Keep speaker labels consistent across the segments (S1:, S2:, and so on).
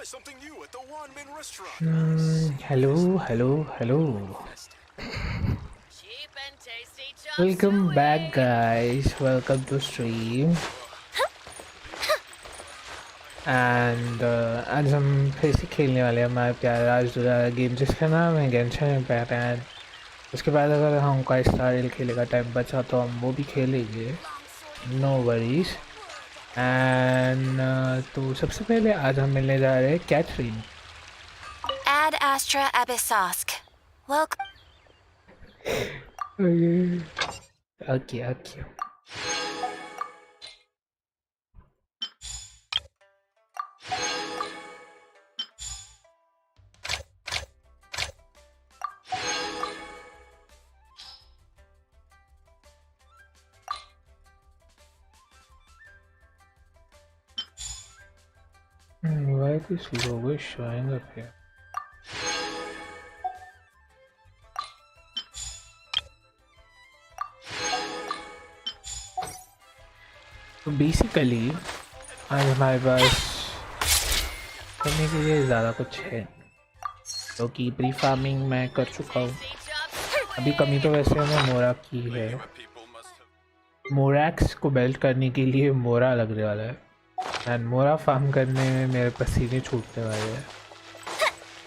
S1: Try something new at the Wanmin restaurant.
S2: Hello, hello, hello.
S3: Cheap and tasty chop
S2: Welcome back,
S3: suey.
S2: guys. Welcome to stream. And आज हम फिर से खेलने वाले हैं हमारे प्यारे आज गेम जिसका नाम है Genshin Impact and उसके बाद अगर हम कोई स्टार खेलेगा टाइम बचा तो हम वो भी खेलेंगे नो वरीज एंड तो सबसे पहले आज हम मिलने जा रहे हैं Catherine
S4: Ad Astra Abyssosk. Welcome.
S2: Okay okay Why this logo is showing up here? तो बेसिकली आज हमारे पास करने के लिए ज़्यादा कुछ है क्योंकि प्री फार्मिंग मैं कर चुका हूँ अभी कमी तो वैसे हमें मोरा की है मोरैक्स को बेल्ट करने के लिए मोरा लगने वाला है एंड मोरा फार्म करने में मेरे पसीने छूटने वाले हैं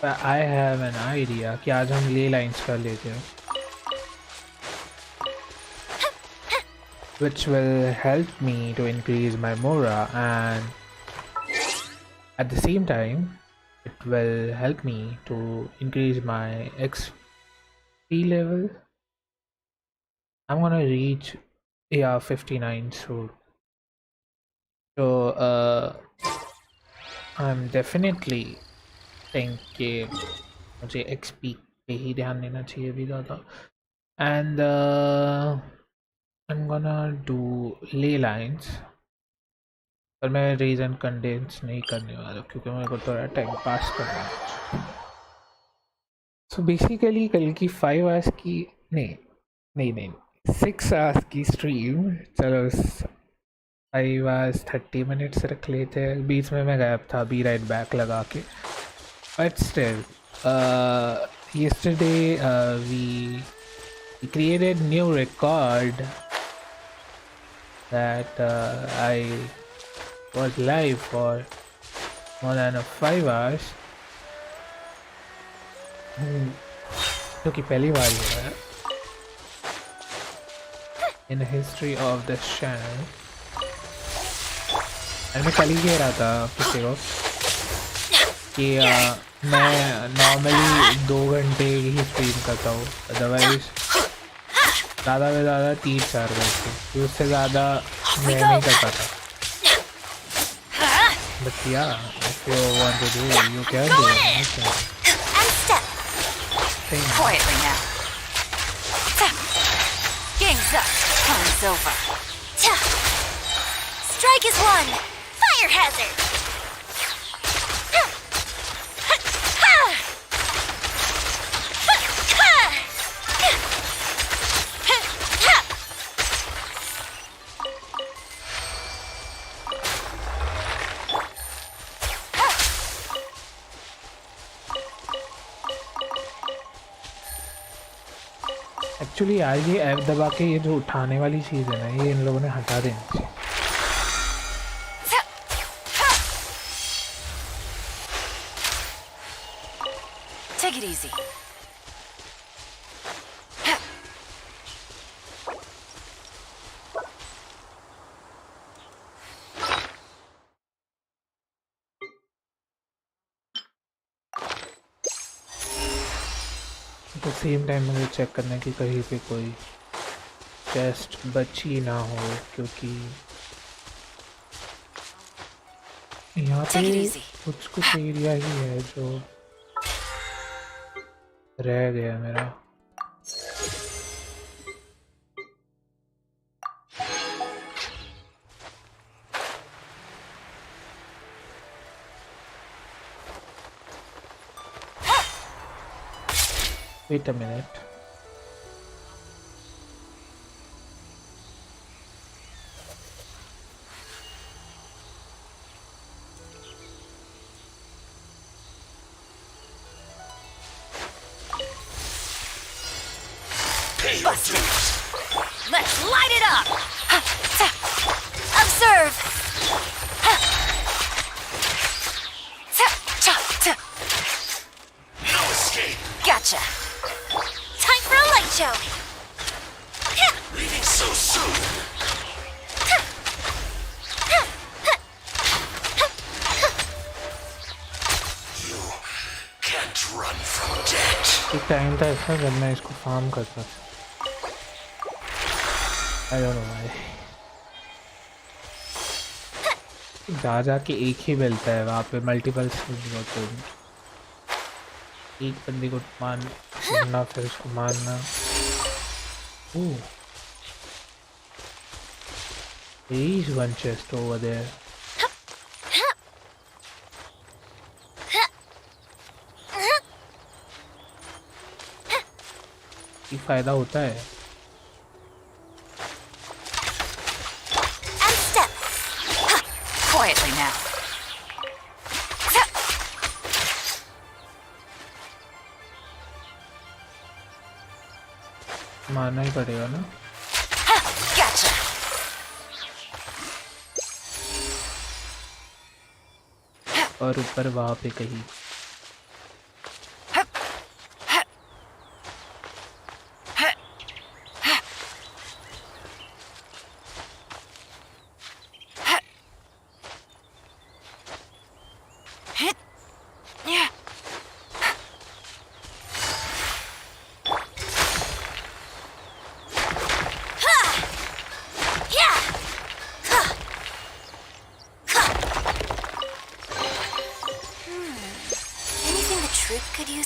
S2: पर आई हैव एन आइडिया कि आज हम ले लाइन्स कर लेते हैं which will help me to increase my Mora and at the same time it will help me to increase my XP level. I'm gonna reach AR 59 soon. So I'm definitely thinking मुझे XP पे ही ध्यान देना चाहिए अभी ज़्यादा and I'm gonna do ley lines पर मैं reason condense नहीं करने वाला क्योंकि मेरे को थोड़ा टाइम पास करना है सो बेसिकली कल की 5 आवर्स की नहीं 6 आवर्स की स्ट्रीम चलो 5 आवर्स 30 मिनट्स रख लेते हैं बीच में मैं गायब था बी राइट बैक लगा के but still yesterday we created new record that I was live for more than 5 hours जो कि पहली बार ही हुआ है in the history of this channel और मैं कल ही कह रहा था किसी को कि मैं नॉर्मली 2 घंटे ही स्ट्रीम करता हूँ अदरवाइज ज़्यादा से ज़्यादा 3-4 घंटे उससे ज़्यादा मैं नहीं कर पाता but yeah if you want to do it you can do it
S4: And step. Quietly now. Gang's up. Time's over. Strike is one. Fire hazard.
S2: Actually यार ये ऐप दबा के ये जो उठाने वाली चीज़ है ना ये इन लोगों ने हटा देनी चाहिए
S4: Take it easy.
S2: तो सेम टाइम मुझे चेक करना है कि कहीं पे कोई टेस्ट बची ना हो क्योंकि यहाँ पे कुछ एरिया ही है जो रह गया मेरा Wait a minute.
S4: Exhausted. Let's light it up. Observe.
S1: No escape.
S4: Gotcha. Time for a light show.
S1: Leaving so soon. You can't run from death.
S2: एक टाइम था ऐसा जब मैं इसको फार्म करता था। I don't know why. जा जाके एक ही मिलता है वहाँ पे मल्टीपल स्किल्स होते हैं। एक बंदे को मारना फिर उसको मारना। Ooh. There is one chest over there. ये फायदा होता है।
S4: And step. Quietly now.
S2: मारना ही पड़ेगा ना।
S4: Gotcha.
S2: और ऊपर वहाँ पे कहीं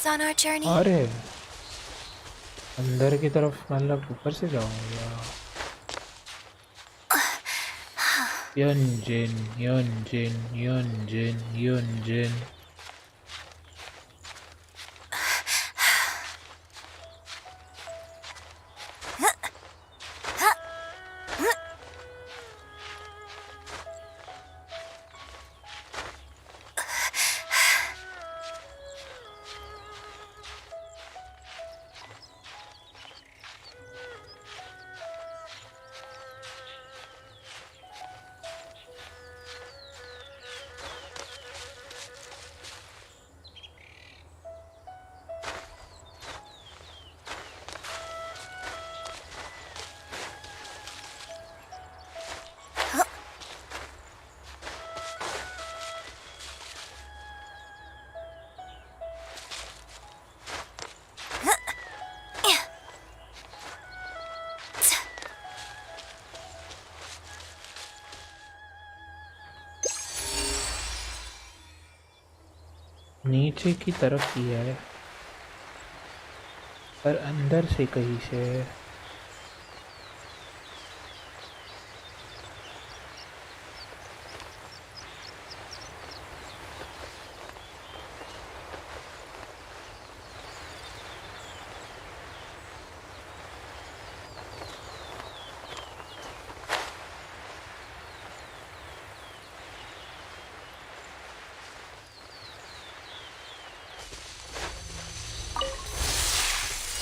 S4: on our journey?
S2: अरे अंदर की तरफ मतलब ऊपर से जाऊंगा। Yunjin, Yunjin, Yunjin, Yunjin. नीचे की तरफ ही है पर अंदर से कहीं से है।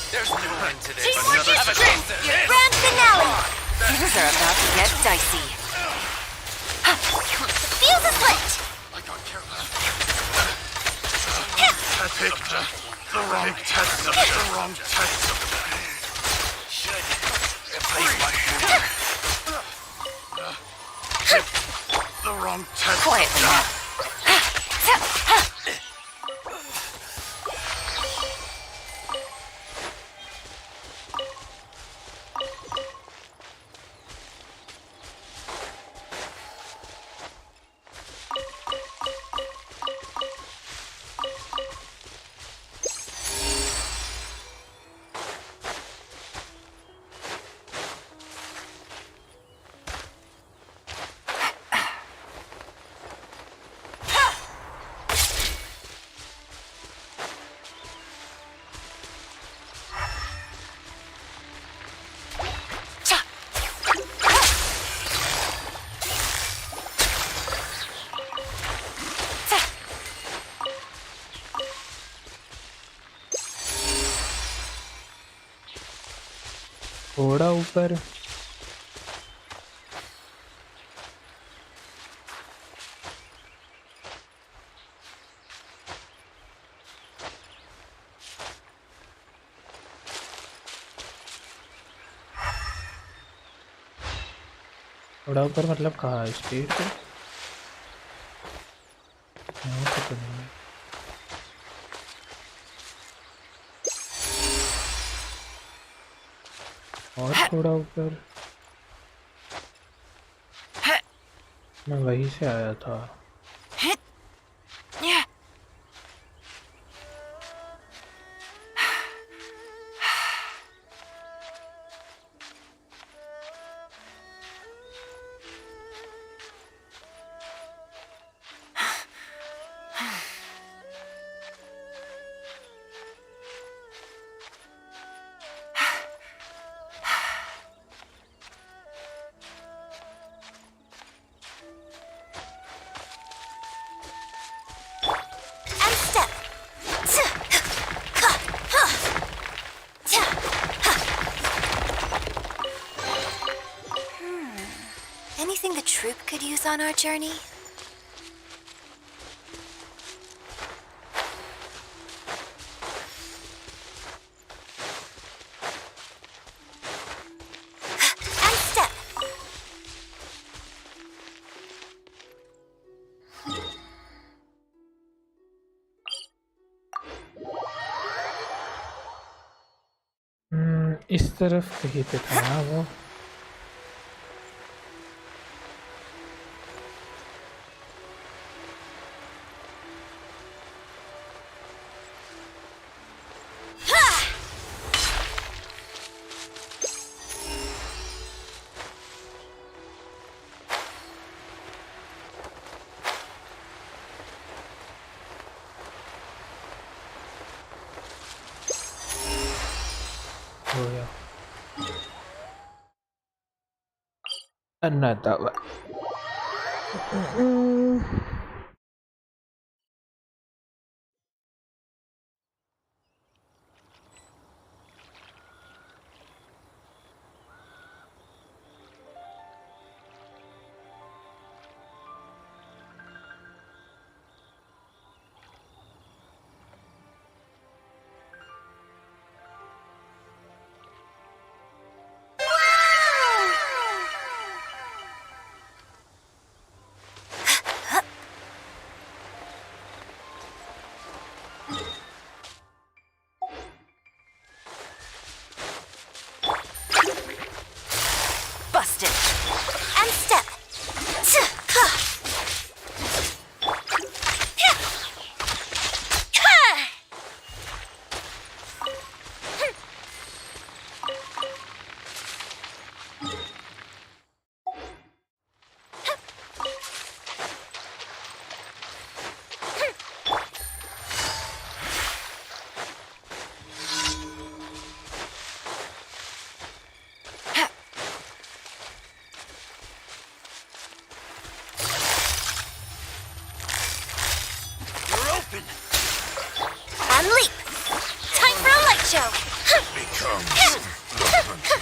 S1: There's no end to this.
S4: Teamwork is strength! Your grand finale! Things are about to get dicey. The fuse is lit!
S1: I don't care. I picked the wrong test. The wrong test. Should replace my hammer. The wrong test.
S4: Quietly now.
S2: थोड़ा ऊपर थोड़ा ऊपर मतलब कहाँ है stage पे? यहाँ पे तो नहीं है। और थोड़ा ऊपर मैं वहीं से आया था।
S4: Anything the troop could use on our journey? And step.
S2: इस तरफ कहीं पे था ना वो। हो गया another one.
S4: Busted. And step. And leap. Time for a light show.
S1: Becomes the hunter.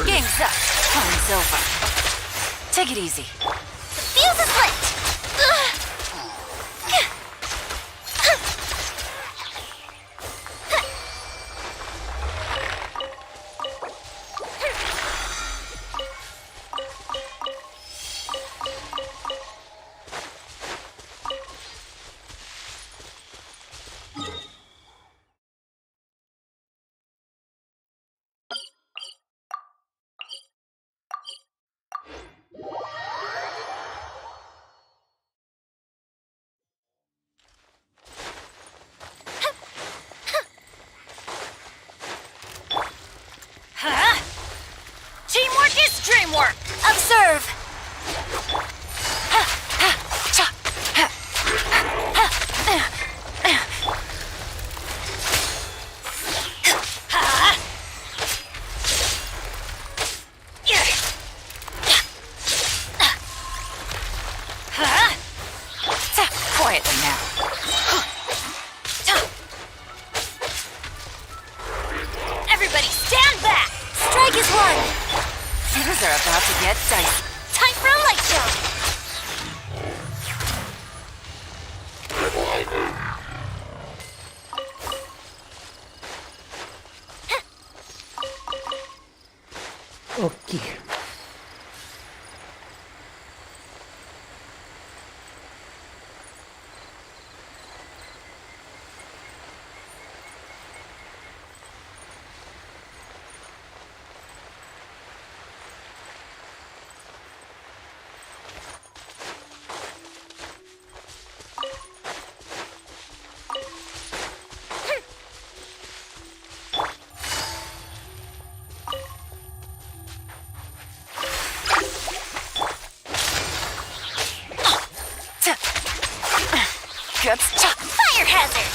S4: Game's up. Time's over. Take it easy.
S3: The fuse is lit!
S4: Teamwork is dreamwork. Observe. Quietly now. Everybody stand back! Strike is one! Things are about to get dicey. Time for a light show!
S2: Okay.
S4: Fire hazard!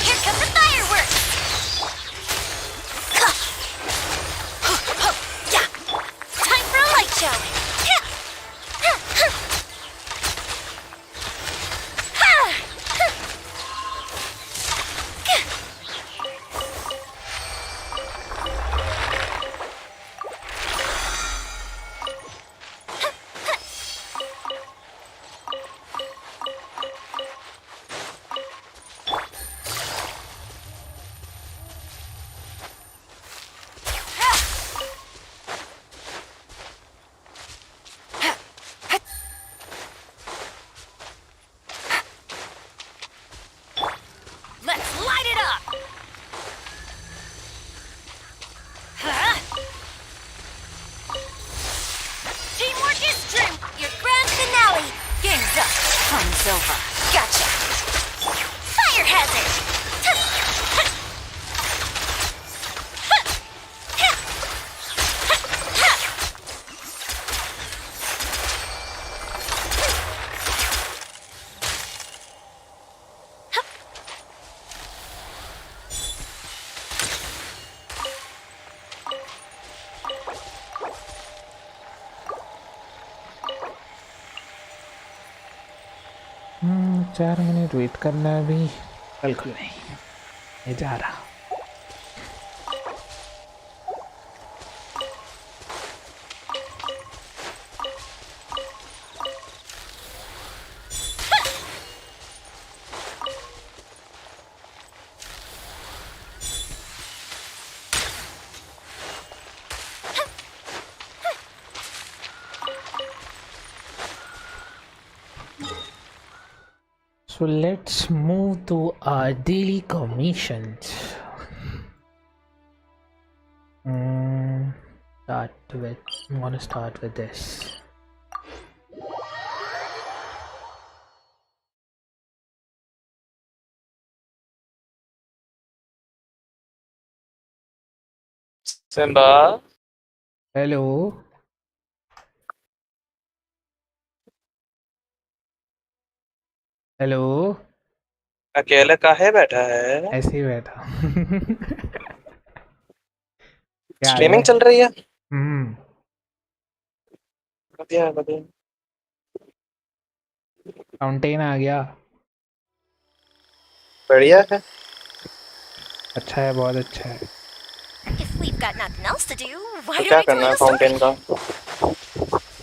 S4: Here come the fireworks! Time for a light show! Let's light it up! Teamwork is dream! Your grand finale! Game's up! Fun's over! Gotcha! Fire hazard!
S2: चार minute wait करना है अभी, बिल्कुल नहीं, मैं जा रहा। So let's move to our daily commissions. I'm gonna start with this.
S5: Simba,
S2: Hello. Hello.
S5: अकेले काहे बैठा है?
S2: ऐसे ही बैठा। क्या
S5: स्ट्रीमिंग चल रही है? बढ़िया बढ़िया।
S2: फाउंटेन आ गया।
S5: बढ़िया है।
S2: अच्छा है, बहुत अच्छा है।
S4: If we've got nothing else to do, why
S5: तो
S4: don't
S5: क्या
S4: we
S5: करना है
S4: tell the story?
S5: फाउंटेन का?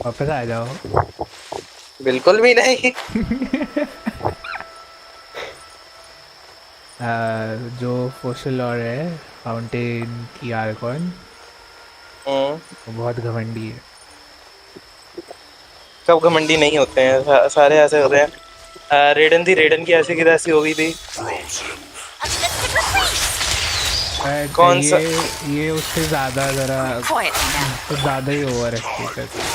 S2: वापस आ जाओ।
S5: बिल्कुल भी नहीं।
S2: जो फोशल और है फाउंटेन की आर्कॉन, वो बहुत घमंडी है।
S5: सब घमंडी नहीं होते हैं, सारे ऐसे होते हैं। रेडन की ऐसी की तैसी हो गई थी। कौन सा?
S2: ये उससे ज्यादा जरा कुछ ज्यादा ही ओवर एक्टिंग करती है।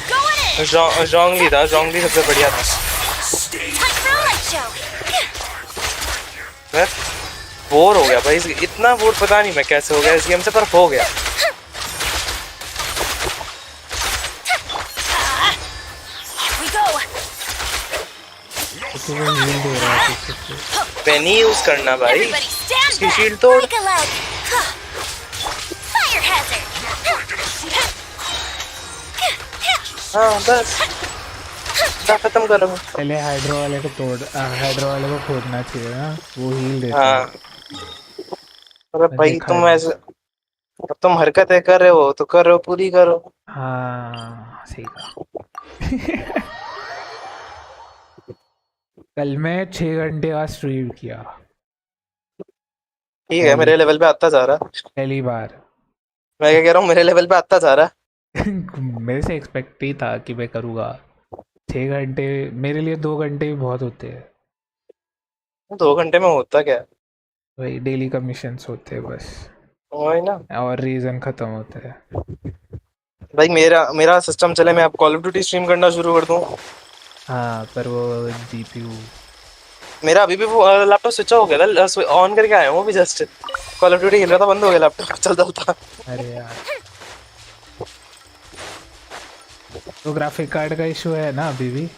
S4: Going in!
S5: जोंगली था, जोंगली सबसे बढ़िया था।
S3: Time for a light show.
S5: मैं बोर हो गया भाई, इतना बोर पता नहीं मैं कैसे हो गया इस गेम से, पर हो गया।
S3: Here we go.
S2: तो वो हील दे रहा है पीछे से।
S5: पेनी यूज करना भाई,
S3: Everybody stand
S5: उसकी
S3: back.
S5: शील्ड तोड़।
S3: Break a leg. Fire hazard.
S5: हाँ बस खत्म करो।
S2: पहले हाइड्रो वाले को हाइड्रो वाले को खोदना चाहिए ना, वो हील देता
S5: हाँ
S2: है।
S5: अरे भाई
S2: देखा
S5: तुम
S2: है।
S5: ऐसे, अब तुम हरकतें कर रहे हो तो कर रहे हो, पूरी करो।
S2: हाँ सही कहा। कल मैं 6 घंटे का स्ट्रीम किया
S5: ठीक है, मेरे लेवल पे आता जा रहा।
S2: पहली बार।
S5: मैं क्या कह रहा हूँ, मेरे लेवल पे आता जा रहा।
S2: मेरे से एक्सपेक्ट ही था कि मैं करूँगा। 6 घंटे मेरे लिए 2 घंटे भी बहुत होते हैं।
S5: 2 घंटे में होता क्या है?
S2: वही डेली कमीशंस होते हैं बस,
S5: वही ना
S2: और रीज़न ख़त्म होता है।
S5: भाई, मेरा मेरा सिस्टम चले, मैं अब कॉल ऑफ ड्यूटी स्ट्रीम करना शुरू कर दूँ।
S2: हाँ पर वो जीपीयू।
S5: मेरा अभी भी वो लैपटॉप स्विच हो गया था, ऑन करके आया हूँ अभी जस्ट। कॉल ऑफ ड्यूटी खेल रहा था, बंद हो गया लैपटॉप, चलता था।
S2: अरे यार, तो ग्राफिक कार्ड का इशू है ना अभी भी?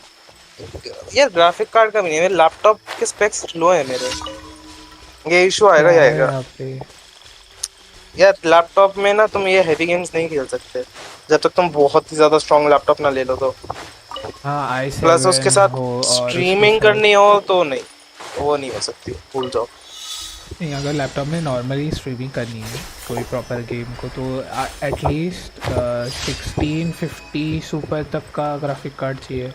S5: यार ग्राफिक कार्ड का भी नहीं, मेरे लैपटॉप के स्पेक्स लो है मेरे, ये इशू आएगा ही
S2: क्या है
S5: आएगा।
S2: यहाँ पे?
S5: यार लैपटॉप में ना तुम ये हैवी गेम्स नहीं खेल सकते जब तक तुम बहुत ही ज्यादा स्ट्रॉन्ग लैपटॉप ना ले लो तो।
S2: हाँ
S5: प्लस उसके
S2: i7
S5: साथ
S2: हो और
S5: स्ट्रीमिंग
S2: उसके साथ
S5: करनी हो तो नहीं, वो नहीं हो सकती, भूल जाओ।
S2: नहीं, अगर लैपटॉप में नॉर्मली स्ट्रीमिंग करनी है कोई प्रॉपर गेम को तो एटलीस्ट 1650 सुपर तक का ग्राफिक कार्ड चाहिए,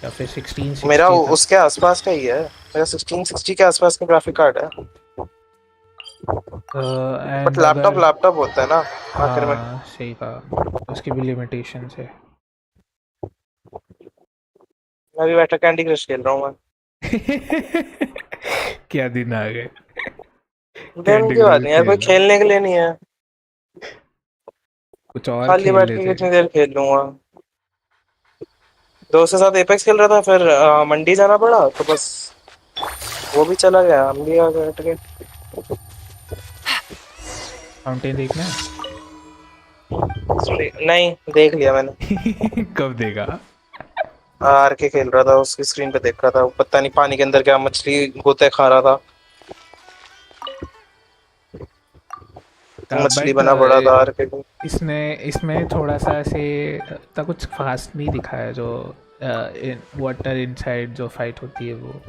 S2: या फिर 1660
S5: मेरा
S2: तक।
S5: उसके आसपास का ही है, मेरा 1660 के आसपास का ग्राफिक कार्ड है। बट
S2: एंड
S5: लैपटॉप
S2: अगर
S5: लैपटॉप होता है ना आखिर में।
S2: हाँ सही कहा, उसकी भी लिमिटेशन है।
S5: मैं अभी बैठा कैंडी क्रश खेल रहा हूँ मैं।
S2: क्या दिन आ गए।
S5: दिन
S2: कैंडी
S5: की बात
S2: क्रश
S5: नहीं यार, कोई
S2: खेलना,
S5: खेलने के लिए नहीं है,
S2: कुछ और
S5: खाली
S2: खेल
S5: बैठ के
S2: लेते।
S5: कितनी देर खेल लूंगा। दोस्त के साथ एपेक्स खेल रहा था, फिर मंडी जाना पड़ा तो बस वो भी चला गया, हम भी आ गए बैठ के।
S2: फाउंटेन देखना है?
S5: नहीं देख लिया मैंने,
S2: कब देगा?
S5: आर के खेल रहा था, उसकी स्क्रीन पे देख रहा था, पता नहीं पानी के अंदर क्या मछली गोते खा रहा था, तो मछली
S2: बट
S5: बना पड़ा था आर के को।
S2: इसमें इसमें थोड़ा सा ऐसे था, कुछ खास नहीं दिखाया जो वाटर इनसाइड जो फाइट होती है वो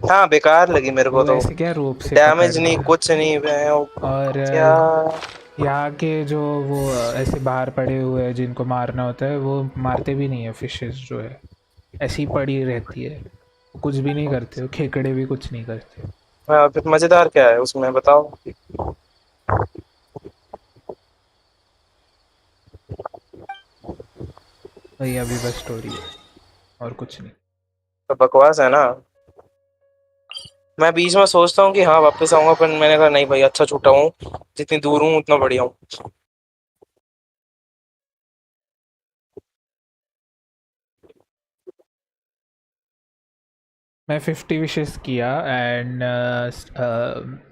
S5: हाँ बेकार लगी मेरे को
S2: वो
S5: तो,
S2: ऐसे क्या रोप से
S5: डैमेज
S2: पकड़ते
S5: नहीं
S2: हैं।
S5: कुछ नहीं
S2: और
S5: क्या।
S2: यहाँ के जो वो ऐसे बाहर पड़े हुए हैं जिनको मारना होता है वो मारते भी नहीं है, फिशेस जो है ऐसी पड़ी रहती है, वो कुछ भी नहीं करते, वो खेकड़े भी कुछ नहीं करते।
S5: हाँ, फिर मजेदार क्या है उसमें बताओ।
S2: वही अभी बस स्टोरी है और कुछ नहीं।
S5: तो बकवास है ना। मैं बीच में सोचता हूँ कि हाँ वापस आऊंगा, पर मैंने कहा नहीं भाई, अच्छा छूटा हूँ, जितनी दूर हूँ उतना बढ़िया हूँ।
S2: मैं 50 विशेस किया एंड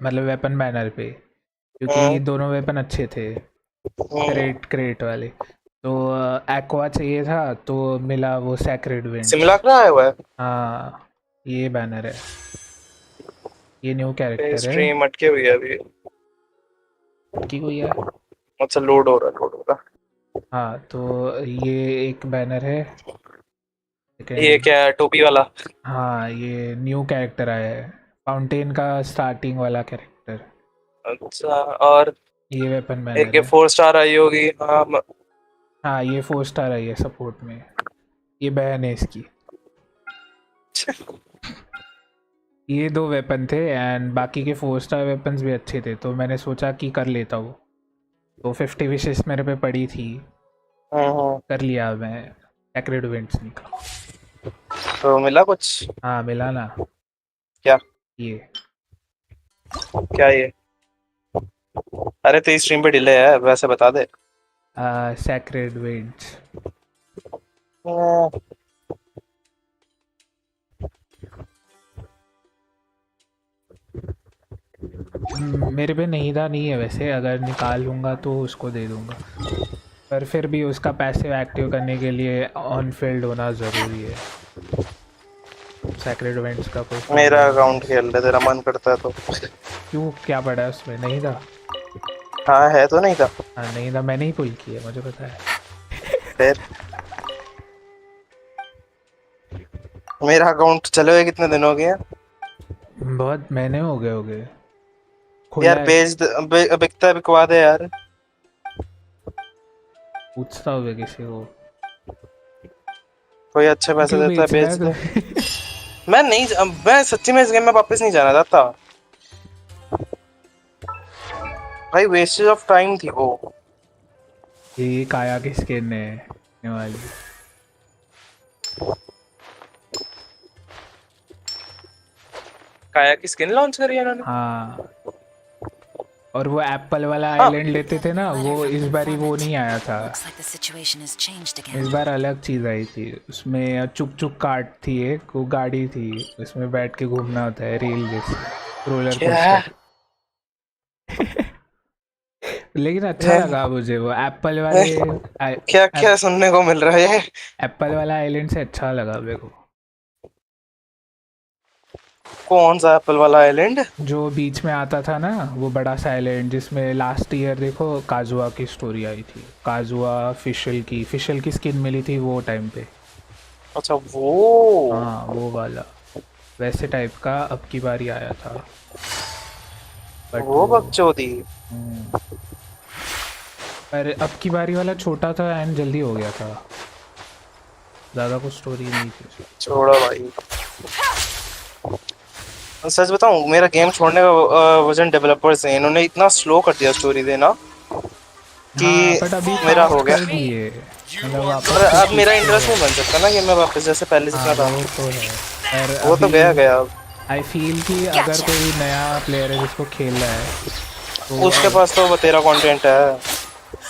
S2: मतलब वेपन बैनर पे, क्योंकि
S5: हम्म,
S2: दोनों वेपन अच्छे थे,
S5: हम्म।
S2: क्रेट वाले। तो एक्वा चाहिए था तो मिला वो सैक्रेड विंड्स।
S5: शिमला का आया हुआ है।
S2: हाँ ये बैनर है, ये न्यू कैरेक्टर है।
S5: स्ट्रीम अटके हुई है अभी।
S2: की हुई है।
S5: अच्छा लोड हो रहा है, लोड हो रहा
S2: हाँ तो ये एक बैनर है।
S5: है। ये
S2: सेकेंड,
S5: क्या है, टोपी वाला?
S2: हाँ ये न्यू कैरेक्टर आया है, फाउंटेन का स्टार्टिंग वाला कैरेक्टर।
S5: अच्छा, और
S2: ये वेपन
S5: एक
S2: बैनर
S5: ये
S2: है।
S5: 4 स्टार आई होगी, हाँ
S2: हाँ ये 4 स्टार आई है सपोर्ट में, ये बहन है इसकी। ये दो वेपन थे एंड बाकी के 4 स्टार वेपन्स भी अच्छे थे, तो मैंने सोचा कि कर लेता हूँ। तो 50 विशेस मेरे पे पड़ी थी,
S5: हम्म।
S2: कर लिया मैं। सैक्रेड विंड्स निकला।
S5: तो मिला कुछ?
S2: हाँ मिला ना।
S5: क्या?
S2: ये
S5: क्या ये? अरे तेरी स्ट्रीम पे डिले है, वैसे बता दे।
S2: Sacred winds. मेरे पे नहीदा नहीं है वैसे, अगर निकाल लूँगा तो उसको दे दूँगा, पर फिर भी उसका पैसिव एक्टिव करने के लिए ऑन फील्ड होना ज़रूरी है। सैक्रेड इवेंट्स का कोई फ़ायदा
S5: मेरा
S2: नहीं है
S5: अकाउंट खेल ले, तेरा मन करता है तो।
S2: क्यों, क्या पड़ा है उसमें? नहीदा?
S5: हाँ है तो नहीं था
S2: हाँ नहीदा मैंने ही पुल की है, मुझे पता है।
S5: फिर। मेरा अकाउंट चले हुए कितने दिन हो गए हैं?
S2: बहुत महीने हो गए खोला
S5: यार
S2: है।
S5: बिकता बिकवा दे यार।
S2: पूछता हुआ किसी को,
S5: कोई अच्छे पैसे
S2: क्यों
S5: देता है
S2: बेच रहा
S5: बेच
S2: है
S5: दे।
S2: तो?
S5: मैं नहीं, मैं सच्ची में इस गेम में वापस नहीं जाना चाहता भाई, वेस्टेज ऑफ टाइम थी वो।
S2: ये काया की स्किन है ये वाली।
S5: काया की स्किन लॉन्च करी है इन्होंने।
S2: हाँ, और वो एप्पल वाला
S5: हाँ
S2: आइलैंड लेते थे ना, वो इस बार ही वो नहीं आया था।
S4: Looks like the situation has changed
S2: इस
S4: again.
S2: बार अलग चीज़ आई थी उसमें, चुक चुक कार्ट थी, एक वो गाड़ी थी, उसमें बैठ के घूमना होता है रेल जैसे, रोलर
S5: क्या
S2: कोस्टर। लेकिन अच्छा लगा मुझे वो एप्पल वाले
S5: क्या क्या सुनने को मिल रहा है?
S2: एप्पल वाला आइलैंड से अच्छा लगा मेरे को।
S5: कौन सा एप्पल वाला आइलैंड?
S2: जो बीच में आता था ना, वो बड़ा सा आइलैंड जिसमें लास्ट ईयर देखो काजुआ की स्टोरी आई थी, काजुआ फिशल की स्किन मिली थी वो टाइम पे।
S5: अच्छा वो।
S2: हाँ वो वाला, वैसे टाइप का अब की बारी आया था, बट
S5: वो बकचोदी।
S2: हम्म, पर अब की बारी वाला छोटा था एंड जल्दी हो गया था, ज़्यादा कुछ स्टोरी नहीं थी उसमें।
S5: छोड़ो भाई। सच बताऊं, मेरा गेम छोड़ने का वजन डेवलपर्स हैं, इन्होंने इतना स्लो कर दिया स्टोरी देना कि
S2: हाँ बट अभी
S5: मेरा हो
S2: फास्ट
S5: गया।
S2: कर दिए, मतलब
S5: पर
S2: वापस से
S5: अब मेरा
S2: ठीक से
S5: इंटरेस्ट नहीं बन सकता ना गेम में वापस जैसे पहले
S2: हाँ
S5: जितना था।
S2: वो तो है, पर
S5: वो तो गया
S2: अभी
S5: गया अब।
S2: आई फील कि अगर कोई नया प्लेयर है जिसको खेल रहा है तो
S5: उसके पास तो वो तेरा कंटेंट है।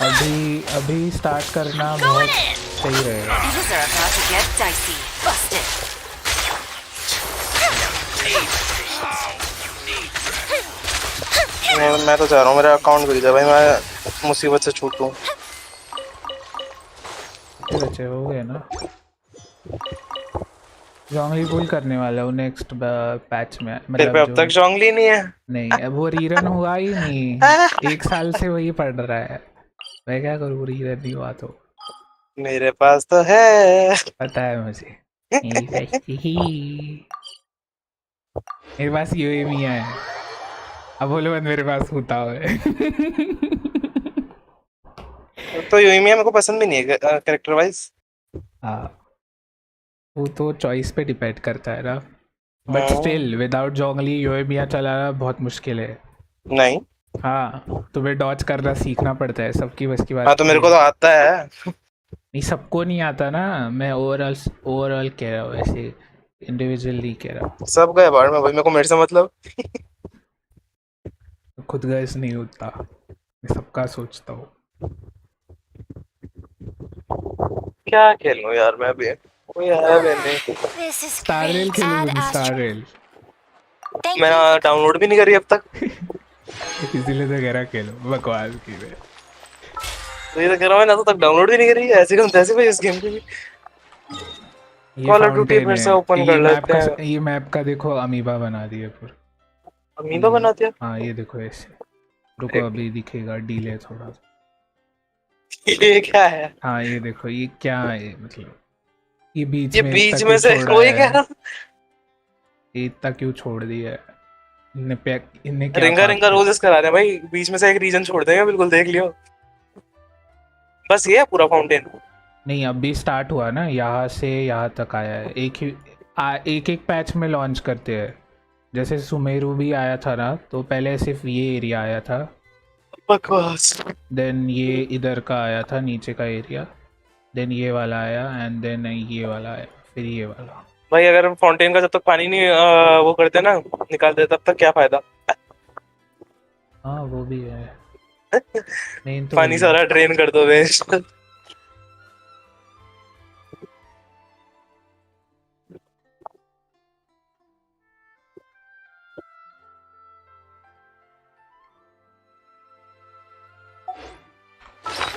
S2: अभी अभी स्टार्ट करना बहुत सही रहेगा।
S4: Things are about to get dicey. Busted.
S5: मैं तो चाह रहा हूँ मेरा अकाउंट बिक जाए भाई, मैं मुसीबत से छूटूं।
S2: कितने बचे हो गए ना? जॉन्गली पुल करने वाला हूँ नेक्स्ट पैच में,
S5: तेरे पे
S2: मतलब
S5: अब तक
S2: जो
S5: जॉन्गली नहीं है?
S2: नहीं, अब वो रीरन हुआ ही नहीं, एक साल से वही पड़ रहा है, मैं क्या करूँ, रीरन नहीं हुआ तो।
S5: मेरे पास तो है।
S2: पता है मुझे, ही मेरे पास यूएमिया है, अब बोलो मत मेरे पास होता है।
S5: तो यूएमिया मेरे को पसंद भी नहीं है कैरेक्टर वाइज।
S2: हाँ वो तो चॉइस पे डिपेंड करता है ना, बट स्टिल विदाउट जॉन्गली यूएमिया चलाना बहुत मुश्किल है।
S5: नहीं।
S2: हाँ तुम्हें डॉज करना सीखना पड़ता है, सबकी बस की
S5: हाँ
S2: बात
S5: तो
S2: नहीं
S5: मेरे को
S2: है।
S5: तो आता है।
S2: नहीं सबको नहीं आता ना, मैं ओवरऑल ओवरऑल कह रहा हूँ, ऐसे इंडिविजुअली कह रहा हूँ।
S5: सब गए बाहर में भाई, मेरे को मेरे से मतलब।
S2: खुद गर्ज नहीं होता, मैं सबका सोचता हूँ।
S5: क्या खेलूं यार मैं भी, कोई है भी नहीं।
S3: This is
S2: star rail
S3: great.
S2: Khelo
S3: Add
S2: तुम, स्टार
S3: Astro.
S2: रेल।
S3: Thank
S5: मैंने
S3: you.
S5: डाउनलोड भी नहीं करी अब तक।
S2: इसीलिए तो कह रहा खेलो, बकवास की है।
S5: तो ये तो कह रहा हूँ, मैंने तो तक डाउनलोड भी नहीं करी, ऐसे कम तैसे भाई इस गेम की भी।
S2: ये
S5: कॉल ऑफ ड्यूटी
S2: फाउंटेन
S5: फिर से
S2: है,
S5: ओपन कर लेते हैं।
S2: ये मैप का देखो अमीबा बना दिए फिर।
S5: अमीबा बना दिया?
S2: हाँ ये देखो ऐसे, रुको अभी दिखेगा, डीले थोड़ा सा।
S5: ये क्या है?
S2: हाँ ये देखो, ये क्या है मतलब, ये बीच
S5: ये
S2: में इतना
S5: बीच में
S2: क्यों
S5: से
S2: छोड़ा
S5: कोई
S2: है,
S5: क्या?
S2: ये इतना क्यों छोड़ दिया है, इन्हें क्या
S5: रिंगा
S2: पाप
S5: रिंगा
S2: किया?
S5: रोजेस करा रहे हैं भाई, बीच में से एक रीजन छोड़ देंगे बिल्कुल, देख लियो। बस ये है पूरा फाउंटेन?
S2: नहीं अभी स्टार्ट हुआ ना, यहाँ से यहाँ तक आया है, एक एक पैच में लॉन्च करते हैं, जैसे सुमेरु भी आया था ना, तो पहले सिर्फ ये एरिया आया था,
S5: बकवास।
S2: देन ये इधर का आया था नीचे का एरिया, देन ये वाला आया एंड देन ये वाला आया, फिर ये वाला।
S5: भाई अगर फाउंटेन का जब तक पानी नहीं वो करते ना, निकालते, तब तक क्या फायदा?
S2: हाँ वो भी है, मेन तो
S5: पानी
S2: वही है।
S5: सारा ड्रेन कर दो वेस्ट।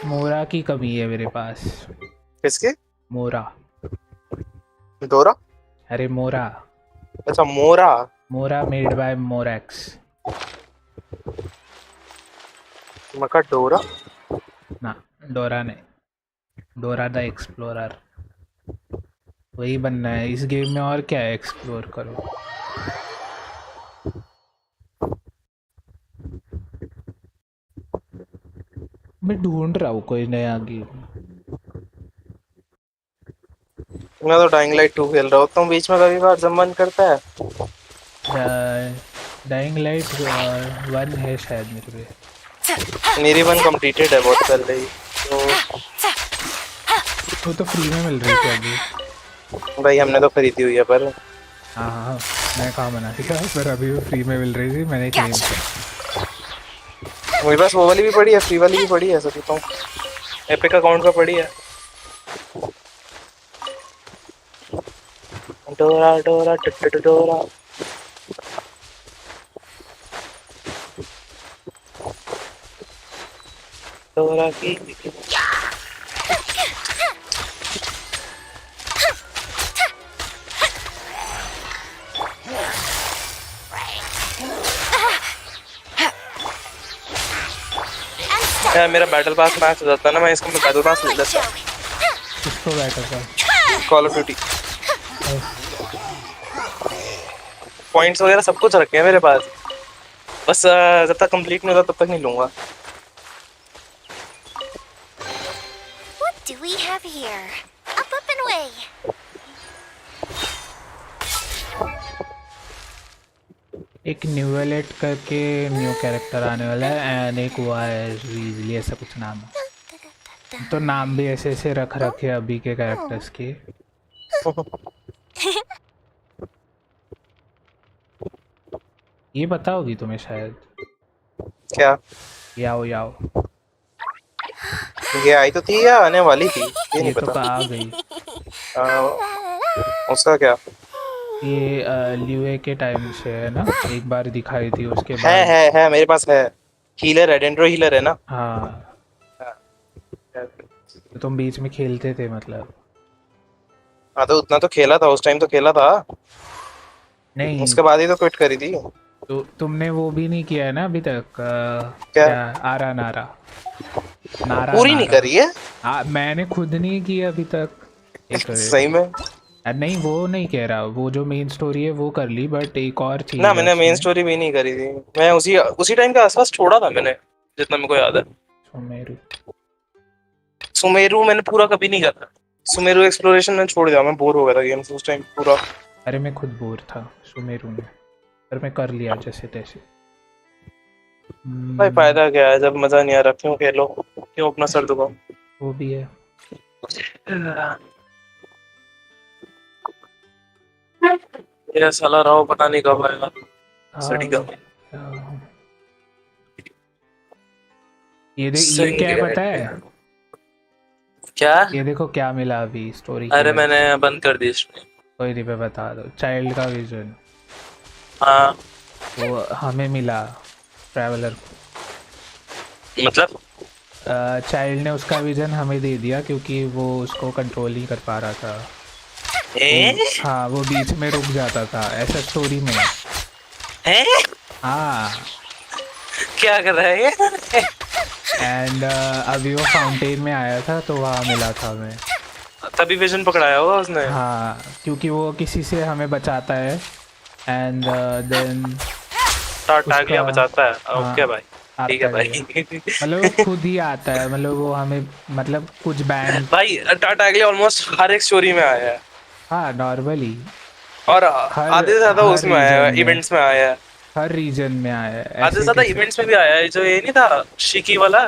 S2: मोरा की कमी है मेरे पास।
S5: किसके?
S2: मोरा।
S5: डोरा?
S2: अरे मोरा।
S5: अच्छा मोरा।
S2: मोरा मेड बाय मोरैक्स।
S5: मका डोरा?
S2: ना, डोरा नहीं, डोरा द एक्सप्लोरर। वही बनना है इस गेम में, और क्या है, एक्सप्लोर करो। मैं ढूंढ रहा हूँ कोई नया गेम।
S5: मैं तो डाइंग लाइट 2 खेल रहा होता हूँ बीच में कभी बार जब मन करता है।
S2: डाइंग लाइट 1 है शायद मेरे पे।
S5: मेरी 1 कंप्लीटेड है बहुत पहले ही तो।
S2: वो तो फ्री में मिल रही थी अभी।
S5: भाई हमने तो खरीदी हुई है पर।
S2: हाँ हाँ, मैं कहाँ मना किया, पर अभी वो फ्री में मिल रही थी, मैंने क्लेम किया।
S5: मेरे पास वो वाली भी पड़ी है, फ्री वाली भी पड़ी है, सच बताऊं एपिक अकाउंट पे पड़ी है। डोरा डोरा टिट डोरा। डोरा की यार मेरा बैटल पास मैच हो जाता है ना, मैं इसको बैटल पास ले लेता हूँ।
S2: किसको बैठा था?
S5: कॉल ऑफ ड्यूटी पॉइंट्स वगैरह सब कुछ रखे हैं मेरे पास, बस जब तक कंप्लीट नहीं होता तब तक नहीं लूंगा।
S3: What do we have here? Up and away.
S2: एक न्यूवेलेट करके न्यू कैरेक्टर आने वाला है, एंड एक हुआ है रीजली, ऐसा कुछ नाम है। तो नाम भी ऐसे ऐसे रख रखे अभी के कैरेक्टर्स के। ये पता होगी तुम्हें शायद।
S5: क्या?
S2: याओ याओ।
S5: ये आई तो थी या आने वाली थी ये नहीं
S2: ये तो
S5: पता।
S2: आ गई।
S5: उसका क्या?
S2: ये ल्यूए के टाइम से है ना, एक बार दिखाई थी उसके बाद।
S5: है मेरे पास है। हीलर है, डेंड्रो हीलर है ना।
S2: हाँ, तो तुम बीच में खेलते थे मतलब?
S5: हाँ तो उतना तो खेला था, उस टाइम तो खेला था,
S2: नहीं,
S5: उसके बाद ही तो क्विट करी थी।
S2: तो तुमने वो भी नहीं किया है ना अभी तक?
S5: क्या?
S2: क्या आरा नारा? नारा
S5: पूरी नहीं
S2: नारा।
S5: करी है।
S2: हाँ, मैंने खुद नहीं की अभी तक। एक
S5: सही में?
S2: नहीं, वो नहीं कह रहा, वो जो मेन स्टोरी है वो कर ली, बट एक और चीज
S5: ना
S2: है
S5: मैंने मेन
S2: उसमें।
S5: स्टोरी भी नहीं करी थी, मैं उसी टाइम के आसपास छोड़ा था मैंने, जितना मेरे को याद है।
S2: सुमेरु।
S5: सुमेरु मैंने पूरा कभी नहीं करा। सुमेरु एक्सप्लोरेशन में छोड़ दिया, मैं बोर हो गया था गेम से उस टाइम पूरा।
S2: अरे मैं खुद बोर था सुमेरु में, पर मैं कर लिया जैसे तैसे।
S5: भाई फायदा क्या है जब मजा नहीं आ रहा, क्यों खेलो, क्यों अपना सर दुखाओ।
S2: वो भी है।
S5: ये साला राव पता नहीं कब आएगा।
S2: हाँ,
S5: सड़ी का
S2: ये क्या है पता है?
S5: क्या?
S2: ये देखो क्या मिला अभी स्टोरी
S5: अरे
S2: के।
S5: मैंने बंद कर दी इसमें।
S2: कोई नहीं, मैं बता दो। चाइल्ड का विजन
S5: हाँ
S2: वो हमें मिला, ट्रैवलर को।
S5: मतलब
S2: चाइल्ड ने उसका विजन हमें दे दिया क्योंकि वो उसको कंट्रोल नहीं कर पा रहा था। हाँ, वो बीच में रुक जाता था, ऐसा स्टोरी में है। हाँ,
S5: क्या कर रहा है ये?
S2: एंड अभी वो फाउंटेन में आया था तो वहाँ मिला था हमें।
S5: तभी विजन पकड़ाया होगा उसने।
S2: हाँ, क्योंकि वो किसी से हमें बचाता है, एंड देन
S5: टाटा बचाता है।
S2: हाँ,
S5: ओके भाई, ठीक है भाई।
S2: मतलब वो खुद ही आता है, मतलब वो हमें, मतलब कुछ बैंड।
S5: भाई टाटा ऑलमोस्ट हर एक स्टोरी में आया है,
S2: हाँ, नॉर्मली
S5: और आधे से ज्यादा उसमें आया है, इवेंट्स में आया है।
S2: हर रीजन में आया है।
S5: आधे से ज्यादा इवेंट्स में भी आया है। जो ये नहीं था शिकी वाला,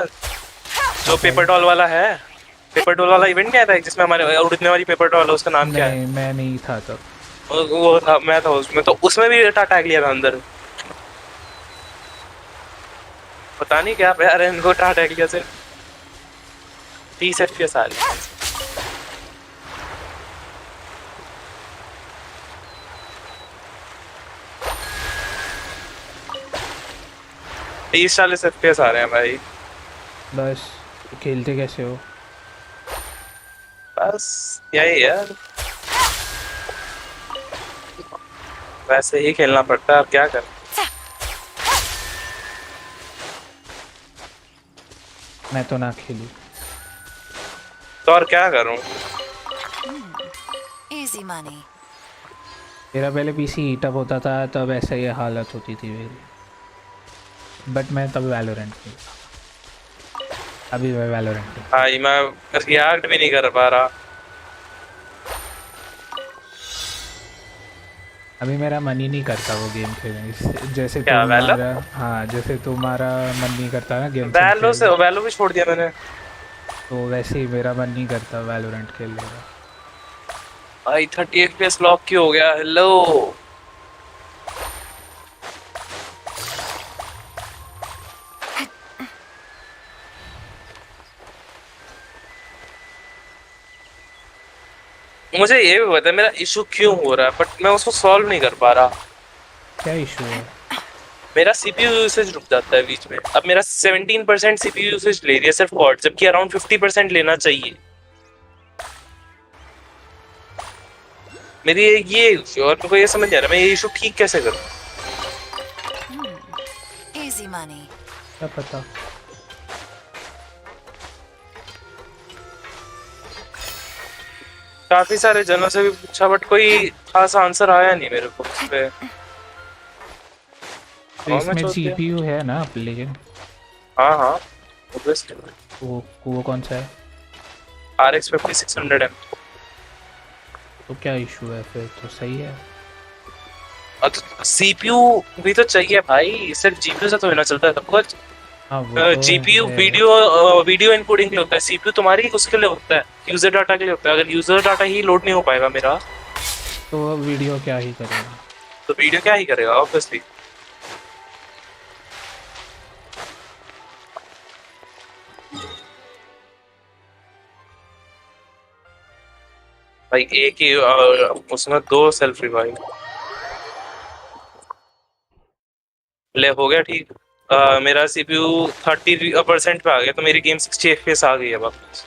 S5: जो पेपर डॉल वाला है, पेपर डॉल वाला इवेंट नहीं आया था जिसमें हमारे उड़ने वाली पेपर डॉल, उसका नाम क्या है?
S2: मैं नहीं था तब।
S5: वो था, मैं था उसमें, तो उसमें भी टाटा लिया था अंदर। पता नहीं क्या प्यार है इनको टाटा लिया से। 30 FPS आ रही है। 30-40 FPS आ रहे हैं भाई।
S2: बस खेलते कैसे हो?
S5: बस यही है, वैसे ही खेलना पड़ता है, अब क्या कर।
S2: मैं तो ना खेलूं।
S5: तो और क्या करूं?
S4: Easy money.
S2: मेरा पहले पीसी हीटअप होता था तब ऐसे ही हालत होती थी मेरी, बट मैं तब वैलोरेंट खेलता। अभी मैं वैलोरेंट खेलता।
S5: भाई मैं रिएक्ट भी नहीं कर पा रहा।
S2: अभी मेरा मन ही नहीं करता वो गेम खेलने जैसे
S5: क्या वैलो?
S2: तुम्हारा। हाँ, जैसे तुम्हारा मन नहीं करता ना गेंशिन
S5: वैलो से
S2: खेलने,
S5: वैलो भी छोड़ दिया मैंने।
S2: तो वैसे ही मेरा मन नहीं करता वैलोरेंट खेलने का।
S5: भाई 30 FPS लॉक क्यों हो गया? हेलो। मुझे ये भी पता है मेरा इशू क्यों हो रहा है, बट मैं उसको सॉल्व नहीं कर पा रहा।
S2: क्या इशू है?
S5: मेरा सीपीयू यूसेज रुक जाता है बीच में। अब मेरा 17% सीपीयू यूसेज ले रही है सिर्फ कॉर्ड, जबकि अराउंड 50% लेना चाहिए। मेरी ये issue है और मेरे को ये समझ नहीं आ रहा मैं ये इशू ठीक कैसे करूं।
S4: Easy money.
S2: क्या पता।
S5: काफी सारे जनों से भी पूछा बट कोई खास आंसर आया नहीं मेरे को उस पे।
S2: तो
S5: और मैं
S2: इसमें
S5: सोच गया।
S2: जीपीयू है ना, लेकिन
S5: हाँ हाँ, obviously।
S2: वो कौन सा है?
S5: RX 5600 M।
S2: तो क्या इशू है फिर? तो सही है।
S5: सीपीयू भी तो चाहिए भाई, सिर्फ जीपीयू से तो बिना चलता है सब कुछ।
S2: हाँ वो तो
S5: जीपीयू
S2: है।
S5: वीडियो इनकोडिंग के लिए होता है, सीपीयू तुम्हारी उसके लिए होता है, यूजर डाटा के लिए होता है। अगर यूजर डाटा ही लोड नहीं हो पाएगा मेरा,
S2: तो वीडियो क्या ही करेगा?
S5: तो वीडियो क्या ही करेगा ऑब्वियसली। भाई एक ही उसमें 2 सेल्फ रिवाइव ले हो गया ठीक। मेरा सीपीयू 30% पे आ गया, तो मेरी गेम 60 FPS आ गई है वापस।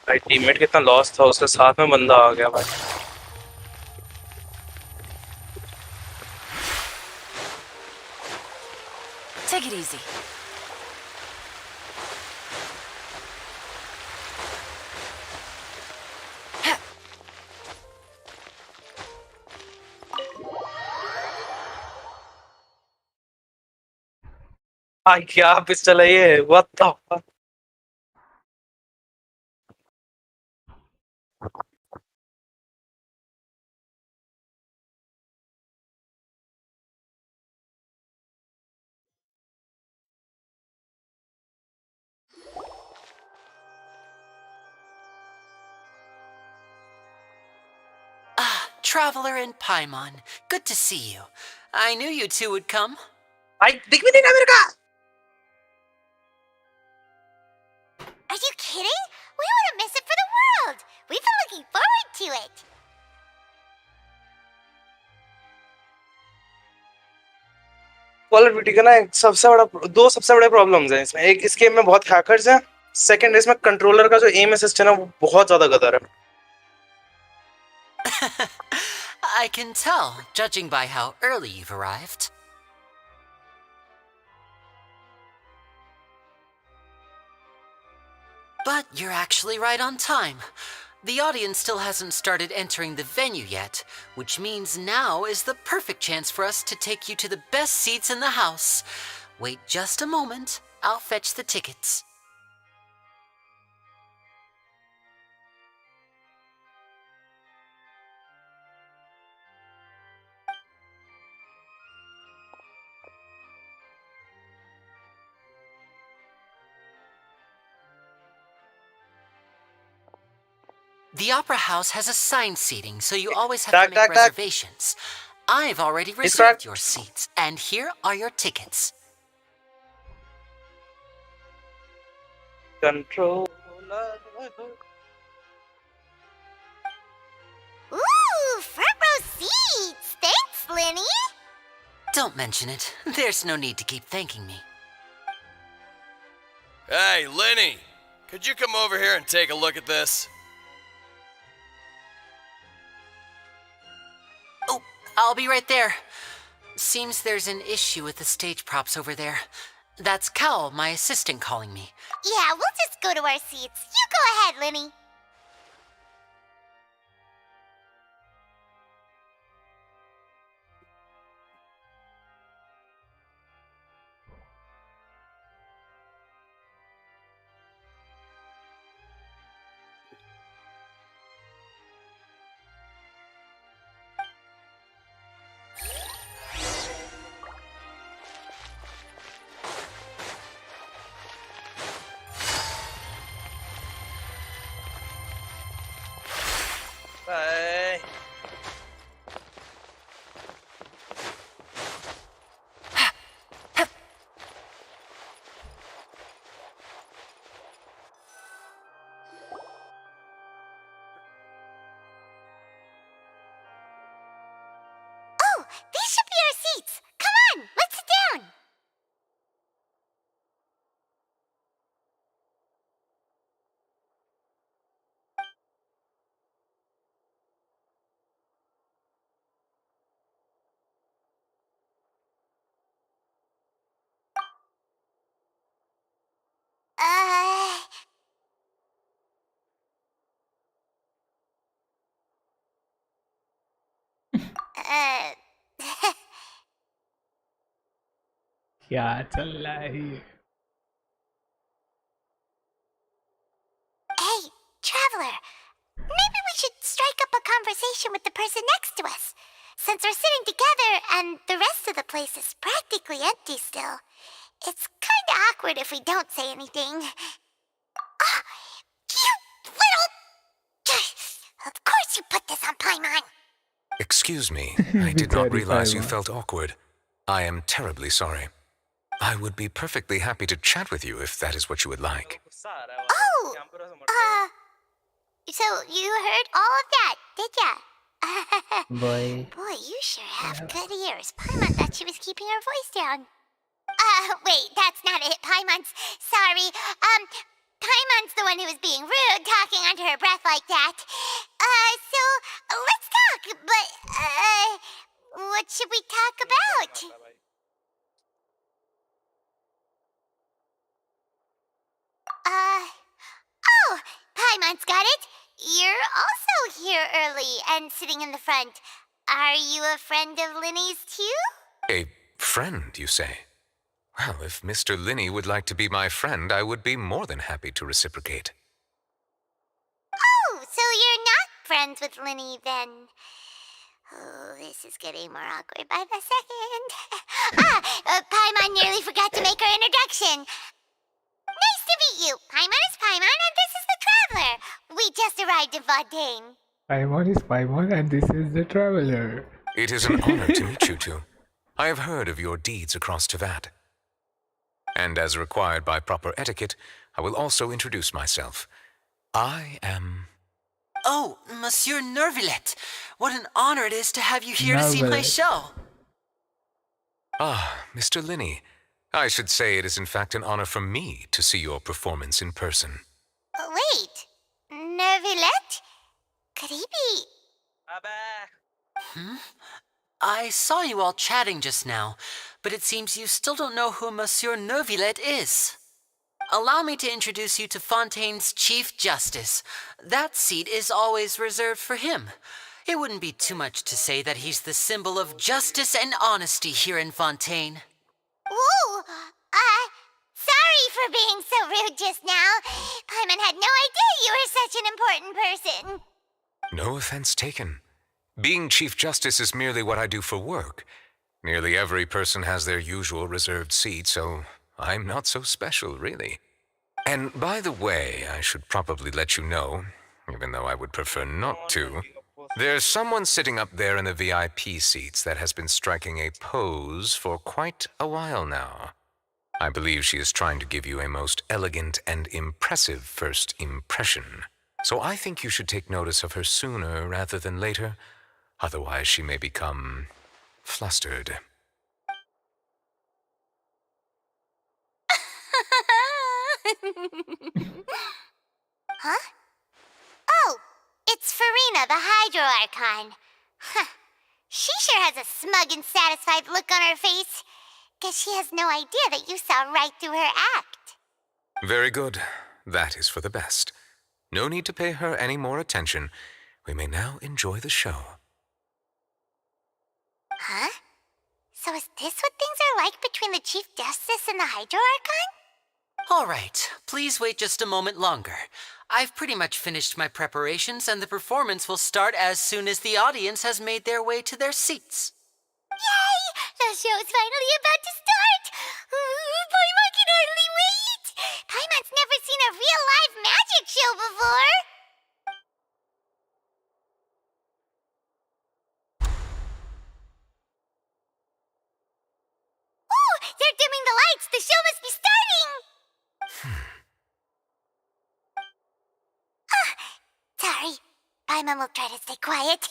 S5: भाई टीममेट कितना लॉस था, उसके साथ में बंदा आ गया भाई।
S4: Take it easy.
S5: भाई क्या पिस्टल है ये, what the fuck.
S6: Ah, Traveler and Paimon. Good to see you. I knew you two would come.
S5: भाई दिख भी नहीं रहा मेरे का।
S3: Are you kidding? We wouldn't miss it for the world. We've been looking forward to it.
S5: Call of duty का ना दो सबसे बड़े प्रॉब्लम्स हैं इसमें। एक, इस गेम में बहुत हैकर्स हैं। सेकंड, इसमें कंट्रोलर का जो एम असिस्ट है ना वो बहुत ज्यादा गदर है।
S6: I can tell, judging by how early you've arrived. But you're actually right on time. The audience still hasn't started entering the venue yet, which means now is the perfect chance for us to take you to the best seats in the house. Wait just a moment, I'll fetch the tickets. The Opera House has assigned seating, so you always have
S5: Duck,
S6: to make
S5: duck, duck.
S6: reservations. I've already
S5: It's
S6: reserved
S5: correct.
S6: your seats, and here are your tickets.
S5: Control.
S3: Ooh, front row seats! Thanks, Lenny!
S6: Don't mention it. There's no need to keep thanking me.
S1: Hey, Lenny! Could you come over here and take a look at this?
S6: Oh, I'll be right there. Seems there's an issue with the stage props over there. That's Cal, my assistant, calling me.
S3: Yeah, we'll just go to our seats. You go ahead, Lenny.
S5: Bye.
S3: Oh, these should be our seats. Come on, let's sit down. Uh... uh...
S2: क्या चल रहा है ये?
S3: Hey, traveler. Maybe we should strike up a conversation with the person next to us. Since we're sitting together and the rest of the place is practically empty still, it's kind of awkward if we don't say anything. Ah, you little... Of course you put this on Paimon.
S7: Excuse me, I did not
S2: Very
S7: realize you
S2: fine.
S7: felt awkward. I am terribly sorry. I would be perfectly happy to chat with you if that is what you would like.
S3: Oh, so you heard all of that, did ya?
S2: Boy.
S3: Boy, you sure have good ears. Paimon thought she was keeping her voice down. Wait, that's not it. Paimon's sorry. Paimon's the one who was being rude, talking under her breath like that. So let's talk. But what should we talk about? Oh, Paimon's got it. You're also here early and sitting in the front. Are you a friend of Linny's too?
S7: A friend, you say? Well, if Mr. Linney would like to be my friend, I would be more than happy to reciprocate.
S3: Oh, so you're not friends with Linny then? Oh, this is getting more awkward by the second. Paimon nearly forgot to make her introduction. Nice to meet you. Paimon is Paimon and this is the Traveler. We just arrived in Fontaine.
S2: Paimon is Paimon and this is the Traveler.
S7: It is an honor to meet you two. I have heard of your deeds across Tevat. And as required by proper etiquette, I will also introduce myself. I am...
S6: Oh, Monsieur Nervillet, what an honor it is to have you here to see my
S2: Nervillet.
S6: show.
S7: Ah, Mr. Linney. I should say it is in fact an honor for me to see your performance in person.
S3: Wait, Nervillet? Could he be...
S6: I saw you all chatting just now, but it seems you still don't know who Monsieur Nervillet is. Allow me to introduce you to Fontaine's Chief Justice. That seat is always reserved for him. It wouldn't be too much to say that he's the symbol of justice and honesty here in Fontaine.
S3: Whoa! Sorry for being so rude just now. Paimon had no idea you were such an important person.
S7: No offense taken. Being Chief Justice is merely what I do for work. Nearly every person has their usual reserved seat, so I'm not so special, really. And by the way, I should probably let you know, even though I would prefer not to. There's someone sitting up there in the VIP seats that has been striking a pose for quite a while now. I believe she is trying to give you a most elegant and impressive first impression. So I think you should take notice of her sooner rather than later. Otherwise, she may become flustered.
S3: Huh? Oh, it's Farina, the Hydro Archon. Huh. She sure has a smug and satisfied look on her face. Guess she has no idea that you saw right through her act.
S7: Very good. That is for the best. No need to pay her any more attention. We may now enjoy the show.
S3: Huh? So is this what things are like between the Chief Justice and the Hydro Archon?
S6: All right, please wait just a moment longer. I've pretty much finished my preparations, and the performance will start as soon as the audience has made their way to their seats.
S3: Yay! The show's finally about to start! Paimon can hardly wait! Paimon's never seen a real live magic show before! Ooh! They're dimming the lights! The show must be starting! Sorry. Paimon will try to stay quiet.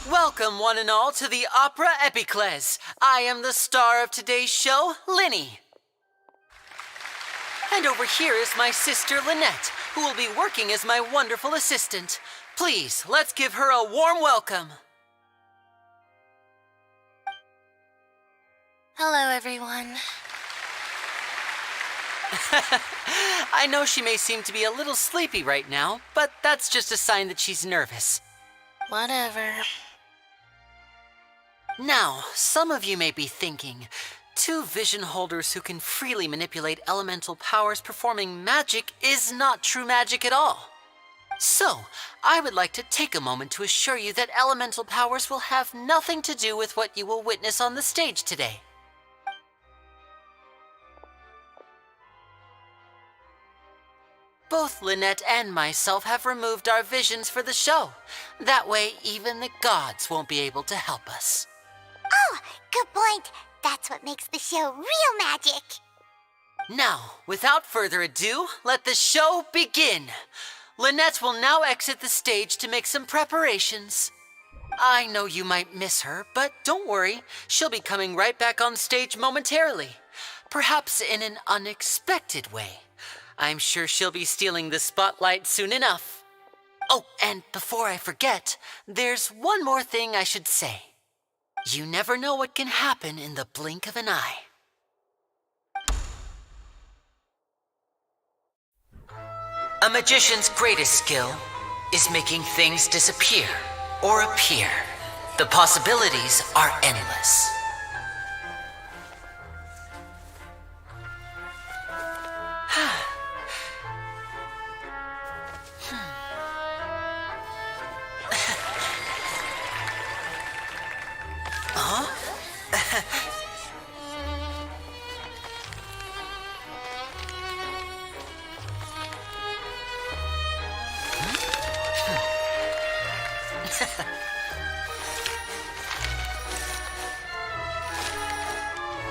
S6: Welcome, one and all, to the Opera Epiclese. I am the star of today's show, Linny. And over here is my sister, Lynette, who will be working as my wonderful assistant. Please, let's give her a warm welcome.
S4: Hello, everyone.
S6: I know she may seem to be a little sleepy right now, but that's just a sign that she's nervous.
S4: Whatever.
S6: Now, some of you may be thinking, two vision holders who can freely manipulate elemental powers performing magic is not true magic at all. So, I would like to take a moment to assure you that elemental powers will have nothing to do with what you will witness on the stage today. Both Lynette and myself have removed our visions for the show. That way, even the gods won't be able to help us.
S3: Oh, good point. That's what makes the show real magic.
S6: Now, without further ado, let the show begin. Lynette will now exit the stage to make some preparations. I know you might miss her, but don't worry. She'll be coming right back on stage momentarily. Perhaps in an unexpected way. I'm sure she'll be stealing the spotlight soon enough. Oh, and before I forget, there's one more thing I should say. You never know what can happen in the blink of an eye. A magician's greatest skill is making things disappear or appear. The possibilities are endless.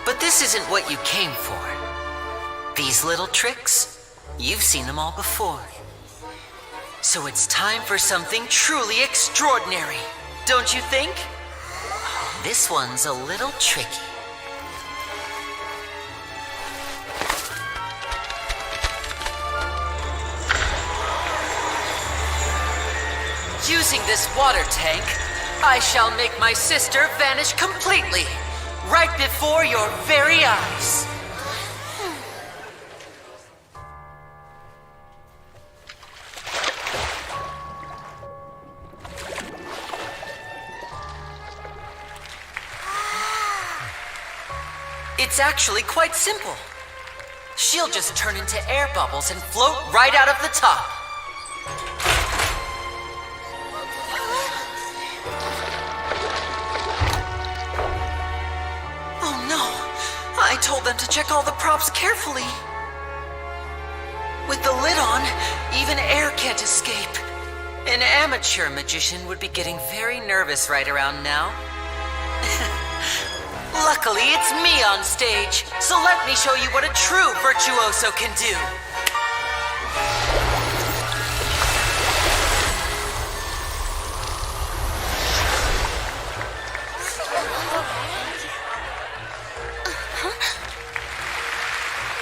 S6: But this isn't what you came for. These little tricks, you've seen them all before. So it's time for something truly extraordinary, don't you think? This one's a little tricky. Using this water tank, I shall make my sister vanish completely, right before your very eyes. It's actually quite simple. She'll just turn into air bubbles and float right out of the top. Oh no! I told them to check all the props carefully. the lid on, even air can't escape. An amateur magician would be getting very nervous right around now. Luckily, it's me on stage, so let me show you what a true virtuoso can do.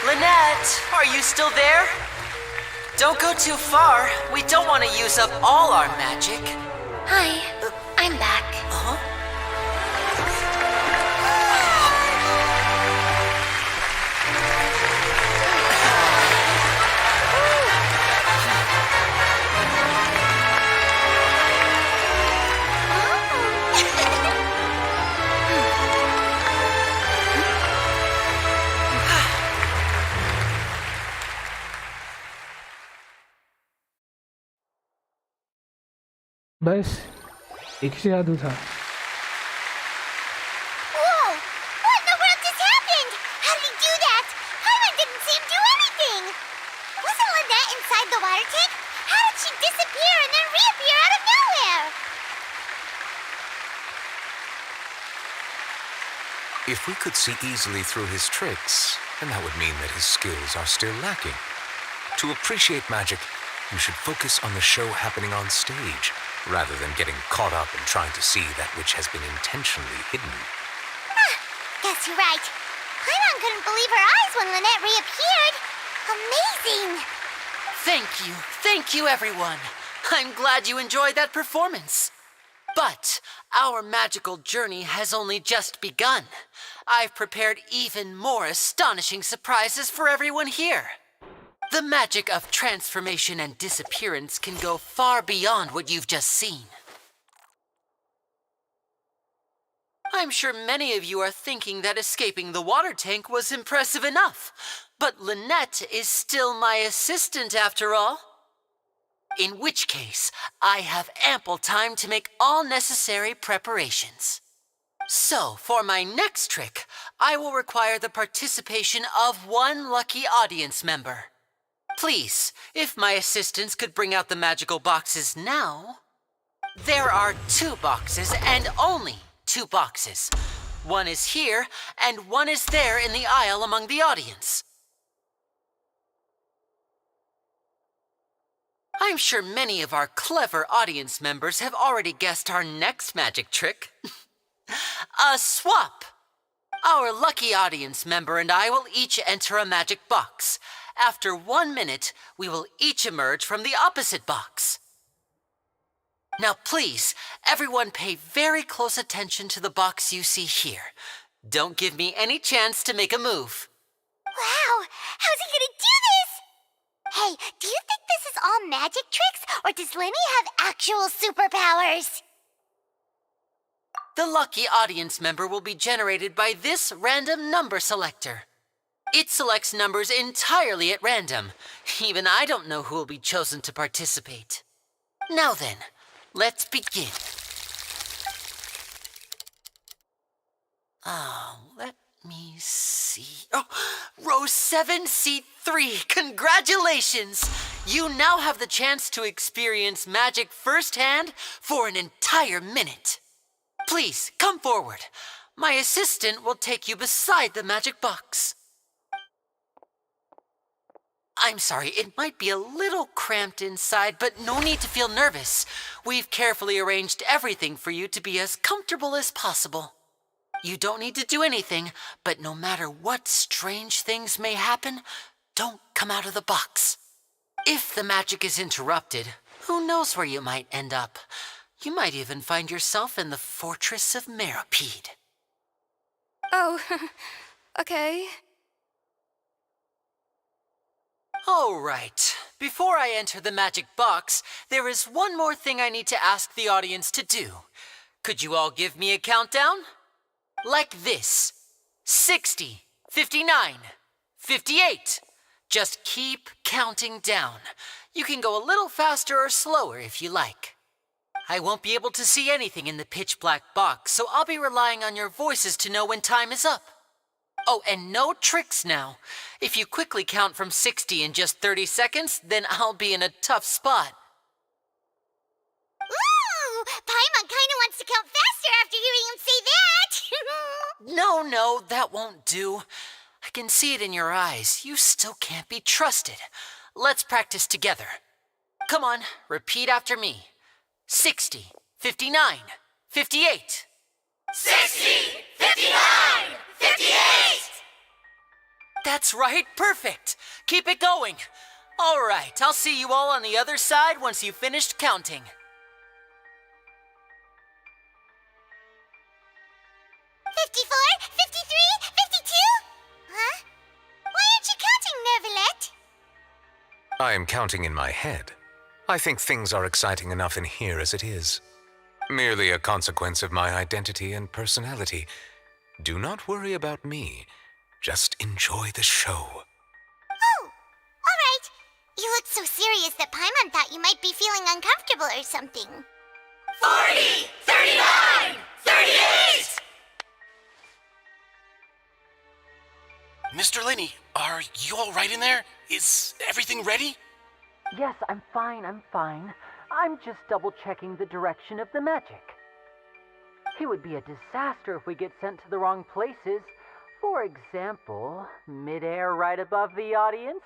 S6: Lynette, are you still there? Don't go too far. We don't want to use up all our magic.
S3: Hi, I'm back.
S6: Huh?
S2: बस एक से जादू था.
S3: Whoa! What in the world just happened? How did he do that? Paimon didn't see him do anything. Wasn't Lynette inside the water tank? How did she disappear and then reappear out of nowhere?
S7: If we could see easily through his tricks, then that would mean that his skills are still lacking. To appreciate magic, you should focus on the show happening on stage, rather than getting caught up in trying to see that which has been intentionally hidden.
S3: Guess you're right. Paimon couldn't believe her eyes when Lynette reappeared. Amazing!
S6: Thank you everyone. I'm glad you enjoyed that performance. But our magical journey has only just begun. I've prepared even more astonishing surprises for everyone here. The magic of transformation and disappearance can go far beyond what you've just seen. I'm sure many of you are thinking that escaping the water tank was impressive enough, but Lynette is still my assistant after all. In which case, I have ample time to make all necessary preparations. So, for my next trick, I will require the participation of one lucky audience member. Please, if my assistants could bring out the magical boxes now. There are 2 boxes and only 2 boxes. One is here and one is there in the aisle among the audience. I'm sure many of our clever audience members have already guessed our next magic trick. A swap! Our lucky audience member and I will each enter a magic box. After 1 minute, we will each emerge from the opposite box. Now please, everyone pay very close attention to the box you see here. Don't give me any chance to make a move.
S3: Wow! How's he gonna do this? Hey, do you think this is all magic tricks, or does Lenny have actual superpowers?
S6: The lucky audience member will be generated by this random number selector. It selects numbers entirely at random. Even I don't know who will be chosen to participate. Now then, let's begin. Let me see. Oh, row 7, seat 3. Congratulations! You now have the chance to experience magic firsthand for an entire minute. Please, come forward. My assistant will take you beside the magic box. I'm sorry, it might be a little cramped inside, but no need to feel nervous. We've carefully arranged everything for you to be as comfortable as possible. You don't need to do anything, but no matter what strange things may happen, don't come out of the box. If the magic is interrupted, who knows where you might end up? You might even find yourself in the Fortress of Meropide.
S8: Oh, okay.
S6: All right. Before I enter the magic box, there is one more thing I need to ask the audience to do. Could you all give me a countdown? Like this. 60, 59, 58. Just keep counting down. You can go a little faster or slower if you like. I won't be able to see anything in the pitch black box, so I'll be relying on your voices to know when time is up. Oh, and no tricks now. If you quickly count from 60 in just 30 seconds, then I'll be in a tough spot.
S3: Ooh! Paimon kinda wants to count faster after hearing him say that!
S6: No, that won't do. I can see it in your eyes. You still can't be trusted. Let's practice together. Come on, repeat after me. 60, 59, 58.
S3: 60! 59! 58!
S6: That's right, perfect. Keep it going. All right, I'll see you all on the other side once you've finished counting.
S3: 54, 53, 52? Huh? Why aren't you counting, Nervalet?
S7: I am counting in my head. I think things are exciting enough in here as it is. Merely a consequence of my identity and personality. Do not worry about me. Just enjoy the show.
S3: Oh, alright. You looked so serious that Paimon thought you might be feeling uncomfortable or something. 40! 39! 38!
S1: Mr. Linney, are you all right in there? Is everything ready?
S6: Yes, I'm fine. I'm just double-checking the direction of the magic. It would be a disaster if we get sent to the wrong places. For example, mid-air right above the audience.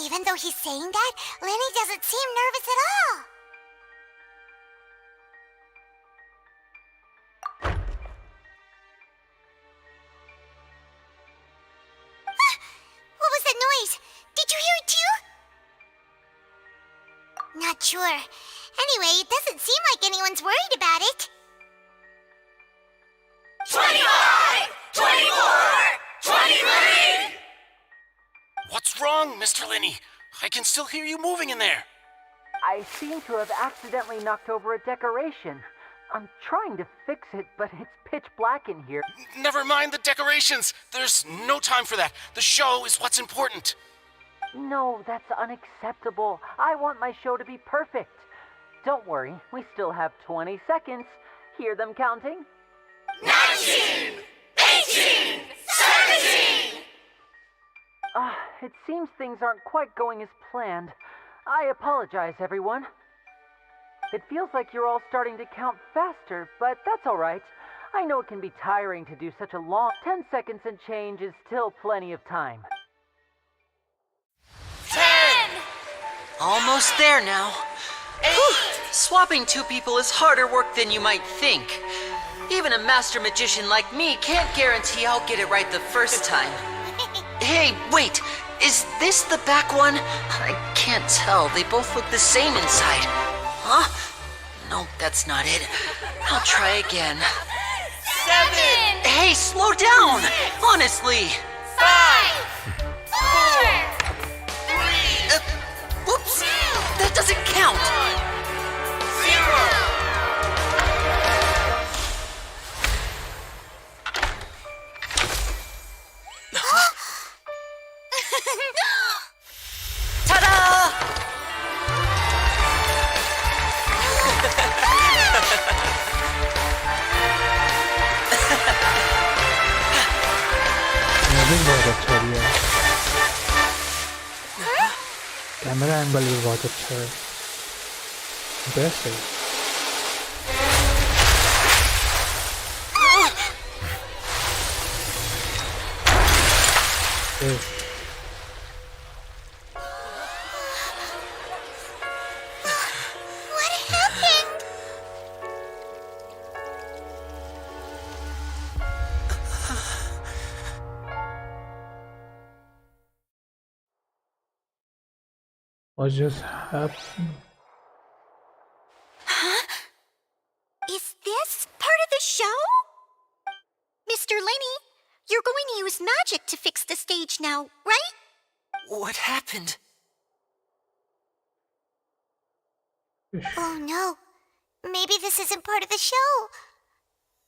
S3: Even though he's saying that, Lenny doesn't seem nervous at all. What was that noise? Did you hear it too? Not sure. Anyway, it doesn't seem like anyone's worried about it. 25! 24! 23!
S1: What's wrong, Mr. Linney? I can still hear you moving in there.
S6: I seem to have accidentally knocked over a decoration. I'm trying to fix it, but it's pitch black in here.
S1: Never mind the decorations. There's no time for that. The show is what's important.
S6: No, that's unacceptable. I want my show to be perfect. Don't worry, we still have 20 seconds. Hear them counting?
S3: 19! 18! 17!
S6: It seems things aren't quite going as planned. I apologize, everyone. It feels like you're all starting to count faster, but that's all right. I know it can be tiring to do such a long 10 seconds and change is still plenty of time.
S3: 10!
S6: Almost there now. Whew. Swapping two people is harder work than you might think. Even a master magician like me can't guarantee I'll get it right the first time. Hey, wait! Is this the back one? I can't tell. They both look the same inside. Huh? No, that's not it. I'll try again.
S3: 7!
S6: Hey, slow down! Honestly!
S3: 5! 4! 3!
S6: Whoops! That doesn't count!
S3: 0!
S6: Ta-da!
S2: Music बहुत अच्छा दिया है camera angle भी बहुत अच्छा है impressive
S3: What happened?
S2: what just happened
S8: Is this part of the show? Mr. Lenny, you're going to use magic to fix the stage now, right?
S6: What happened?
S3: Oh no. Maybe this isn't part of the show.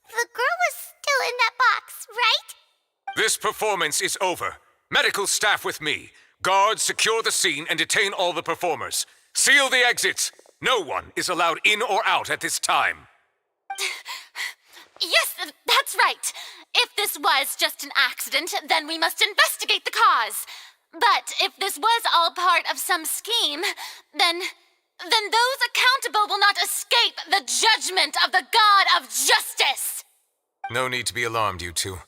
S3: The girl was still in that box, right?
S7: This performance is over. Medical staff with me. Guards, secure the scene and detain all the performers. Seal the exits. No one is allowed in or out at this time.
S8: Yes,
S4: that's right. If this was just an accident, then we must investigate the cause. But if this was all part of some scheme, then those accountable will not escape the judgment of the God of justice.
S7: No need to be alarmed, you two.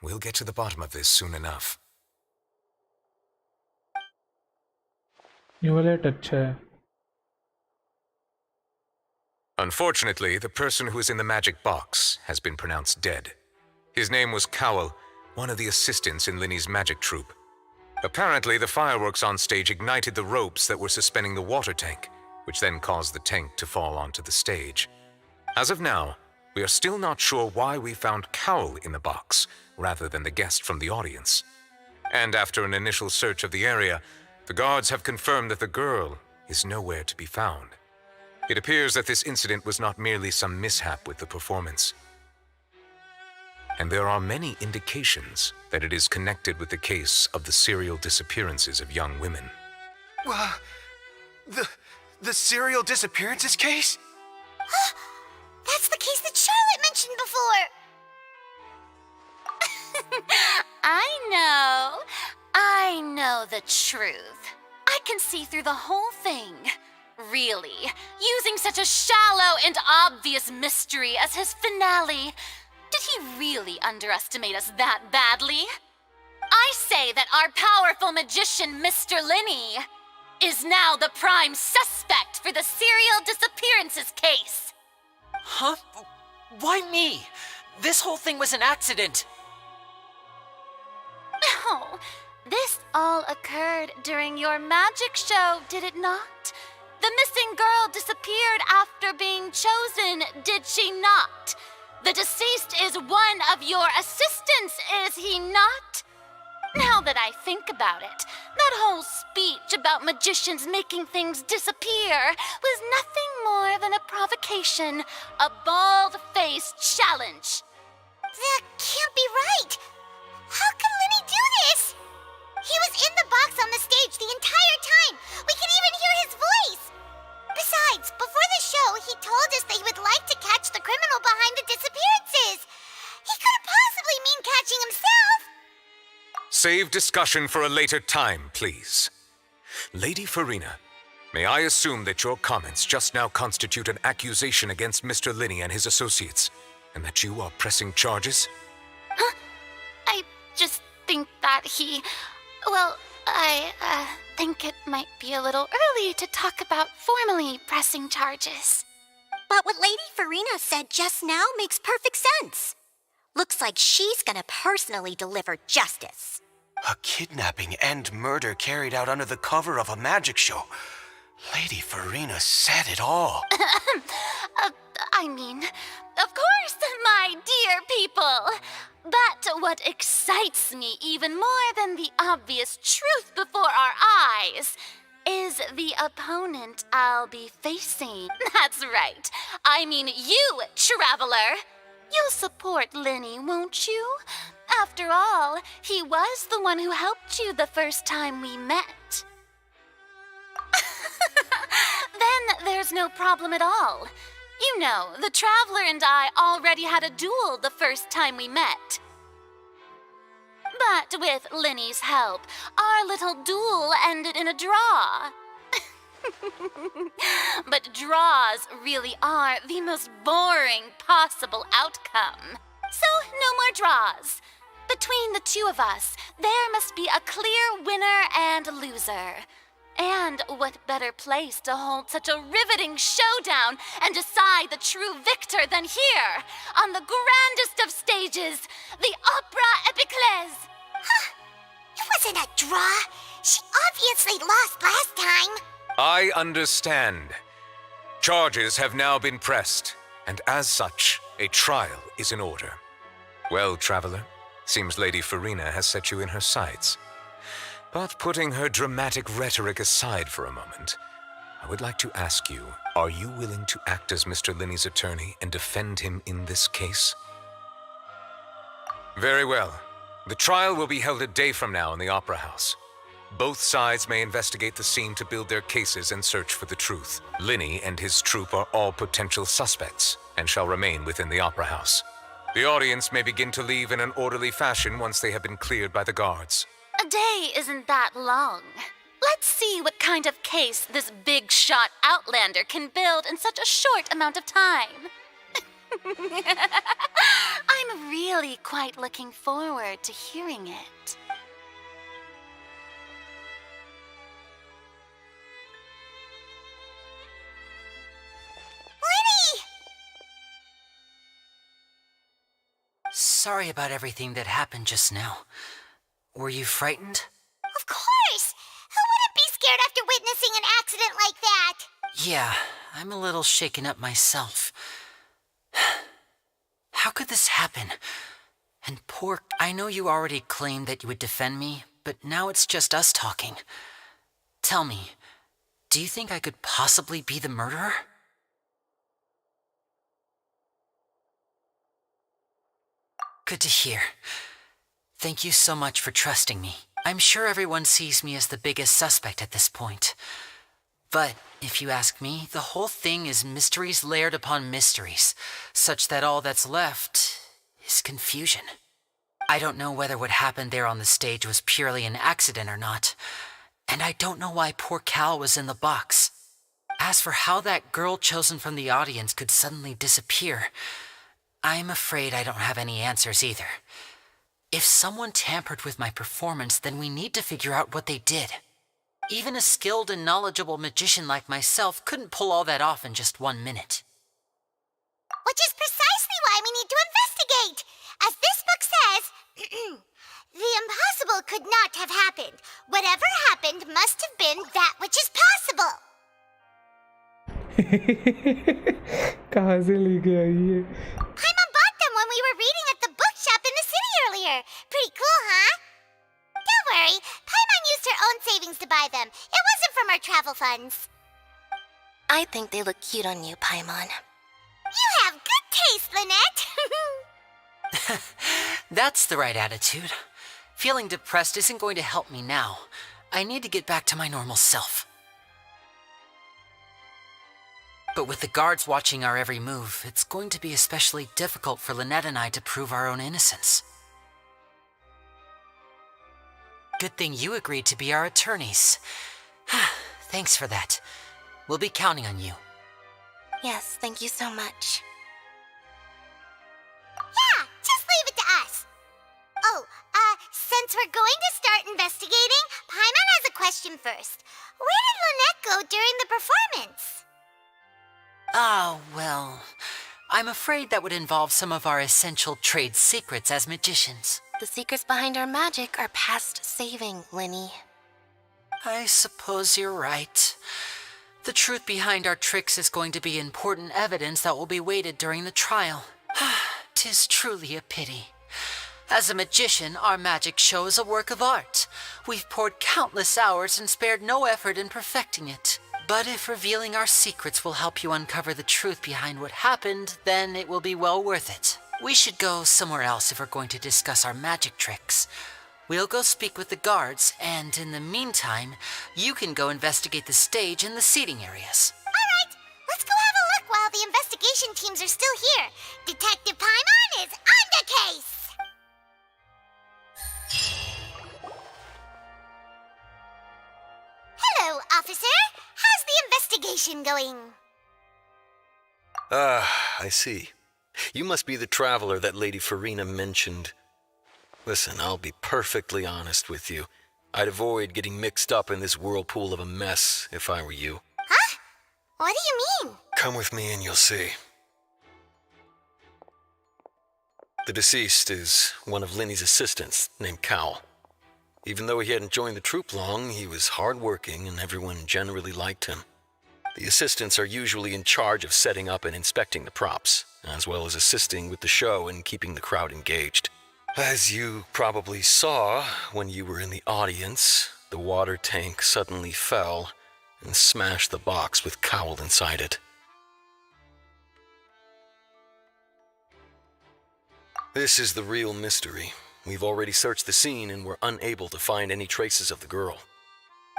S7: We'll get to the bottom of this soon enough.
S2: ये वाला अच्छा है.
S7: Unfortunately, the person who is in the magic box has been pronounced dead. His name was Cowell, one of the assistants in Linny's magic troupe. Apparently, the fireworks on stage ignited the ropes that were suspending the water tank, which then caused the tank to fall onto the stage. As of now, we are still not sure why we found Cowell in the box, rather than the guest from the audience. And after an initial search of the area, the guards have confirmed that the girl is nowhere to be found. It appears that this incident was not merely some mishap with the performance. And there are many indications that it is connected with the case of the serial disappearances of young women.
S1: The serial disappearances case?
S3: That's the case that Charlotte mentioned before.
S4: I know the truth. I can see through the whole thing. Really, using such a shallow and obvious mystery as his finale. Did he really underestimate us that badly? I say that our powerful magician, Mr. Linny, is now the prime suspect for the serial disappearances case.
S6: Huh? Why me? This whole thing was an accident.
S4: Oh, this all occurred during your magic show, did it not? The missing girl disappeared after being chosen, did she not? The deceased is one of your assistants, is he not? Now that I think about it, that whole speech about magicians making things disappear was nothing more than a provocation, a bald-faced challenge.
S3: That can't be right. How can Linny do this? He was in the box on the stage the entire time. We can even hear his voice. Besides, before the show, he told us that he would like to catch the criminal behind the disappearances. He couldn't possibly mean catching himself.
S7: Save discussion for a later time, please. Lady Farina, may I assume that your comments just now constitute an accusation against Mr. Linny and his associates, and that you are pressing charges?
S4: Huh? I just think that I think it might be a little early to talk about formally pressing charges.
S8: But what Lady Farina said just now makes perfect sense. Looks like she's gonna personally deliver justice.
S1: A kidnapping and murder carried out under the cover of a magic show. Lady Farina said it all.
S4: Of course, my dear people. But what excites me even more than the obvious truth before our eyes is the opponent I'll be facing. That's right. I mean you, Traveler. You'll support Linny, won't you? After all, he was the one who helped you the first time we met. Then there's no problem at all. You know, the Traveler and I already had a duel the first time we met. But with Linny's help, our little duel ended in a draw. But draws really are the most boring possible outcome. So, no more draws. Between the two of us, there must be a clear winner and loser. And what better place to hold such a riveting showdown and decide the true victor than here, on the grandest of stages, the Opera Epiclese.
S3: Huh? It wasn't a draw. She obviously lost last time.
S7: I understand. Charges have now been pressed, and as such, a trial is in order. Well, Traveler, seems Lady Farina has set you in her sights. But putting her dramatic rhetoric aside for a moment, I would like to ask you, are you willing to act as Mr. Linny's attorney and defend him in this case? Very well. The trial will be held a day from now in the Opera House. Both sides may investigate the scene to build their cases and search for the truth. Linny and his troupe are all potential suspects and shall remain within the Opera House. The audience may begin to leave in an orderly fashion once they have been cleared by the guards.
S4: A day isn't that long. Let's see what kind of case this big shot outlander can build in such a short amount of time. I'm really quite looking forward to hearing it.
S3: Lenny!
S6: Sorry about everything that happened just now. Were you frightened?
S3: Of course! Who wouldn't be scared after witnessing an accident like that?
S6: Yeah, I'm a little shaken up myself. How could this happen? And I know you already claimed that you would defend me, but now it's just us talking. Tell me, do you think I could possibly be the murderer? Good to hear. Thank you so much for trusting me. I'm sure everyone sees me as the biggest suspect at this point. But if you ask me, the whole thing is mysteries layered upon mysteries, such that all that's left is confusion. I don't know whether what happened there on the stage was purely an accident or not, and I don't know why poor Cal was in the box. As for how that girl chosen from the audience could suddenly disappear, I'm afraid I don't have any answers either. If someone tampered with my performance, then we need to figure out what they did. Even a skilled and knowledgeable magician like myself couldn't pull all that off in just 1 minute.
S3: Which is precisely why we need to investigate. As this book says, the impossible could not have happened. Whatever happened must have been that which is possible.
S2: कहाँ से लेके आई है?
S3: Paimon bought them when we were reading at the bookshop in the city earlier. Pretty cool, huh? Don't worry, Paimon used her own savings to buy them. It wasn't from our travel funds.
S8: I think they look cute on you, Paimon.
S3: You have good taste, Lynette.
S6: That's the right attitude. Feeling depressed isn't going to help me now. I need to get back to my normal self. But with the guards watching our every move, it's going to be especially difficult for Lynette and I to prove our own innocence. Good thing you agreed to be our attorneys. Thanks for that. We'll be counting on you.
S8: Yes, thank you so much.
S3: Yeah, just leave it to us. Oh, since we're going to start investigating, Paimon has a question first. Where did Lynette go during the performance?
S6: Ah, well, I'm afraid that would involve some of our essential trade secrets as magicians.
S8: The secrets behind our magic are past saving, Lenny.
S6: I suppose you're right. The truth behind our tricks is going to be important evidence that will be weighted during the trial. 'Tis truly a pity. As a magician, our magic show is a work of art. We've poured countless hours and spared no effort in perfecting it. But if revealing our secrets will help you uncover the truth behind what happened, then it will be well worth it. We should go somewhere else if we're going to discuss our magic tricks. We'll go speak with the guards, and in the meantime, you can go investigate the stage and the seating areas.
S3: All right, let's go have a look while the investigation teams are still here. Detective Paimon is on the case. Hello, officer. How's the investigation going?
S9: I see. You must be the traveler that Lady Farina mentioned. Listen, I'll be perfectly honest with you. I'd avoid getting mixed up in this whirlpool of a mess if I were you.
S3: Huh? What do you mean?
S9: Come with me and you'll see. The deceased is one of Linny's assistants named Cal. Even though he hadn't joined the troupe long, he was hardworking and everyone generally liked him. The assistants are usually in charge of setting up and inspecting the props, as well as assisting with the show and keeping the crowd engaged. As you probably saw when you were in the audience, the water tank suddenly fell and smashed the box with Cowl inside it. This is the real mystery. We've already searched the scene and were unable to find any traces of the girl.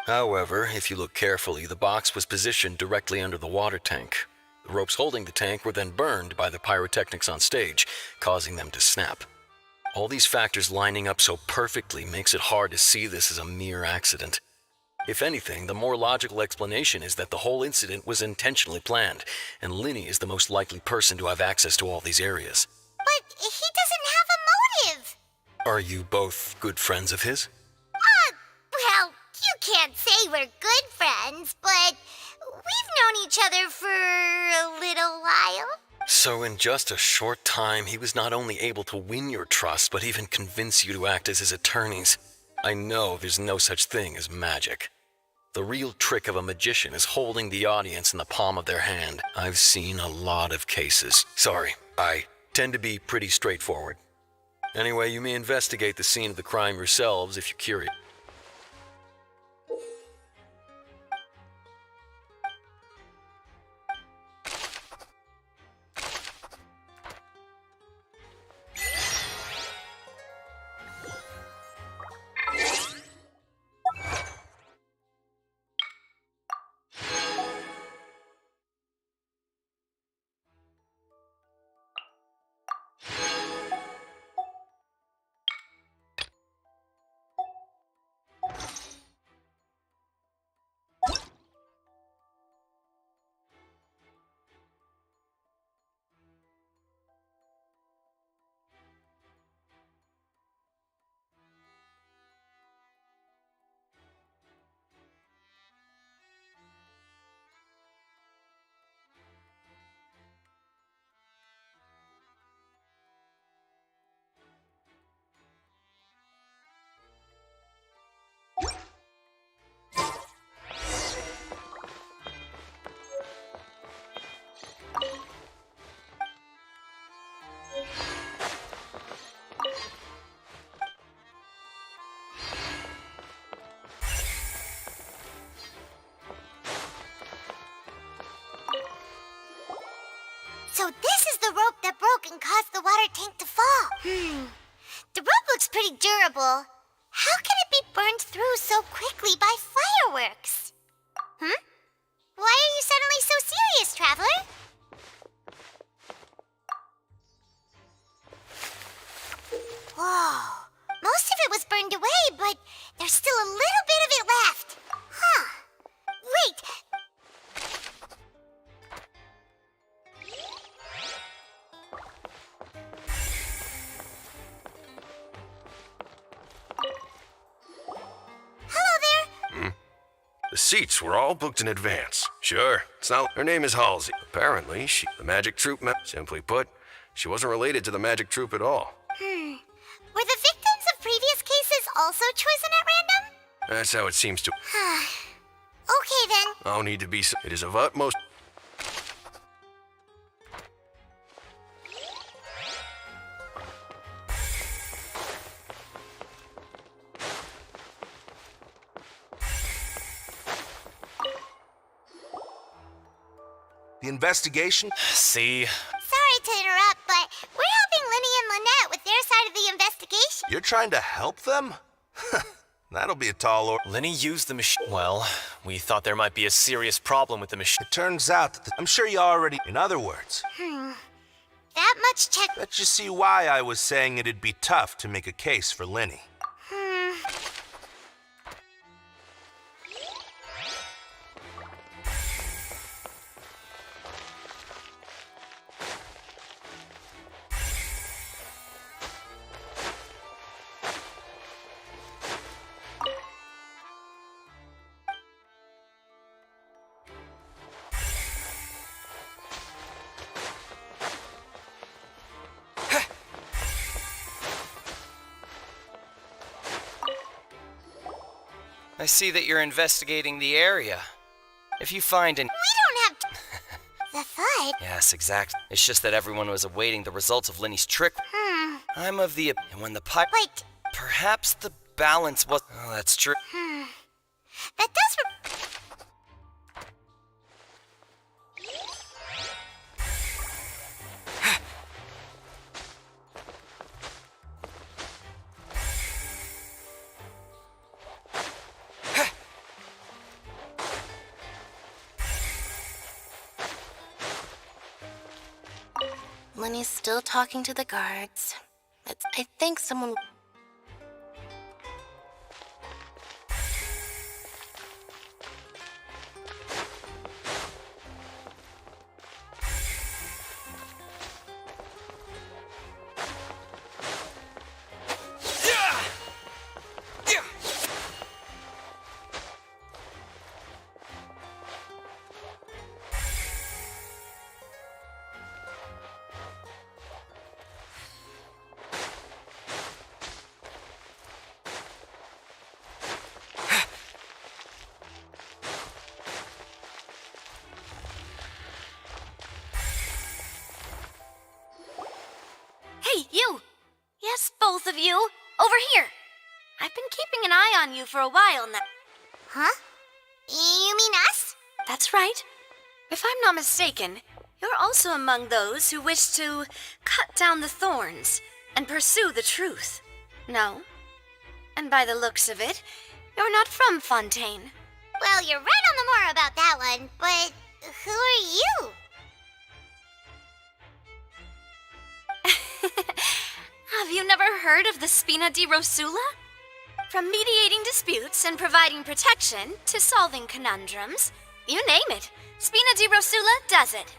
S9: However, if you look carefully, the box was positioned directly under the water tank. The ropes holding the tank were then burned by the pyrotechnics on stage, causing them to snap. All these factors lining up so perfectly makes it hard to see this as a mere accident. If anything, the more logical explanation is that the whole incident was intentionally planned, and Linny is the most likely person to have access to all these areas.
S3: But he doesn't have a motive.
S9: Are you both good friends of his?
S3: Well, you can't say we're good friends, but we've known each other for a little while.
S9: So in just a short time, he was not only able to win your trust, but even convince you to act as his attorneys. I know there's no such thing as magic. The real trick of a magician is holding the audience in the palm of their hand. I've seen a lot of cases. Sorry, I tend to be pretty straightforward. Anyway, you may investigate the scene of the crime yourselves if you're curious.
S3: So this is the rope that broke and caused the water tank to fall. The rope looks pretty durable. How can it be burned through so quickly by fireworks? Why are you suddenly so serious, Traveler? Whoa. Most of it was burned away, but there's still a little bit of it left. Huh. Wait.
S1: The seats were all booked in advance. Sure, it's not. Her name is Halsey. Apparently, the magic troupe simply put, she wasn't related to the magic troupe at all.
S3: Were the victims of previous cases also chosen at random?
S1: That's how it seems to.
S3: Okay then.
S1: No need to be. It is of utmost.
S10: The investigation?
S11: See?
S3: Sorry to interrupt, but we're helping Linny and Lynette with their side of the investigation.
S10: You're trying to help them? That'll be a tall order.
S11: Linny used the machine. Well, we thought there might be a serious problem with the machine.
S10: It turns out that I'm sure you already... In other words...
S3: That much check...
S10: That you see why I was saying it'd be tough to make a case for Linny.
S11: I see that you're investigating the area. If you find an...
S3: We don't have... The thought?
S11: Yes, exact. It's just that everyone was awaiting the results of Linny's trick. I'm of the... And when the pipe...
S3: Wait.
S11: Perhaps the balance was... Oh, that's true.
S3: That does...
S4: Lenny's still talking to the guards. I think someone... Hey, you! Yes, both of you! Over here! I've been keeping an eye on you for a while now.
S3: Huh? You mean us?
S4: That's right. If I'm not mistaken, you're also among those who wish to cut down the thorns and pursue the truth. No? And by the looks of it, you're not from Fontaine.
S3: Well, you're right on the more about that one, but who are you?
S4: Have you never heard of the Spina di Rosula? From mediating disputes and providing protection to solving conundrums, you name it, Spina di Rosula does it.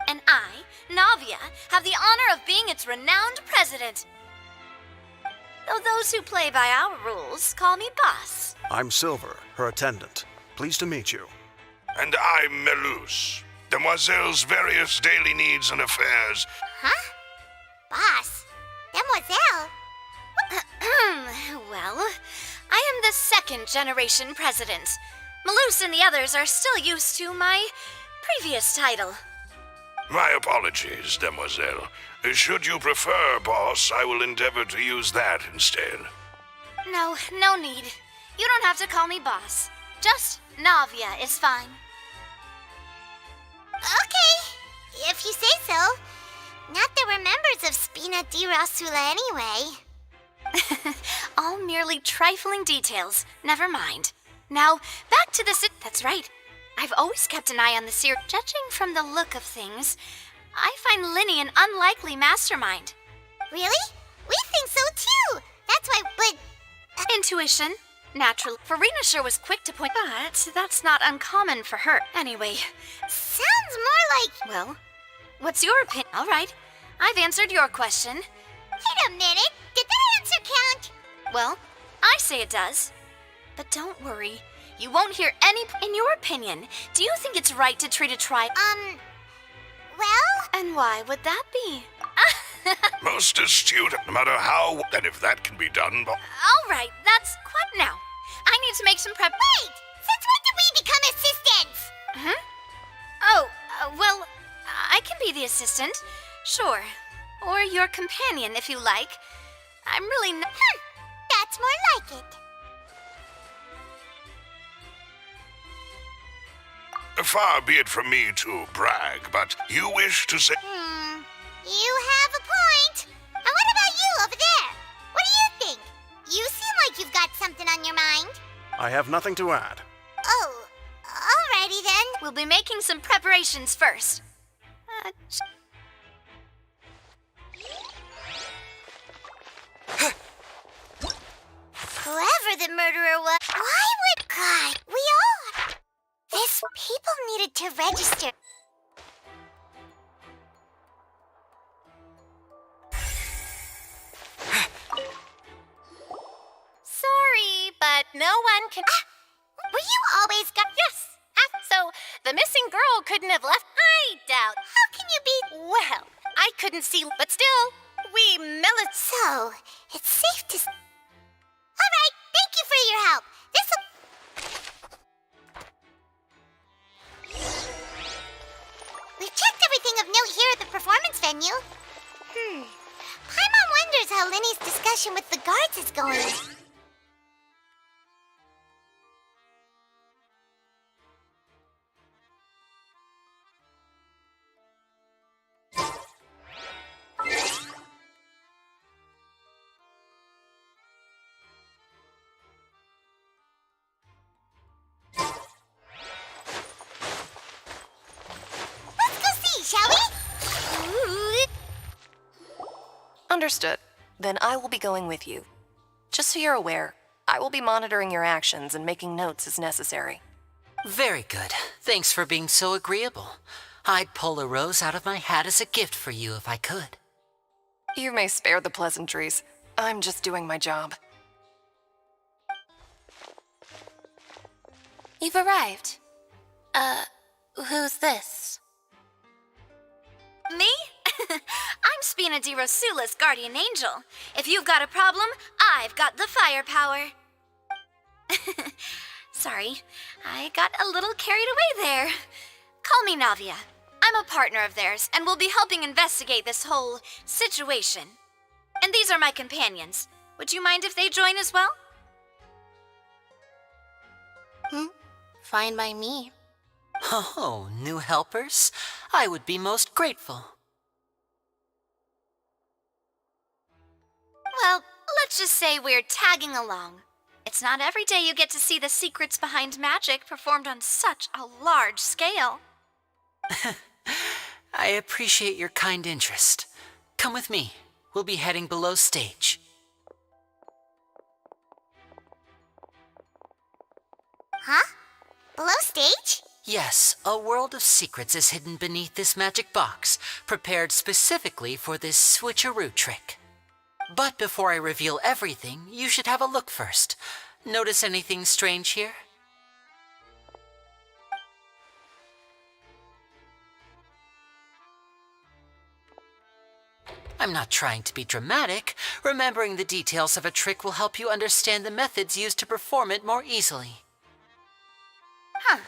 S4: And I, Navia, have the honor of being its renowned president. Though those who play by our rules call me boss.
S12: I'm Silver, her attendant. Pleased to meet you.
S10: And I'm Melus, Demoiselle's various daily needs and affairs.
S3: Huh? Boss? Demoiselle?
S4: Well, I am the second generation president. Melus and the others are still used to my previous title.
S10: My apologies, Demoiselle. Should you prefer, boss, I will endeavor to use that instead.
S4: No need. You don't have to call me boss. Just Navia is fine.
S3: Okay, if you say so. Not that we're members of Spina di Rosula anyway.
S4: All merely trifling details. Never mind. Now, back to the That's right. I've always kept an eye on the series. Judging from the look of things, I find Linny an unlikely mastermind.
S3: Really? We think so too. That's why, but...
S4: Intuition. Natural. Farina sure was quick to point, but that's not uncommon for her. Anyway.
S3: Sounds more like...
S4: Well, what's your opinion? All right. I've answered your question.
S3: Wait a minute. Did that answer count?
S4: Well, I say it does. But don't worry. You won't hear any... In your opinion, do you think it's right to treat a tribe...
S3: Well...
S4: And why would that be?
S10: Most astute, no matter how, and if that can be done,
S4: All right, that's quite now. I need to make some prep...
S3: Wait! Since when did we become assistants?
S4: Huh? Oh, well, I can be the assistant. Sure. Or your companion, if you like. I'm really not...
S3: That's more like it.
S10: far be it from me to brag, but you wish to say...
S3: You have a point. And what about you over there? What do you think? You seem like you've got something on your mind.
S12: I have nothing to add.
S3: Oh, alrighty then.
S4: We'll be making some preparations first.
S3: Whoever the murderer was, why would... God, we all... This people needed to register.
S4: Sorry, but no one can...
S3: Were you always got...
S4: Yes. So, the missing girl couldn't have left... I doubt.
S3: How can you be...
S4: Well, I couldn't see... But still, we
S3: So, it's safe to... Alright, thank you for your help. This'll... We've checked everything of note here at the performance venue. Paimon wonders how Linny's discussion with the guards is going. Let's go see, shall we?
S13: Understood. Then I will be going with you. Just so you're aware, I will be monitoring your actions and making notes as necessary.
S6: Very good. Thanks for being so agreeable. I'd pull a rose out of my hat as a gift for you if I could.
S13: You may spare the pleasantries. I'm just doing my job.
S4: You've arrived. Who's this? Me? I'm Spina di Rosula's guardian angel. If you've got a problem, I've got the firepower. Sorry, I got a little carried away there. Call me Navia. I'm a partner of theirs, and will be helping investigate this whole situation. And these are my companions. Would you mind if they join as well?
S13: Fine by me.
S6: Oh, new helpers? I would be most grateful.
S4: Well, let's just say we're tagging along. It's not every day you get to see the secrets behind magic performed on such a large scale.
S6: I appreciate your kind interest. Come with me. We'll be heading below stage.
S3: Huh? Below stage?
S6: Yes, a world of secrets is hidden beneath this magic box, prepared specifically for this switcheroo trick. But before I reveal everything, you should have a look first. Notice anything strange here? I'm not trying to be dramatic. Remembering the details of a trick will help you understand the methods used to perform it more easily.
S4: Huh.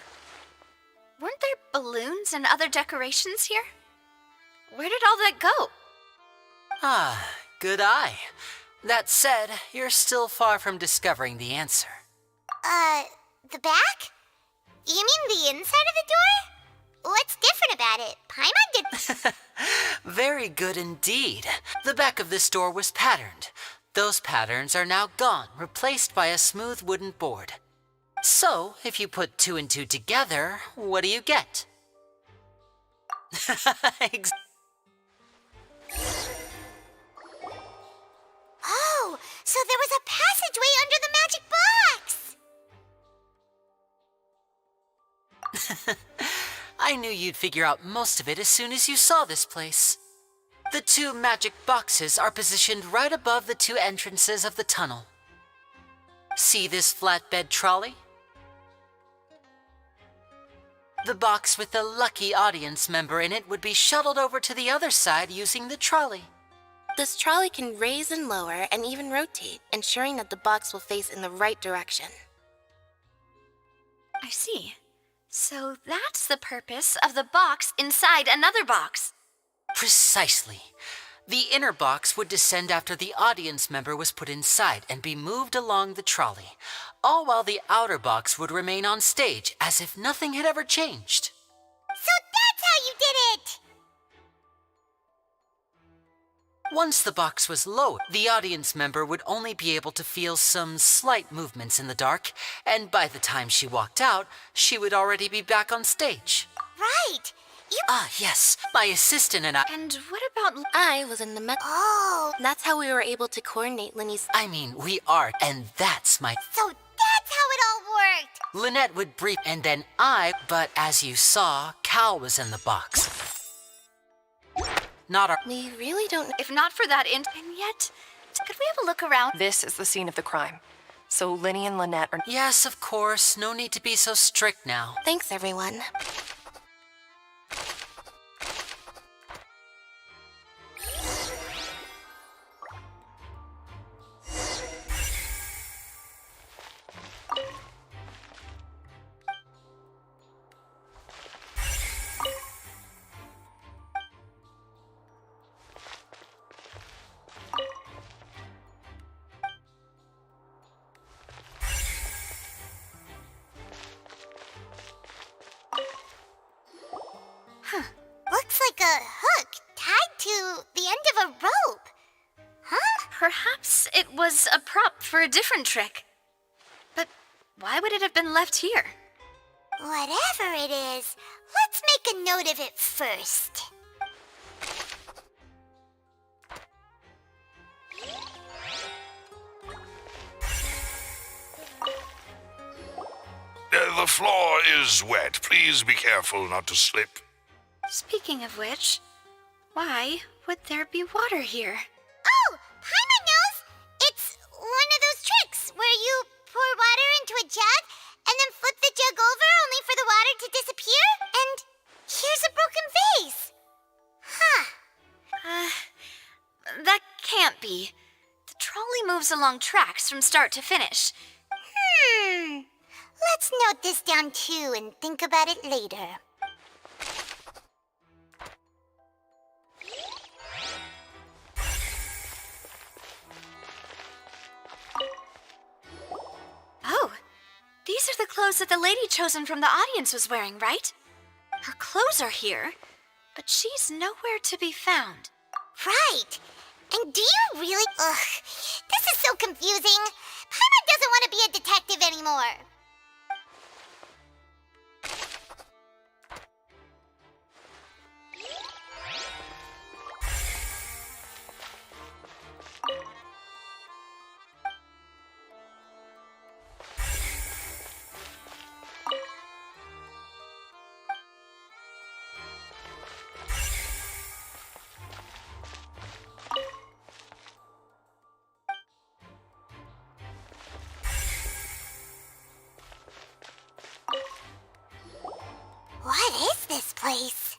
S4: Weren't there balloons and other decorations here? Where did all that go?
S6: Ah, good eye. That said, you're still far from discovering the answer.
S3: The back? You mean the inside of the door? What's different about it? Paimon did...
S6: Very good indeed. The back of this door was patterned. Those patterns are now gone, replaced by a smooth wooden board. So, if you put 2 and 2 together, what do you get?
S3: Oh, so there was a passageway under the magic box!
S6: I knew you'd figure out most of it as soon as you saw this place. The 2 magic boxes are positioned right above the 2 entrances of the tunnel. See this flatbed trolley? The box with the lucky audience member in it would be shuttled over to the other side using the trolley.
S13: This trolley can raise and lower and even rotate, ensuring that the box will face in the right direction.
S4: I see. So that's the purpose of the box inside another box.
S6: Precisely. The inner box would descend after the audience member was put inside and be moved along the trolley, all while the outer box would remain on stage as if nothing had ever changed.
S3: So that's how you did it!
S6: Once the box was lowered, the audience member would only be able to feel some slight movements in the dark, and by the time she walked out, she would already be back on stage.
S3: Right!
S6: Ah, yes. My assistant and I...
S4: And what about...
S13: I was in the
S3: Oh!
S13: That's how we were able to coordinate Linny's...
S6: I mean, we are, and that's my...
S3: So that's how it all worked!
S6: Lynette would brief, and then but as you saw, Cal was in the box. Not our...
S13: We really don't...
S4: If not for that and yet, could we have a look around?
S13: This is the scene of the crime. So Linny and Lynette are...
S6: Yes, of course. No need to be so strict now.
S13: Thanks, everyone.
S3: Looks like a hook tied to the end of a rope. Huh?
S4: Perhaps it was a prop for a different trick. But why would it have been left here?
S3: Whatever it is, let's make a note of it first.
S10: The floor is wet. Please be careful not to slip.
S8: Speaking of which, why would there be water here?
S3: Oh, Paimon knows! It's one of those tricks where you pour water into a jug and then flip the jug over only for the water to disappear. And here's a broken vase. Huh.
S8: That can't be. The trolley moves along tracks from start to finish.
S3: Let's note this down too and think about it later.
S8: Oh, these are the clothes that the lady chosen from the audience was wearing, right? Her clothes are here, but she's nowhere to be found.
S3: Right. And do you really... Ugh, this is so confusing. Paimon doesn't want to be a detective anymore. What is this place?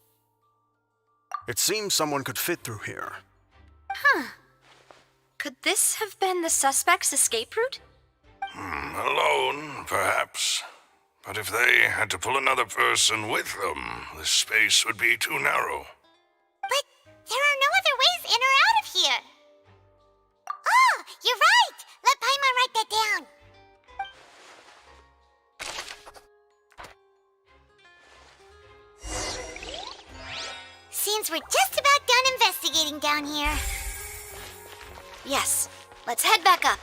S12: It seems someone could fit through here.
S8: Could this have been the suspect's escape route?
S10: Alone, perhaps. But if they had to pull another person with them, the space would be too narrow.
S3: But there are no other ways in or out of here. Oh, you're right! Let Paimon write that down. Seems we're just about done investigating down here.
S8: Yes, let's head back up.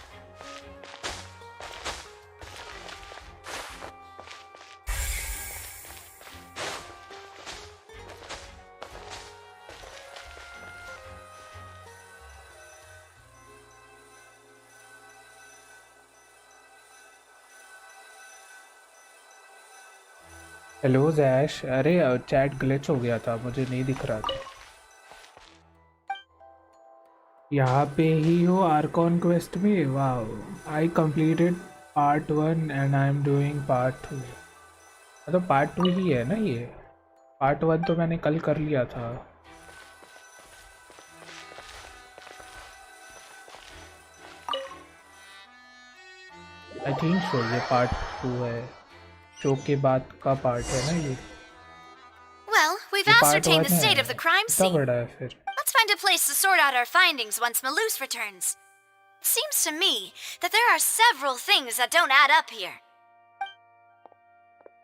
S2: Hello Jaish, अरे chat glitch हो गया था, मुझे नहीं दिख रहा था। यहाँ पे ही हो आर्कॉन क्वेस्ट में? वाह, I completed part 1 and I am doing part 2। मतलब पार्ट 2 ही है ना ये? पार्ट 1 तो मैंने कल कर लिया था। आई थिंक सो ये पार्ट 2 है, शो के बाद का पार्ट है ना ये।
S8: Well, we've
S2: ये part
S8: ascertained the
S2: 1
S8: state
S2: है,
S8: of the crime
S2: इतना
S8: scene.
S2: बड़ा है फिर।
S8: Let's find a place to sort out our findings once Malus returns. Seems to me that there are several things that don't add up here.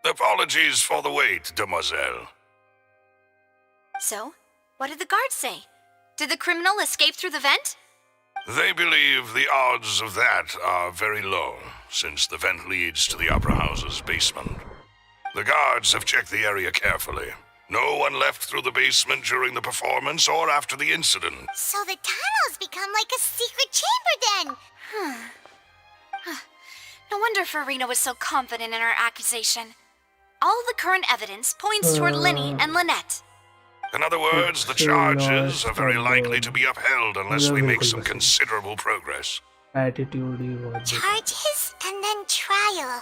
S10: Apologies for the wait, demoiselle.
S8: So, what did the guards say? Did the criminal escape through the vent?
S10: They believe the odds of that are very low, since the vent leads to the Opera House's basement. The guards have checked the area carefully. No one left through the basement during the performance or after the incident.
S3: So the tunnel's become like a secret chamber then.
S8: No wonder Farina was so confident in her accusation. All the current evidence points toward Linny and Lynette.
S10: In other words, the charges are very likely to be upheld unless we make some considerable progress.
S2: Attitude ही बहुत
S3: Charges and then trial.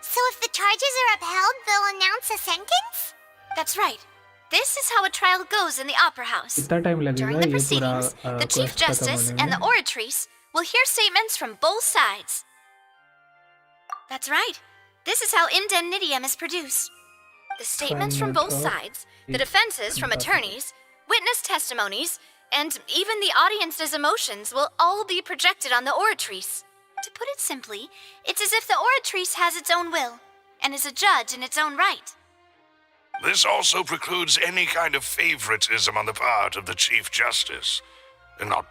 S3: So if the charges are upheld, they'll announce a sentence?
S8: That's right. This is how a trial goes in the Opera House.
S2: कितना time लगेगा
S8: During the
S2: ये पूरा
S8: proceedings, the Chief
S2: quest खत्म
S8: Justice
S2: होने
S8: and the
S2: में?
S8: oratrice will hear statements from both sides. That's right. This is how indemnitium is produced. The statements from both sides, the defenses from attorneys, witness testimonies, and even the audience's emotions will all be projected on the oratrice. To put it simply, it's as if the oratrice has its own will and is a judge in its own right.
S10: This also precludes any kind of favoritism on the part of the Chief Justice.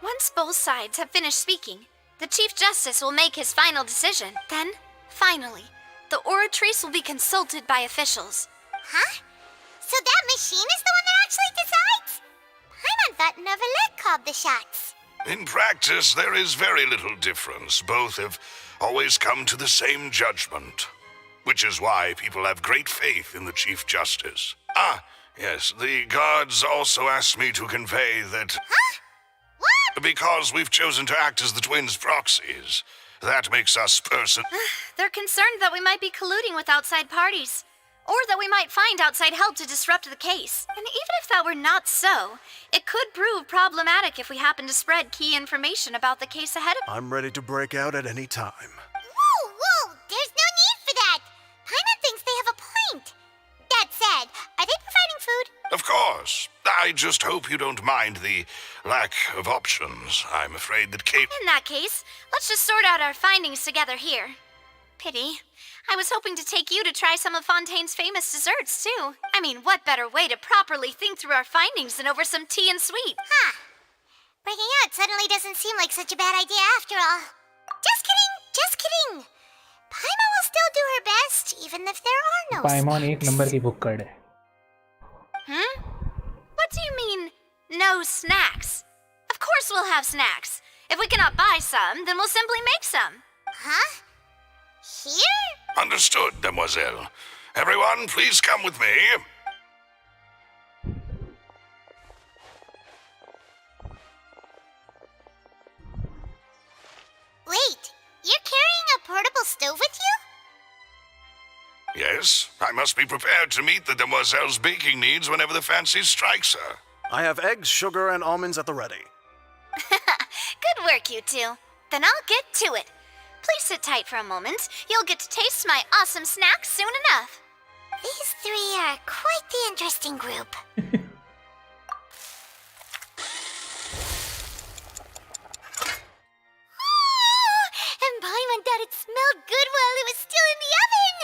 S8: Once both sides have finished speaking, the Chief Justice will make his final decision. Then, finally, the oratrice will be consulted by officials.
S3: Huh? So that machine is the one that actually decides? Paimon thought Neuvillette called the shots.
S10: In practice, there is very little difference. Both have always come to the same judgment. which is why people have great faith in the Chief Justice. Ah, yes, the guards also asked me to convey that...
S3: Huh? What?
S10: Because we've chosen to act as the twins' proxies, that makes us
S8: They're concerned that we might be colluding with outside parties, or that we might find outside help to disrupt the case. And even if that were not so, it could prove problematic if we happen to spread key information about the case ahead of...
S12: I'm ready to break out at any time.
S3: Whoa! There's no need for that! Paimon thinks they have a point. That said, are they providing food?
S10: Of course. I just hope you don't mind the lack of options. I'm afraid that Kate...
S8: In that case, let's just sort out our findings together here. Pity. I was hoping to take you to try some of Fontaine's famous desserts, too. I mean, what better way to properly think through our findings than over some tea and sweet?
S3: Huh. Breaking out suddenly doesn't seem like such a bad idea after all. Just kidding! Paimon will still do her best, even if there are no
S2: पाइमॉन
S3: snacks.
S2: एक number की book card है.
S8: What do you mean, no snacks? Of course we'll have snacks. If we cannot buy some, then we'll simply make some.
S3: Huh? Here?
S10: Understood, Demoiselle. Everyone, please come with me.
S3: Wait, you're carrying a portable stove with you?
S10: Yes, I must be prepared to meet the Demoiselle's baking needs whenever the fancy strikes her.
S12: I have eggs, sugar, and almonds at the ready.
S8: Good work, you two. Then I'll get to it. Please sit tight for a moment. You'll get to taste my awesome snacks soon enough.
S3: These three are quite the interesting group. And Paimon thought it smelled good while it was still in the oven.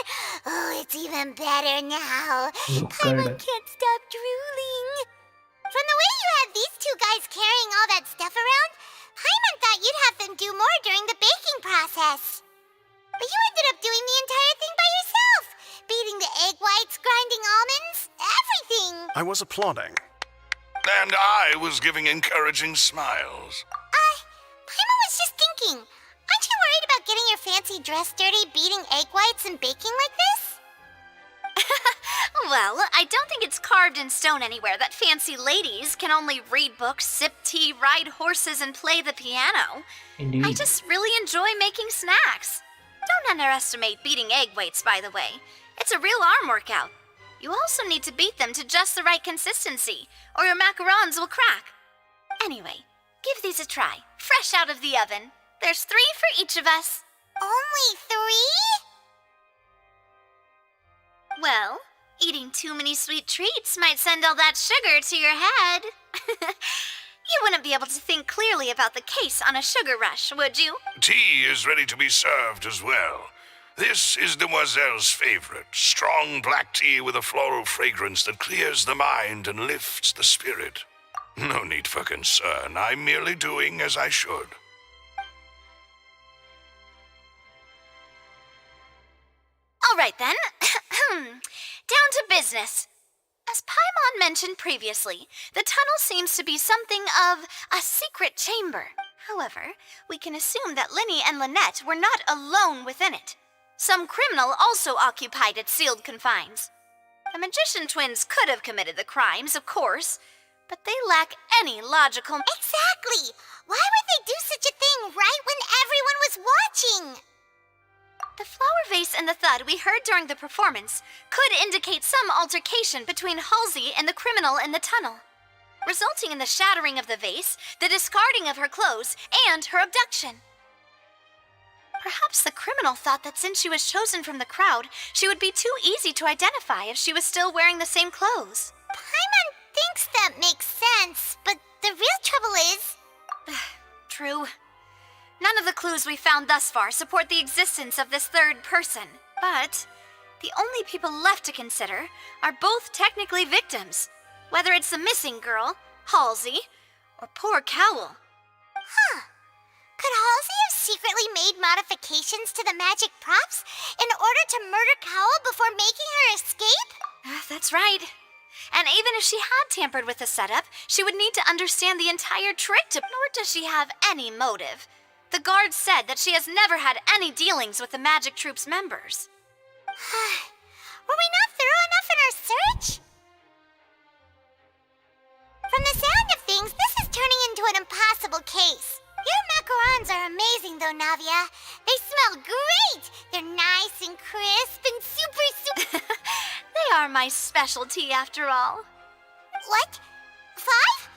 S3: Oh, it's even better now. Paimon can't stop drooling. From the way you had these two guys carrying all that stuff around, Paimon thought you'd have them do more during the baking process. But you ended up doing the entire thing by yourself. Beating the egg whites, grinding almonds, everything.
S12: I was applauding.
S10: And I was giving encouraging smiles.
S3: Paimon was just thinking, aren't you worried about getting your fancy dress dirty beating egg whites and baking like this?
S8: Well, I don't think it's carved in stone anywhere that fancy ladies can only read books, sip tea, ride horses, and play the piano.
S2: Indeed.
S8: I just really enjoy making snacks. Don't underestimate beating egg whites, by the way. It's a real arm workout. You also need to beat them to just the right consistency, or your macarons will crack. Anyway, give these a try, fresh out of the oven. There's 3 for each of us.
S3: Only 3?
S8: Well, eating too many sweet treats might send all that sugar to your head. You wouldn't be able to think clearly about the case on a sugar rush, would you?
S10: Tea is ready to be served as well. This is Demoiselle's favorite, strong black tea with a floral fragrance that clears the mind and lifts the spirit. No need for concern. I'm merely doing as I should.
S8: All right then. Down to business. As Paimon mentioned previously, the tunnel seems to be something of a secret chamber. However, we can assume that Linny and Lynette were not alone within it. Some criminal also occupied its sealed confines. The magician twins could have committed the crimes, of course, but they lack any logical...
S3: Exactly! Why would they do such a thing right when everyone was watching?
S8: The flower vase and the thud we heard during the performance could indicate some altercation between Halsey and the criminal in the tunnel, resulting in the shattering of the vase, the discarding of her clothes, and her abduction. Perhaps the criminal thought that since she was chosen from the crowd, she would be too easy to identify if she was still wearing the same clothes.
S3: Paimon thinks that makes sense, but the real trouble is...
S8: True. None of the clues we found thus far support the existence of this third person. But the only people left to consider are both technically victims, whether it's the missing girl, Halsey, or poor Cowl.
S3: Huh. Could Halsey have secretly made modifications to the magic props in order to murder Cowl before making her escape?
S8: That's right. And even if she had tampered with the setup, she would need to understand the entire trick nor does she have any motive. The guard said that she has never had any dealings with the Magic Troop's members.
S3: Were we not thorough enough in our search? From the sound of things, this is turning into an impossible case. Your macarons are amazing though, Navia. They smell great! They're nice and crisp and super...
S8: They are my specialty, after all.
S3: What? 5?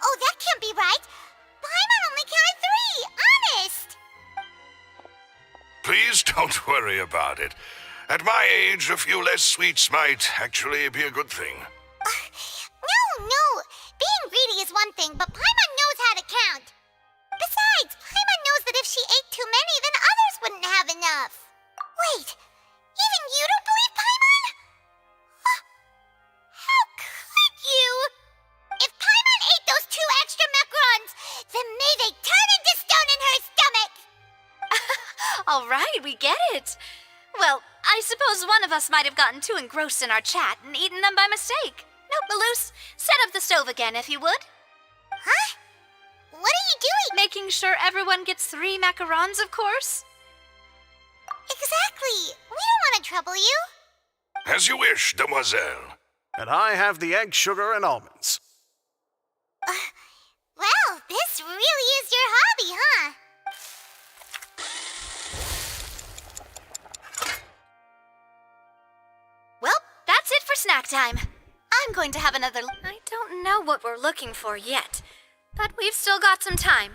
S3: Oh, that can't be right. Paimon only counted 3, honest!
S10: Please don't worry about it. At my age, a few less sweets might actually be a good thing.
S3: No. Being greedy is one thing, but Paimon knows how to count. Besides, Paimon knows that if she ate too many, then others wouldn't have enough. Wait, even you don't believe Paimon? How could you? If Paimon ate those 2 extra macarons, then may they turn into stone in her stomach!
S8: All right, we get it. Well, I suppose one of us might have gotten too engrossed in our chat and eaten them by mistake. No, Maloose, set up the stove again if you would.
S3: Huh? What are you doing?
S8: Making sure everyone gets 3 macarons, of course.
S3: Exactly. We don't want to trouble you.
S10: As you wish, demoiselle.
S12: And I have the egg, sugar, and almonds.
S3: Well, this really is your hobby, huh?
S8: Well, that's it for snack time. I'm going to have another... I don't know what we're looking for yet, but we've still got some time.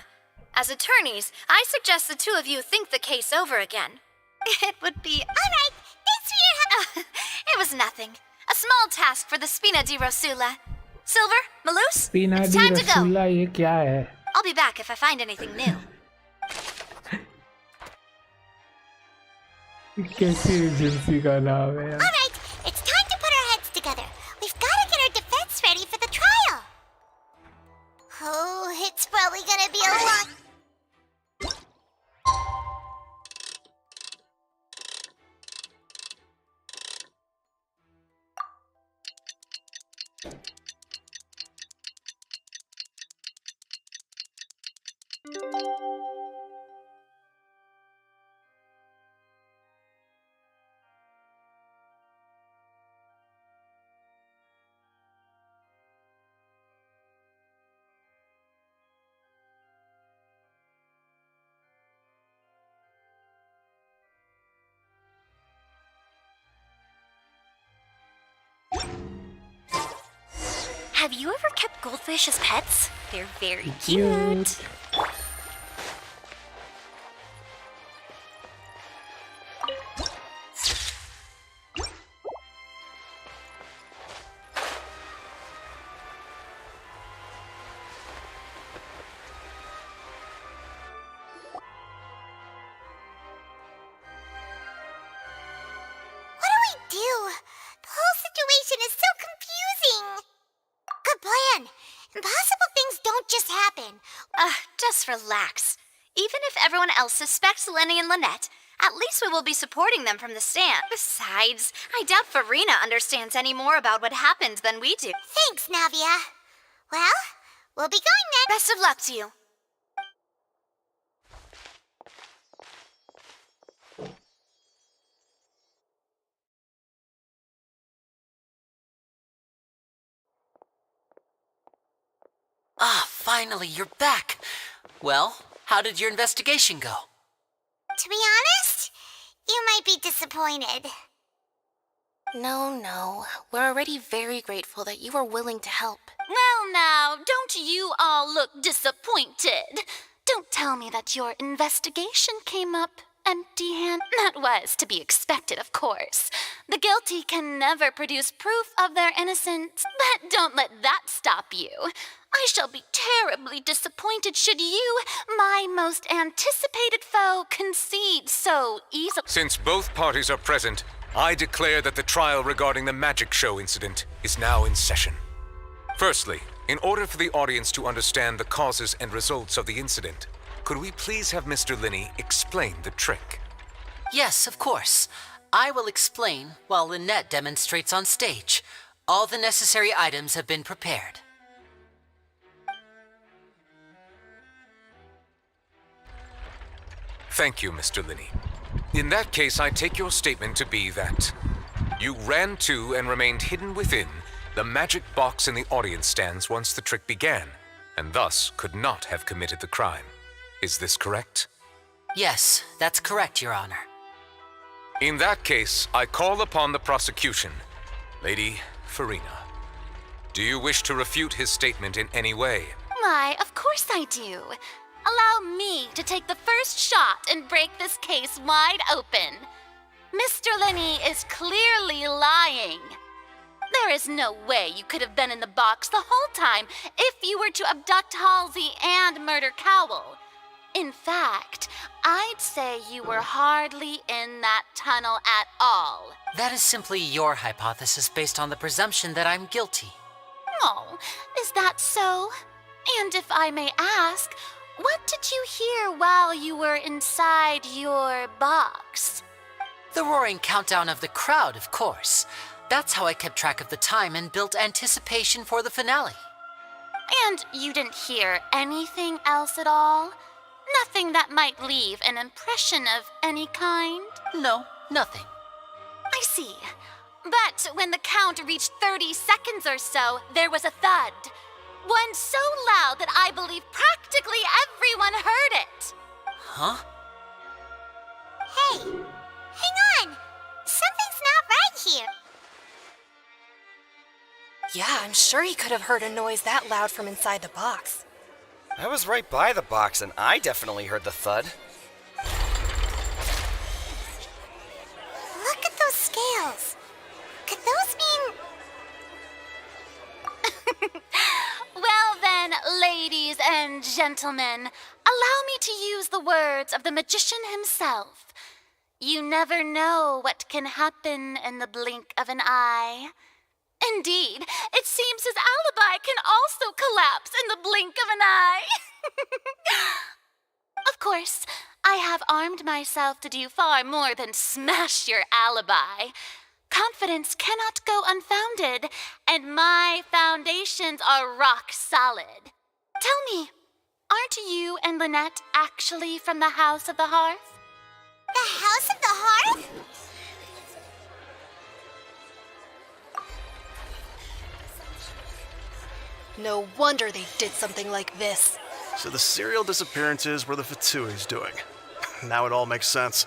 S8: As attorneys, I suggest the 2 of you think the case over again. It would be...
S3: All right, thanks for your help.
S8: It was nothing. A small task for the Spina di Rosula. Silver, Maloose,
S2: Spina
S8: it's
S2: di
S8: time to go.
S2: Rosula, ये क्या है?
S8: I'll be back if I find anything new.
S2: कैसी agency का नाम है यार?
S3: All right, it's time to put our heads together. We've got to get our defense ready for the trial. Oh, it's probably gonna be a long...
S8: Have you ever kept goldfish as pets? They're very
S2: Cute.
S8: cute.
S3: What do we do? The whole situation is so confusing. Good plan. Impossible things don't just happen.
S8: Just relax. Even if everyone else suspects Lenny and Lynette, at least we will be supporting them from the stand. Besides, I doubt Farina understands any more about what happened than we do.
S3: Thanks, Navia. Well, we'll be going next.
S8: Best of luck to you.
S6: Ah, finally, you're back. Well, how did your investigation go?
S3: To be honest, you might be disappointed.
S13: No. We're already very grateful that you were willing to help.
S4: Well, now, don't you all look disappointed? Don't tell me that your investigation came up empty-handed. That was to be expected, of course. The guilty can never produce proof of their innocence, but don't let that stop you. I shall be terribly disappointed should you, my most anticipated foe, concede so easily.
S7: Since both parties are present, I declare that the trial regarding the magic show incident is now in session. Firstly, in order for the audience to understand the causes and results of the incident, could we please have Mr. Linney explain the trick?
S6: Yes, of course. I will explain while Lynette demonstrates on stage. All the necessary items have been prepared.
S7: Thank you, Mr. Linney. In that case, I take your statement to be that you ran to and remained hidden within the magic box in the audience stands once the trick began, and thus could not have committed the crime. Is this correct?
S6: Yes, that's correct, Your Honor.
S7: In that case, I call upon the prosecution. Lady Farina, do you wish to refute his statement in any way?
S4: Why, of course I do. Allow me to take the first shot and break this case wide open. Mr. Lenny is clearly lying. There is no way you could have been in the box the whole time if you were to abduct Halsey and murder Cowell. In fact, I'd say you were hardly in that tunnel at all.
S6: That is simply your hypothesis based on the presumption that I'm guilty.
S4: Oh, is that so? And if I may ask, what did you hear while you were inside your box?
S6: The roaring countdown of the crowd, of course. That's how I kept track of the time and built anticipation for the finale.
S4: And you didn't hear anything else at all? Nothing that might leave an impression of any kind?
S6: No, nothing.
S4: I see. But when the count reached 30 seconds or so, there was a thud. One so loud that I believe practically everyone heard it.
S6: Huh?
S3: Hey, hang on. Something's not right here.
S13: Yeah, I'm sure he could have heard a noise that loud from inside the box.
S11: I was right by the box and I definitely heard the thud.
S3: Look at those scales. Could those mean...
S4: Well then, ladies and gentlemen, allow me to use the words of the magician himself. You never know what can happen in the blink of an eye. Indeed, it seems his alibi can also collapse in the blink of an eye. Of course, I have armed myself to do far more than smash your alibi. Confidence cannot go unfounded, and my foundations are rock solid. Tell me, aren't you and Lynette actually from the House of the Hearth?
S3: The House of the Hearth?
S13: No wonder they did something like this.
S12: So the serial disappearances were the Fatui's doing. Now it all makes sense.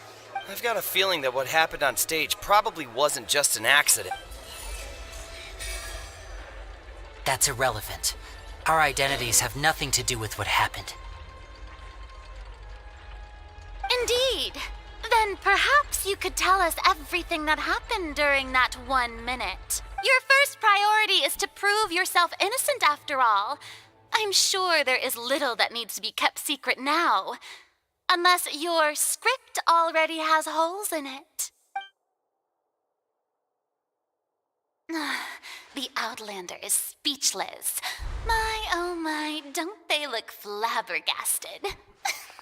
S11: I've got a feeling that what happened on stage probably wasn't just an accident.
S6: That's irrelevant. Our identities have nothing to do with what happened.
S4: Indeed. Then perhaps you could tell us everything that happened during that 1 minute. Your first priority is to prove yourself innocent after all. I'm sure there is little that needs to be kept secret now. Unless your script already has holes in it. The Outlander is speechless. My, oh my, don't they look flabbergasted?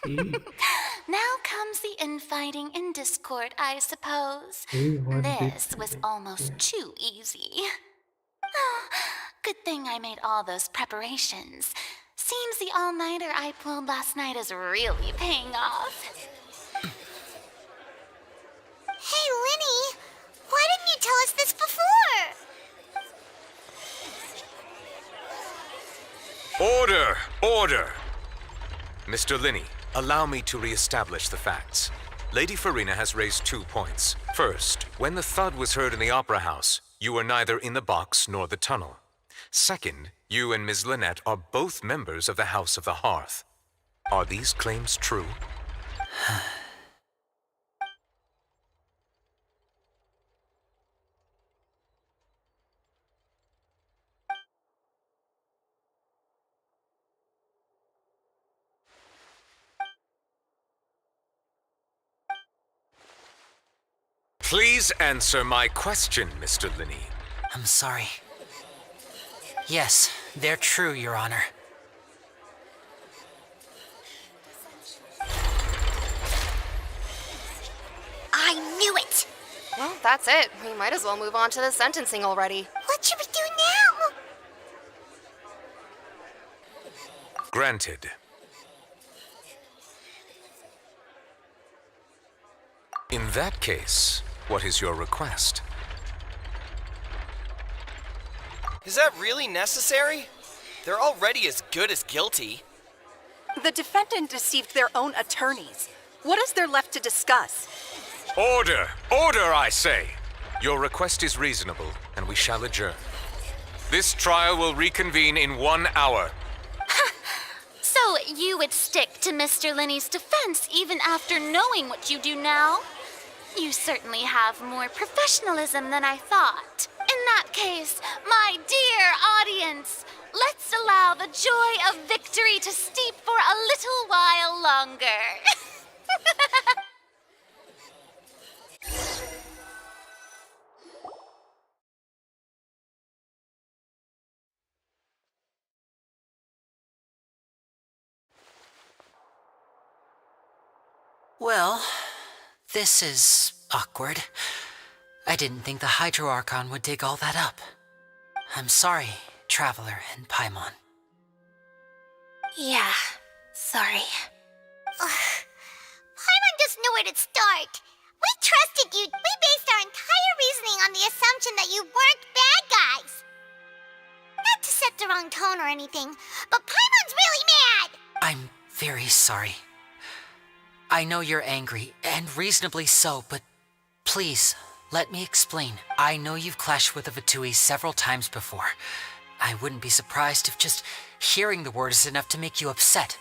S4: Now comes the infighting in Discord, I suppose. This was almost too easy. Good thing I made all those preparations. Seems the all-nighter I pulled last night is really paying off.
S3: Hey, Linny, why didn't you tell us this before?
S7: Order! Order! Mr. Linney, allow me to re-establish the facts. Lady Farina has raised 2 points. First, when the thud was heard in the Opera House, you were neither in the box nor the tunnel. Second, you and Ms. Lynette are both members of the House of the Hearth. Are these claims true? Please answer my question, Mr. Linney.
S6: I'm sorry. Yes, they're true, Your Honor.
S3: I knew it!
S13: Well, that's it. We might as well move on to the sentencing already.
S3: What should we do now?
S7: Granted. In that case, what is your request?
S11: Is that really necessary? They're already as good as guilty.
S14: The defendant deceived their own attorneys. What is there left to discuss?
S7: Order! Order, I say! Your request is reasonable, and we shall adjourn. This trial will reconvene in 1 hour.
S4: So you would stick to Mr. Linney's defense even after knowing what you do now? You certainly have more professionalism than I thought. In that case, my dear audience, let's allow the joy of victory to steep for a little while longer.
S6: Well, this is awkward. I didn't think the Hydro Archon would dig all that up. I'm sorry, Traveler and Paimon.
S3: Yeah, sorry. Paimon doesn't know where to start. We trusted you. We based our entire reasoning on the assumption that you weren't bad guys. Not to set the wrong tone or anything, but Paimon's really mad!
S6: I'm very sorry. I know you're angry, and reasonably so, but please, let me explain. I know you've clashed with the Fatui several times before. I wouldn't be surprised if just hearing the word is enough to make you upset.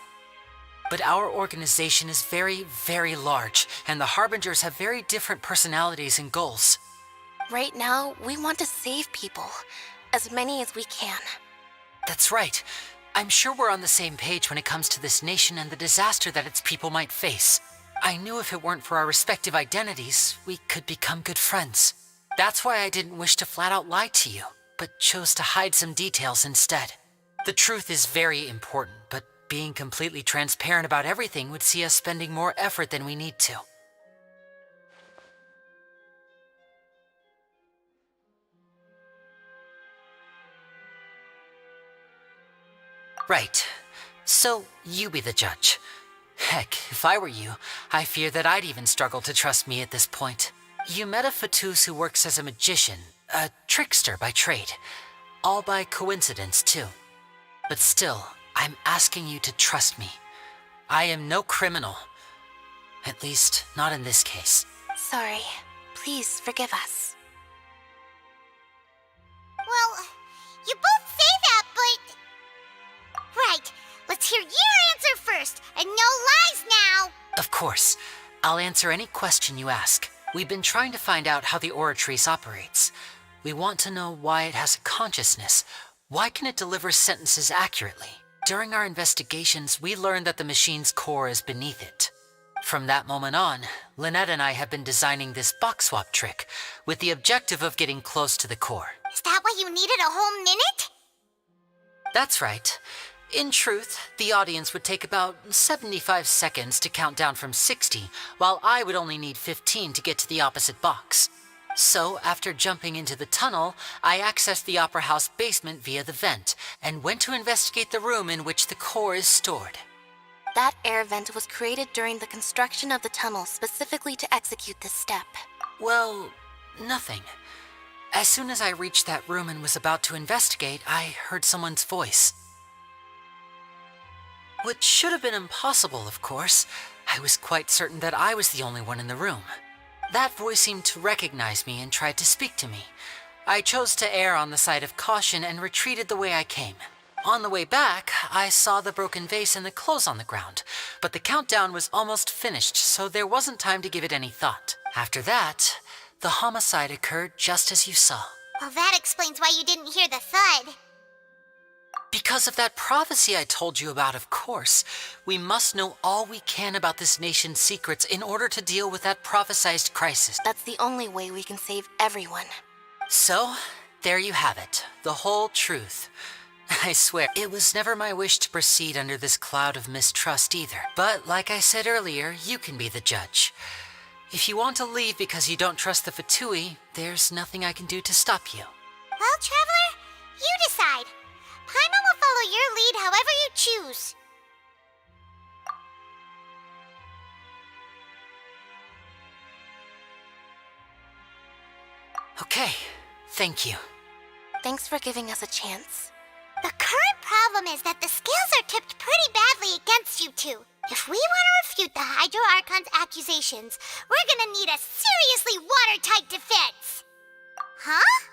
S6: But our organization is very, very large, and the Harbingers have very different personalities and goals.
S13: Right now, we want to save people. As many as we can.
S6: That's right. I'm sure we're on the same page when it comes to this nation and the disaster that its people might face. I knew if it weren't for our respective identities, we could become good friends. That's why I didn't wish to flat out lie to you, but chose to hide some details instead. The truth is very important, but being completely transparent about everything would see us spending more effort than we need to. Right. So, you be the judge. Heck, if I were you, I fear that I'd even struggle to trust me at this point. You met a Fatus who works as a magician, a trickster by trade. All by coincidence, too. But still, I'm asking you to trust me. I am no criminal. At least, not in this case.
S13: Sorry. Please forgive us.
S3: Well, you both say that, but... Right, let's hear your answer first, and no lies now!
S6: Of course. I'll answer any question you ask. We've been trying to find out how the Oratrice operates. We want to know why it has a consciousness. Why can it deliver sentences accurately? During our investigations, we learned that the machine's core is beneath it. From that moment on, Lynette and I have been designing this box swap trick with the objective of getting close to the core.
S3: Is that why you needed a whole minute?
S6: That's right. In truth, the audience would take about 75 seconds to count down from 60, while I would only need 15 to get to the opposite box. So, after jumping into the tunnel, I accessed the Opera House basement via the vent, and went to investigate the room in which the core is stored.
S13: That air vent was created during the construction of the tunnel specifically to execute this step.
S6: Well, nothing. As soon as I reached that room and was about to investigate, I heard someone's voice. Which should have been impossible, of course. I was quite certain that I was the only one in the room. That voice seemed to recognize me and tried to speak to me. I chose to err on the side of caution and retreated the way I came. On the way back, I saw the broken vase and the clothes on the ground, but the countdown was almost finished, so there wasn't time to give it any thought. After that, the homicide occurred just as you saw.
S3: Well, that explains why you didn't hear the thud.
S6: Because of that prophecy I told you about, of course. We must know all we can about this nation's secrets in order to deal with that prophesized crisis.
S13: That's the only way we can save everyone.
S6: So, there you have it. The whole truth. I swear, it was never my wish to proceed under this cloud of mistrust either. But like I said earlier, you can be the judge. If you want to leave because you don't trust the Fatui, there's nothing I can do to stop you.
S3: Well, Traveler, you decide. Paimon will follow your lead however you choose.
S6: Okay, thank you.
S3: Thanks for giving us a chance. The current problem is that the scales are tipped pretty badly against you two. If we want to refute the Hydro Archon's accusations, we're gonna need a seriously watertight defense. Huh?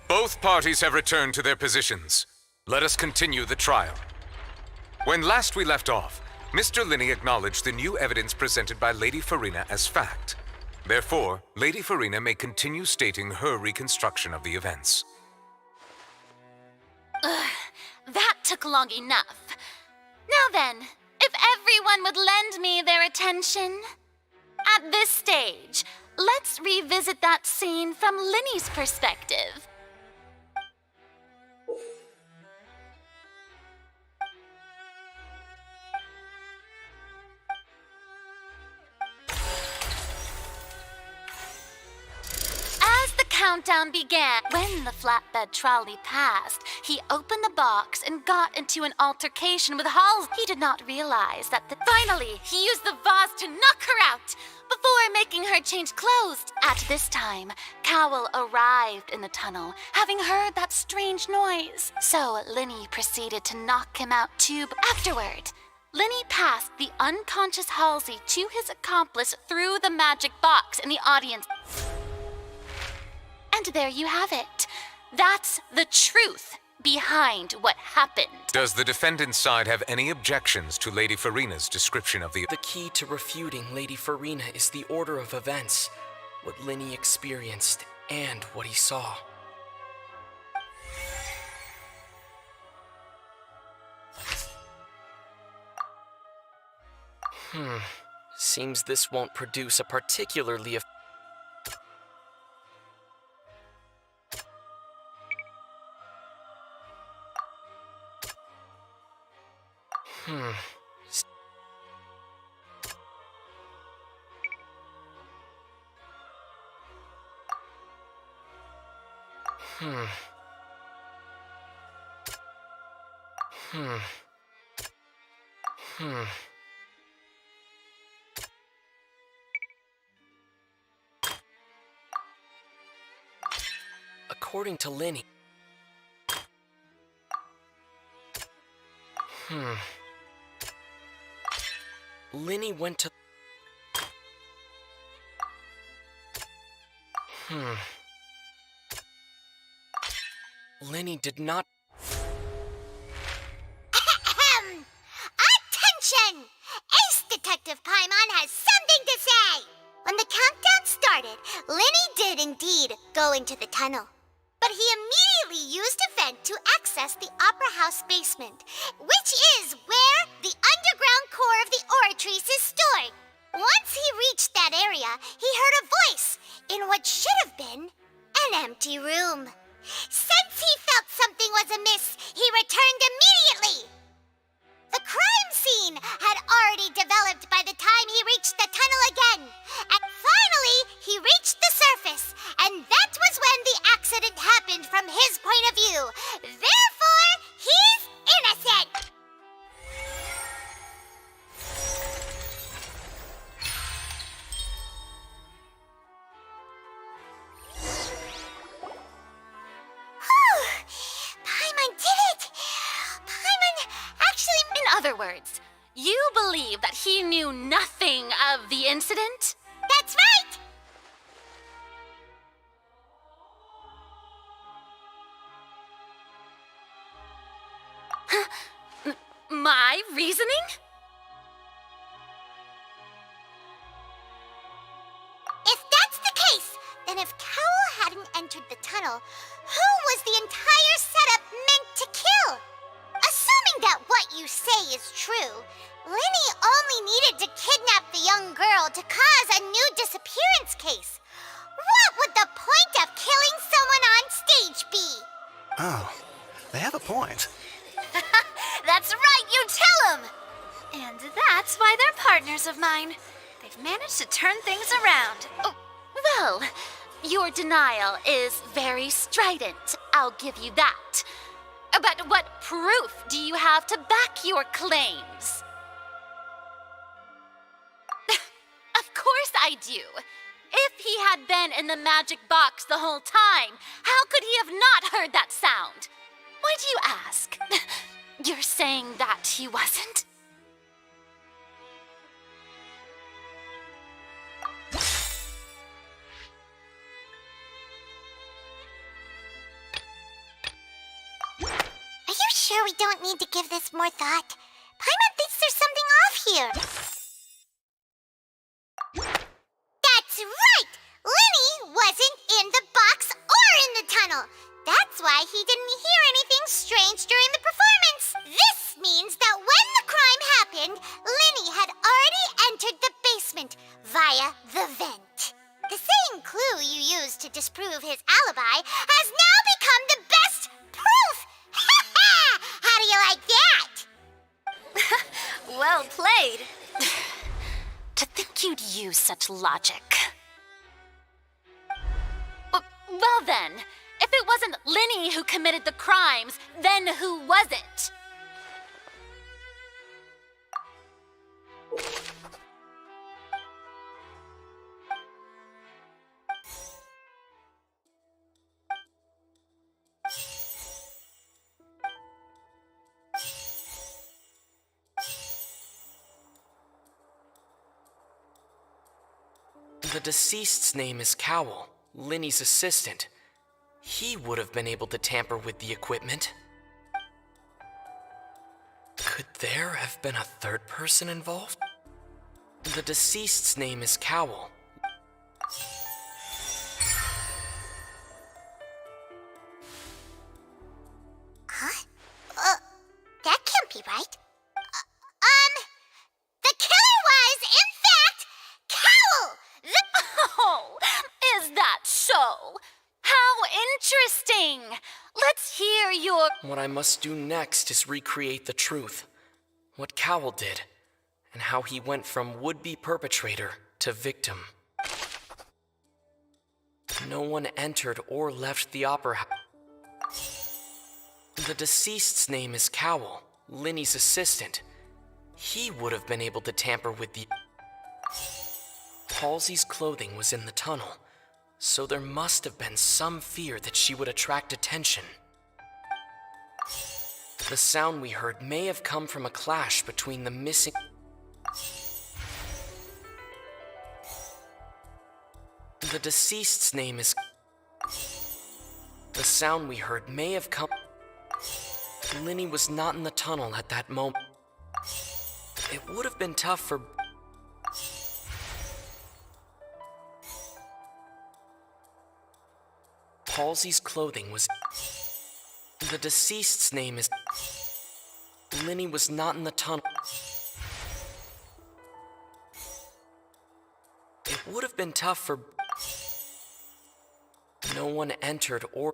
S7: Both parties have returned to their positions. Let us continue the trial. When last we left off, Mr. Linney acknowledged the new evidence presented by Lady Farina as fact. Therefore, Lady Farina may continue stating her reconstruction of the events.
S4: That took long enough. Now then, if everyone would lend me their attention. At this stage, let's revisit that scene from Linney's perspective. As the countdown began, when the flatbed trolley passed, he opened the box and got into an altercation with Halsey. He did not realize that finally, he used the vase to knock her out before making her change clothes. At this time, Cowell arrived in the tunnel, having heard that strange noise. So Linney proceeded to knock him out too. Afterward, Linney passed the unconscious Halsey to his accomplice through the magic box in the audience. And there you have it. That's the truth behind what happened.
S7: Does the defendant's side have any objections to Lady Farina's description of the...
S15: The key to refuting Lady Farina is the order of events, what Linney experienced, and what he saw. Seems this won't produce a particularly According to Linney. Linney went to... Linney did not...
S3: Attention! Ace Detective Paimon has something to say! When the countdown started, Linney did indeed go into the tunnel. But he immediately used a vent to access the Opera House basement, which is where the underground core of the Oratrice is stored. Once he reached that area, he heard a voice in what should have been an empty room. Since he felt something was amiss, he returned immediately. The crime scene had already developed by the time he reached the tunnel again. And finally, he reached the surface, and that was when the accident happened from his point of view. Therefore, he's innocent. Paimon did it! Paimon actually...
S4: In other words, you believe that he knew nothing of the incident?
S3: That's right!
S4: My reasoning?
S3: If that's the case, then if Cowell hadn't entered the tunnel, who was the entire setup meant to kill? Assuming that what you say is true, Linney only needed to kidnap the young girl to cause a new disappearance case. What would the point of killing someone on stage be?
S12: Oh, they have a point.
S8: That's right, you tell 'em! And that's why they're partners of mine. They've managed to turn things around.
S4: Oh, well, your denial is very strident. I'll give you that. But what proof do you have to back your claims? Of course I do. If he had been in the magic box the whole time, how could he have not heard that sound? Why do you ask? You're saying that he wasn't?
S3: Are you sure we don't need to give this more thought? Paimon thinks there's something off here. That's right! Lenny wasn't in the box or in the tunnel. That's why he didn't hear anything strange during the performance. This means that when the crime happened, Lenny had already entered the basement via the vent. The same clue you used to disprove his alibi has now become the best proof! How do you like that?
S8: Well played.
S4: To think you'd use such logic. Well then, if it wasn't Lenny who committed the crimes, then who was it?
S15: The deceased's name is Cowell, Lenny's assistant. He would have been able to tamper with the equipment. Could there have been a third person involved? The deceased's name is Cowell.
S3: Huh? That can't be right. The killer was, in fact, Cowell!
S4: Oh, is that so? How interesting! Let's hear your...
S15: What I must do next is recreate the truth. What Cowell did, and how he went from would-be perpetrator to victim. No one entered or left the opera house. The deceased's name is Cowell, Lenny's assistant. He would have been able to tamper with the... Halsey's clothing was in the tunnel, so there must have been some fear that she would attract attention. The sound we heard may have come from a clash between the missing... The deceased's name is... The sound we heard may have come... Lenny was not in the tunnel at that moment. It would have been tough for... Halsey's clothing was... The deceased's name is... Lenny was not in the tunnel. It would have been tough for... No one entered or...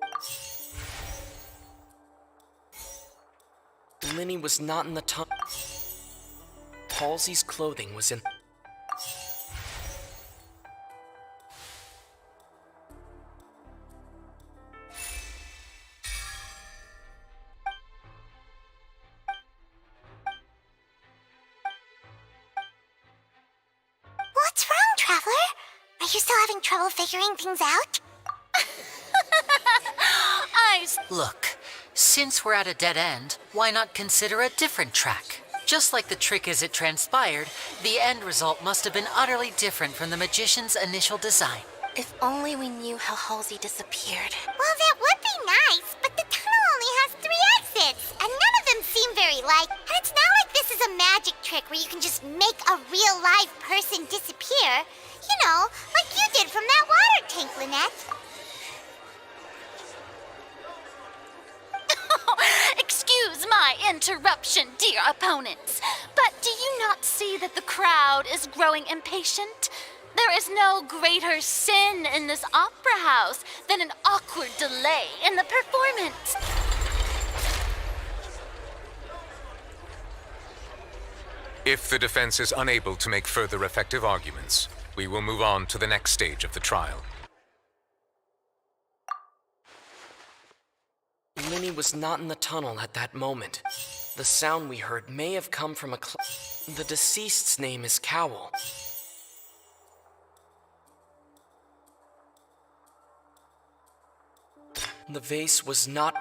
S15: Lenny was not in the tunnel. Halsey's clothing was in...
S3: What's wrong, Traveler? Are you still having trouble figuring things out?
S6: Look, since we're at a dead end, why not consider a different track? Just like the trick as it transpired, the end result must have been utterly different from the magician's initial design.
S13: If only we knew how Halsey disappeared.
S3: Well, that would be nice, but the tunnel only has 3 exits, and none of them seem very like... And it's not like this is a magic trick where you can just make a real live person disappear. You know, like you did from that water tank, Lynette.
S4: Excuse my interruption, dear opponents, but do you not see that the crowd is growing impatient? There is no greater sin in this opera house than an awkward delay in the performance.
S7: If the defense is unable to make further effective arguments, we will move on to the next stage of the trial.
S15: Linny was not in the tunnel at that moment. The sound we heard may have come from the deceased's name is Cowl. The vase was not...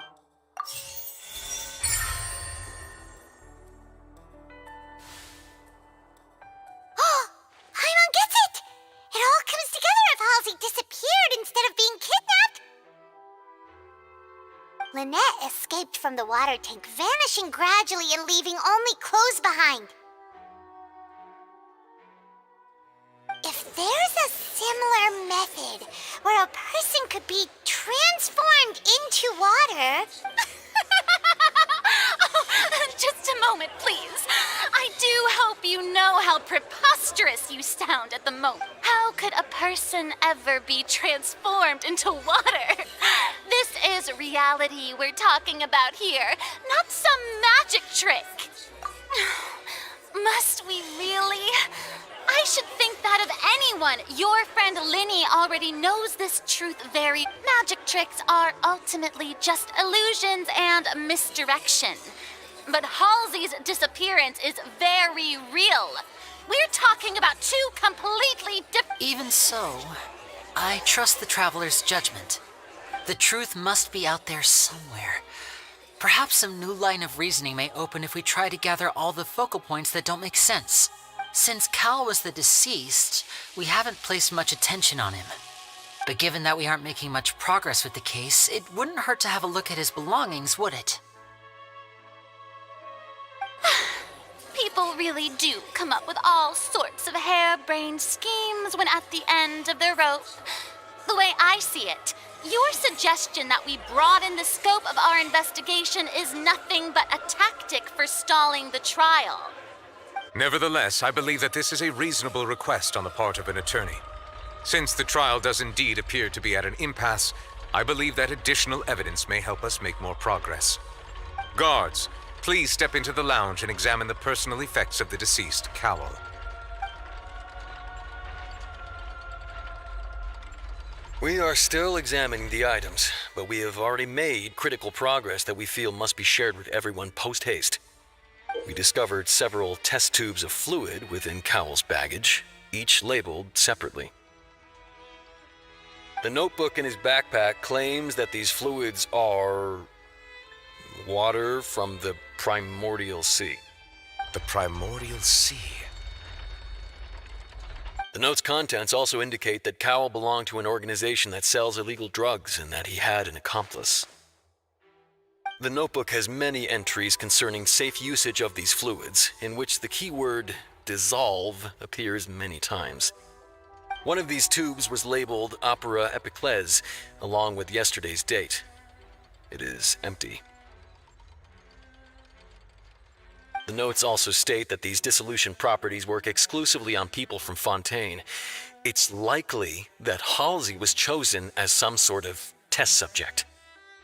S3: Paimon gets it! It all comes together if Halsey disappeared instead of being kidnapped. Lynette escaped from the water tank, vanishing gradually and leaving only clothes behind. If there's a similar method where a person could be transformed into water...
S4: Just a moment, please. I do hope you know how preposterous you sound at the moment. How could a person ever be transformed into water? This is reality we're talking about here, not some magic trick. Must we really? I should think that of anyone. Your friend Linny already knows this truth very... Magic tricks are ultimately just illusions and misdirection. But Halsey's disappearance is very real. We're talking about two completely different...
S6: Even so, I trust the traveler's judgment. The truth must be out there somewhere. Perhaps some new line of reasoning may open if we try to gather all the focal points that don't make sense. Since Cal was the deceased, we haven't placed much attention on him. But given that we aren't making much progress with the case, it wouldn't hurt to have a look at his belongings, would it?
S4: People really do come up with all sorts of harebrained schemes when at the end of their rope. The way I see it, your suggestion that we broaden the scope of our investigation is nothing but a tactic for stalling the trial.
S7: Nevertheless, I believe that this is a reasonable request on the part of an attorney. Since the trial does indeed appear to be at an impasse, I believe that additional evidence may help us make more progress. Guards, please step into the lounge and examine the personal effects of the deceased, Cowl.
S9: We are still examining the items, but we have already made critical progress that we feel must be shared with everyone post-haste. We discovered several test tubes of fluid within Cowl's baggage, each labeled separately. The notebook in his backpack claims that these fluids are... water from the primordial sea.
S7: The primordial sea?
S9: The note's contents also indicate that Cowell belonged to an organization that sells illegal drugs and that he had an accomplice. The notebook has many entries concerning safe usage of these fluids, in which the keyword dissolve appears many times. One of these tubes was labeled Opera Epiclese, along with yesterday's date. It is empty. The notes also state that these dissolution properties work exclusively on people from Fontaine. It's likely that Halsey was chosen as some sort of test subject.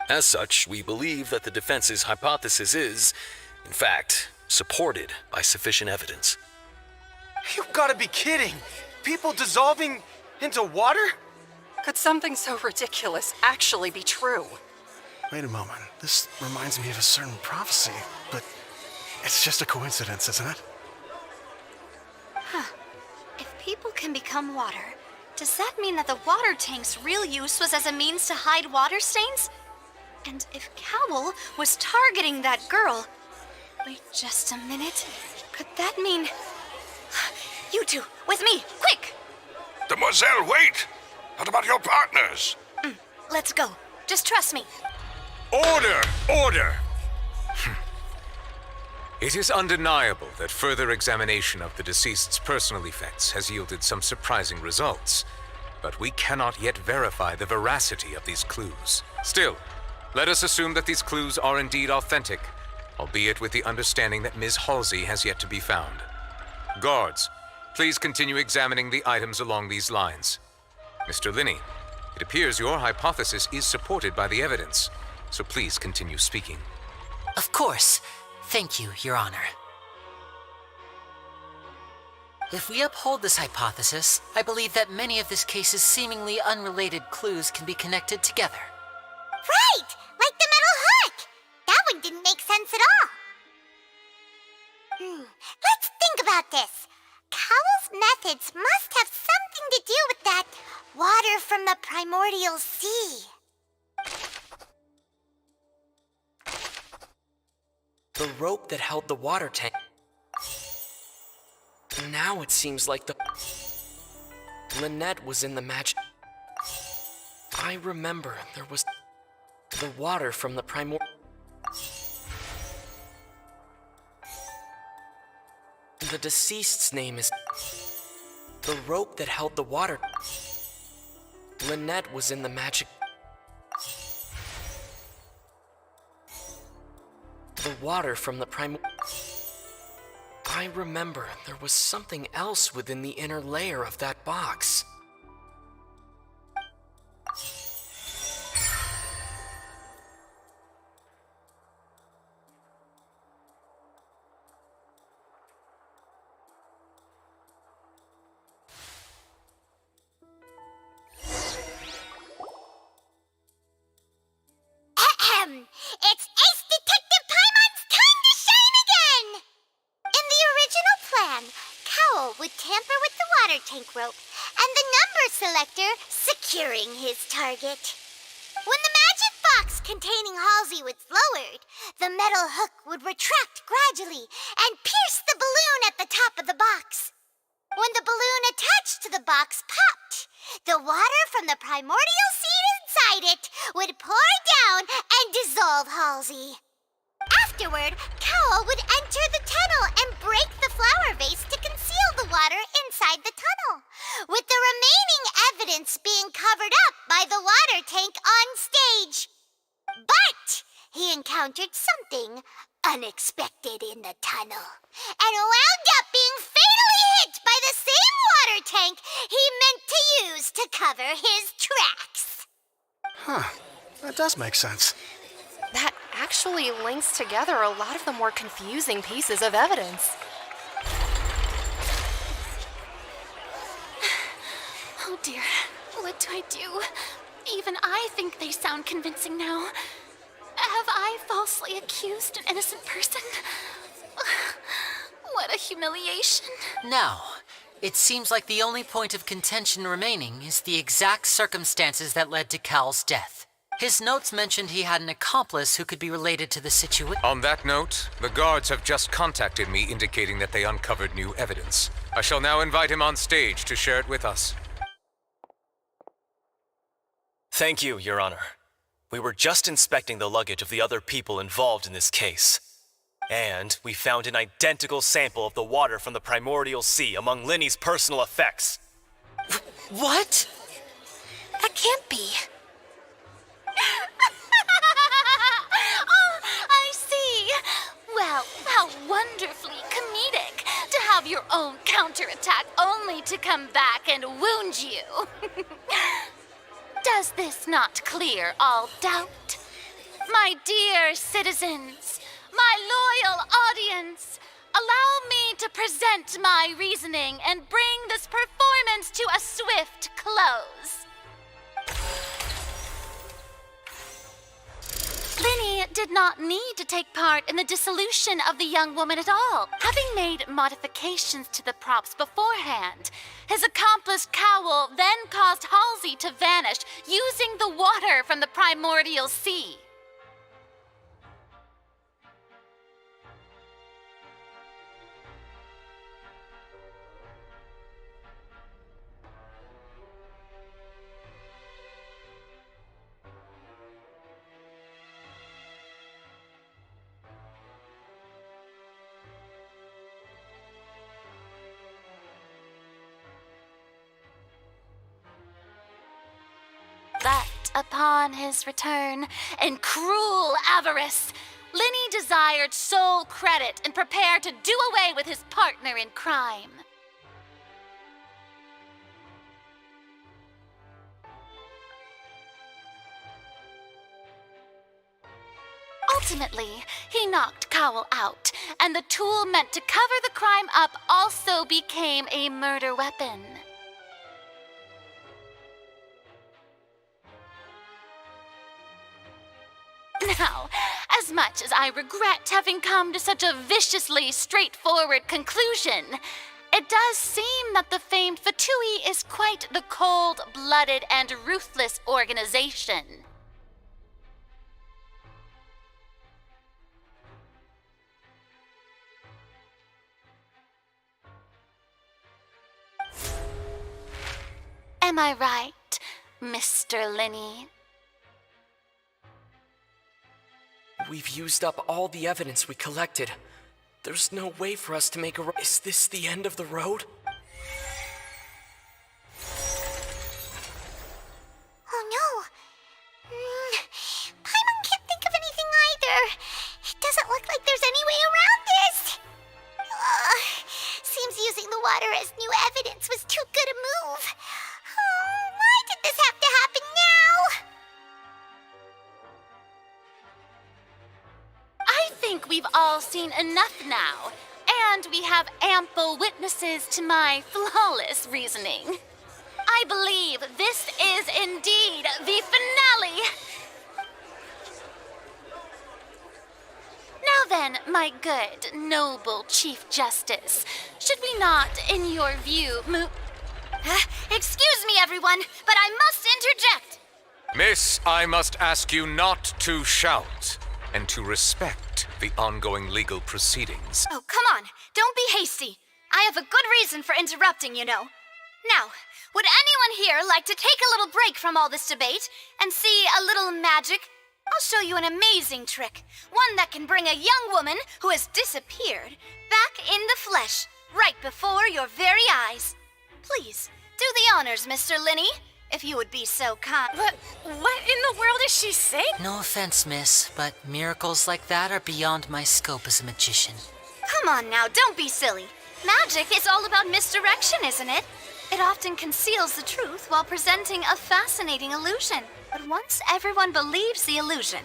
S9: As such, we believe that the defense's hypothesis is, in fact, supported by sufficient evidence.
S12: You've got to be kidding! People dissolving into water?
S14: Could something so ridiculous actually be true?
S12: Wait a moment. This reminds me of a certain prophecy, but it's just a coincidence, isn't it?
S8: Huh. If people can become water, does that mean that the water tank's real use was as a means to hide water stains? And if Cowell was targeting that girl... Wait just a minute. Could that mean... You two, with me, quick!
S10: Demoiselle, wait! What about your partners?
S8: Let's go. Just trust me.
S7: Order! Order! It is undeniable that further examination of the deceased's personal effects has yielded some surprising results, but we cannot yet verify the veracity of these clues. Still, let us assume that these clues are indeed authentic, albeit with the understanding that Ms. Halsey has yet to be found. Guards, Please continue examining the items along these lines. Mr. Linney, it appears your hypothesis is supported by the evidence, so please continue speaking.
S6: Of course. Thank you, Your Honor. If we uphold this hypothesis, I believe that many of this case's seemingly unrelated clues can be connected together.
S3: Right! Like the metal hook! That one didn't make sense at all. Let's think about this. Cowell's methods must have something to do with that water from the primordial sea.
S15: The rope that held the water tank. Now it seems like Lynette was in the magic. I remember there was the water from the The deceased's name is the rope that held the water. Lynette was in the magic. The water from the I remember there was something else within the inner layer of that box.
S3: It's Ace Detective Paimon's time to shine again! In the original plan, Cowell would tamper with the water tank rope and the number selector securing his target. When the magic box containing Halsey was lowered, the metal hook would retract gradually and pierce the balloon at the top of the box. When the balloon attached to the box popped, the water from the primordial seed inside it would pour down and dissolve Halsey. Afterward, Cowell would enter the tunnel and break the flower vase to conceal the water inside the tunnel, with the remaining evidence being covered up by the water tank on stage. But he encountered something unexpected in the tunnel and wound up being fatally hit by the same water tank he meant to use to cover his tracks.
S12: Huh. That does make sense.
S13: That actually links together a lot of the more confusing pieces of evidence.
S4: Oh dear, what do I do? Even I think they sound convincing now. Have I falsely accused an innocent person? What a humiliation.
S6: Now, it seems like the only point of contention remaining is the exact circumstances that led to Cal's death. His notes mentioned he had an accomplice who could be related to the situation.
S7: On that note, the guards have just contacted me indicating that they uncovered new evidence. I shall now invite him on stage to share it with us.
S16: Thank you, Your Honor. We were just inspecting the luggage of the other people involved in this case. And we found an identical sample of the water from the primordial sea among Linny's personal effects.
S6: What?
S13: That can't be.
S4: Oh, I see. Well, how wonderfully comedic to have your own counterattack only to come back and wound you. Does this not clear all doubt? My dear citizens, my loyal audience, allow me to present my reasoning and bring this performance to a swift close. Linny did not need to take part in the dissolution of the young woman at all, having made modifications to the props beforehand. His accomplice Cowell then caused Halsey to vanish using the water from the primordial sea. That upon his return, in cruel avarice, Linny desired sole credit and prepared to do away with his partner in crime. Ultimately, he knocked Cowell out, and the tool meant to cover the crime up also became a murder weapon. Now, as much as I regret having come to such a viciously straightforward conclusion, it does seem that the famed Fatui is quite the cold-blooded and ruthless organization. Am I right, Mr. Linney?
S15: We've used up all the evidence we collected. There's no way for us to make a... Is this the end of the road?
S3: Oh no. Paimon can't think of anything either. It doesn't look like there's any way around this. Seems using the water as new evidence was too good a move. Oh, why did this have to happen now?
S4: I think we've all seen enough now, and we have ample witnesses to my flawless reasoning. I believe this is indeed the finale. Now then, my good, noble Chief Justice, should we not, in your view, move...
S8: Excuse me, everyone, but I must interject.
S7: Miss, I must ask you not to shout and to respect the ongoing legal proceedings.
S8: Oh, come on. Don't be hasty. I have a good reason for interrupting, you know. Now, would anyone here like to take a little break from all this debate and see a little magic? I'll show you an amazing trick. One that can bring a young woman who has disappeared back in the flesh, right before your very eyes. Please, do the honors, Mr. Linney, if you would be so kind.
S14: What in the world is she saying?
S6: No offense, miss, but miracles like that are beyond my scope as a magician.
S8: Come on now, don't be silly. Magic is all about misdirection, isn't it? It often conceals the truth while presenting a fascinating illusion. But once everyone believes the illusion,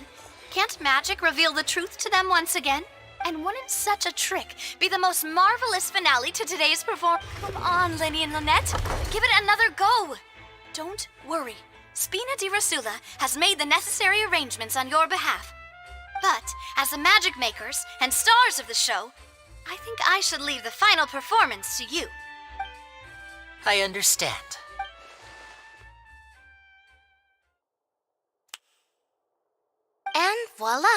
S8: can't magic reveal the truth to them once again? And wouldn't such a trick be the most marvelous finale to today's performance? Come on, Linny and Lynette. Give it another go. Don't worry. Spina di Rasula has made the necessary arrangements on your behalf. But as the magic makers and stars of the show, I think I should leave the final performance to you.
S6: I understand.
S4: And voila.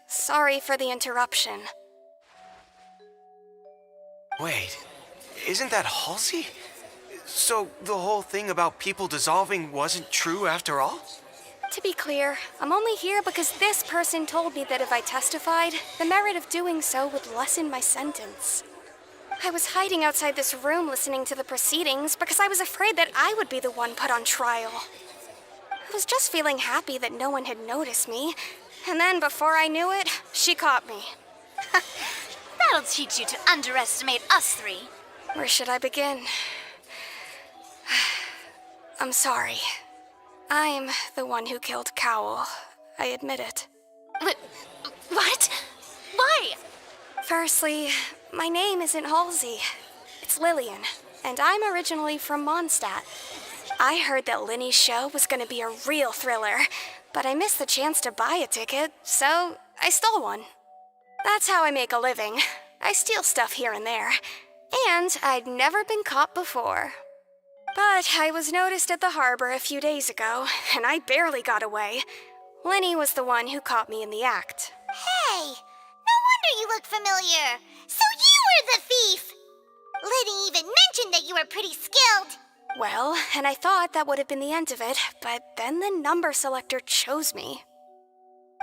S17: Sorry for the interruption.
S18: Wait, isn't that Halsey? So the whole thing about people dissolving wasn't true after all?
S17: To be clear, I'm only here because this person told me that if I testified, the merit of doing so would lessen my sentence. I was hiding outside this room listening to the proceedings because I was afraid that I would be the one put on trial. I was just feeling happy that no one had noticed me, and then before I knew it, she caught me.
S8: That'll teach you to underestimate us three.
S17: Where should I begin? I'm sorry. I'm the one who killed Cowell. I admit it.
S4: What? Why?
S17: Firstly, my name isn't Halsey. It's Lillian, and I'm originally from Mondstadt. I heard that Linny's show was going to be a real thriller, but I missed the chance to buy a ticket, so I stole one. That's how I make a living. I steal stuff here and there, and I'd never been caught before. But I was noticed at the harbor a few days ago, and I barely got away. Linny was the one who caught me in the act.
S3: Hey, no wonder you look familiar. So you were the thief! Liddy even mentioned that you were pretty skilled.
S17: Well, and I thought that would have been the end of it, but then the number selector chose me.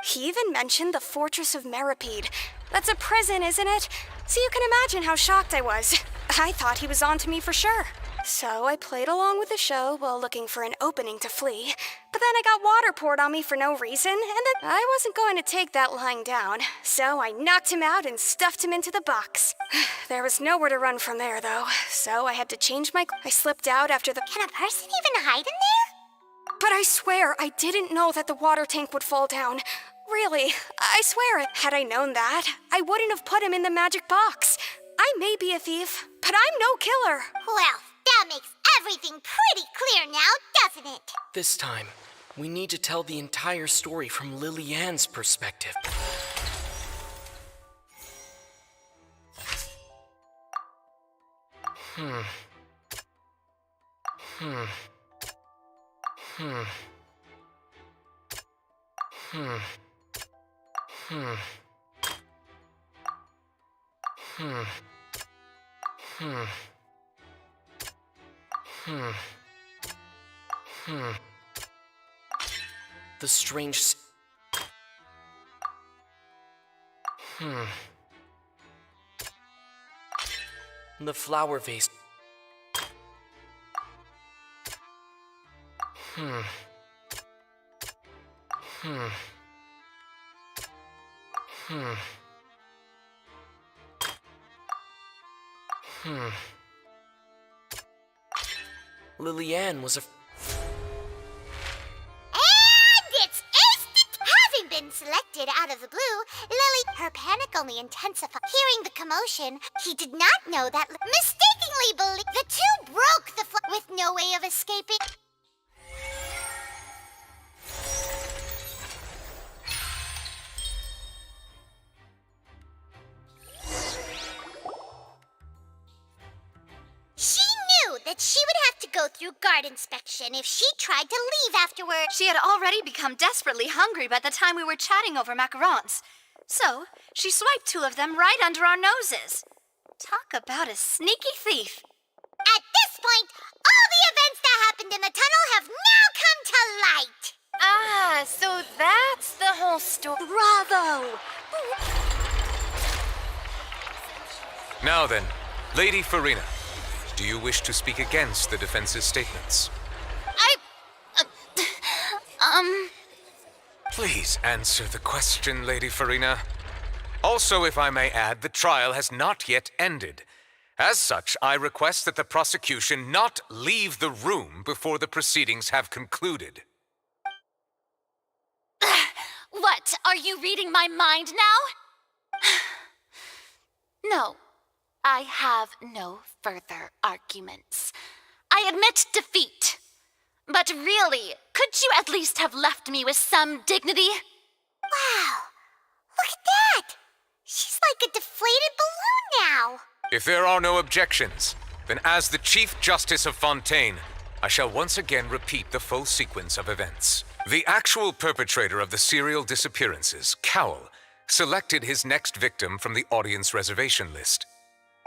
S17: He even mentioned the Fortress of Meripede. That's a prison, isn't it? So you can imagine how shocked I was. I thought he was on to me for sure. So I played along with the show while looking for an opening to flee. But then I got water poured on me for no reason, and then I wasn't going to take that lying down. So I knocked him out and stuffed him into the box. There was nowhere to run from there, though, so I had to change my... I slipped out after the...
S3: Can a person even hide in there?
S17: But I swear, I didn't know that the water tank would fall down. Really, I swear it. Had I known that, I wouldn't have put him in the magic box. I may be a thief, but I'm no killer.
S3: Well, that makes everything pretty clear now, doesn't it?
S15: This time, we need to tell the entire story from Lily-Ann's perspective. The strange... The flower vase... Lily-Ann was a...
S3: And it's instant! Having been selected out of the blue, Lily, her panic only intensified. Hearing the commotion, he did not know that mistakenly believed the two broke the with no way of escaping. She knew that she would have to go through guard inspection if she tried to leave afterward.
S8: She had already become desperately hungry by the time we were chatting over macarons. So, she swiped 2 of them right under our noses. Talk about a sneaky thief.
S3: At this point, all the events that happened in the tunnel have now come to light.
S8: Ah, so that's the whole story.
S17: Bravo!
S7: Now then, Lady Farina, do you wish to speak against the defense's statements? Please answer the question, Lady Farina. Also, if I may add, the trial has not yet ended. As such, I request that the prosecution not leave the room before the proceedings have concluded.
S4: What? Are you reading my mind now? No, I have no further arguments. I admit defeat. But really, could you at least have left me with some dignity?
S3: Wow, look at that! She's like a deflated balloon now.
S7: If there are no objections, then as the Chief Justice of Fontaine, I shall once again repeat the full sequence of events. The actual perpetrator of the serial disappearances, Cowell, selected his next victim from the audience reservation list.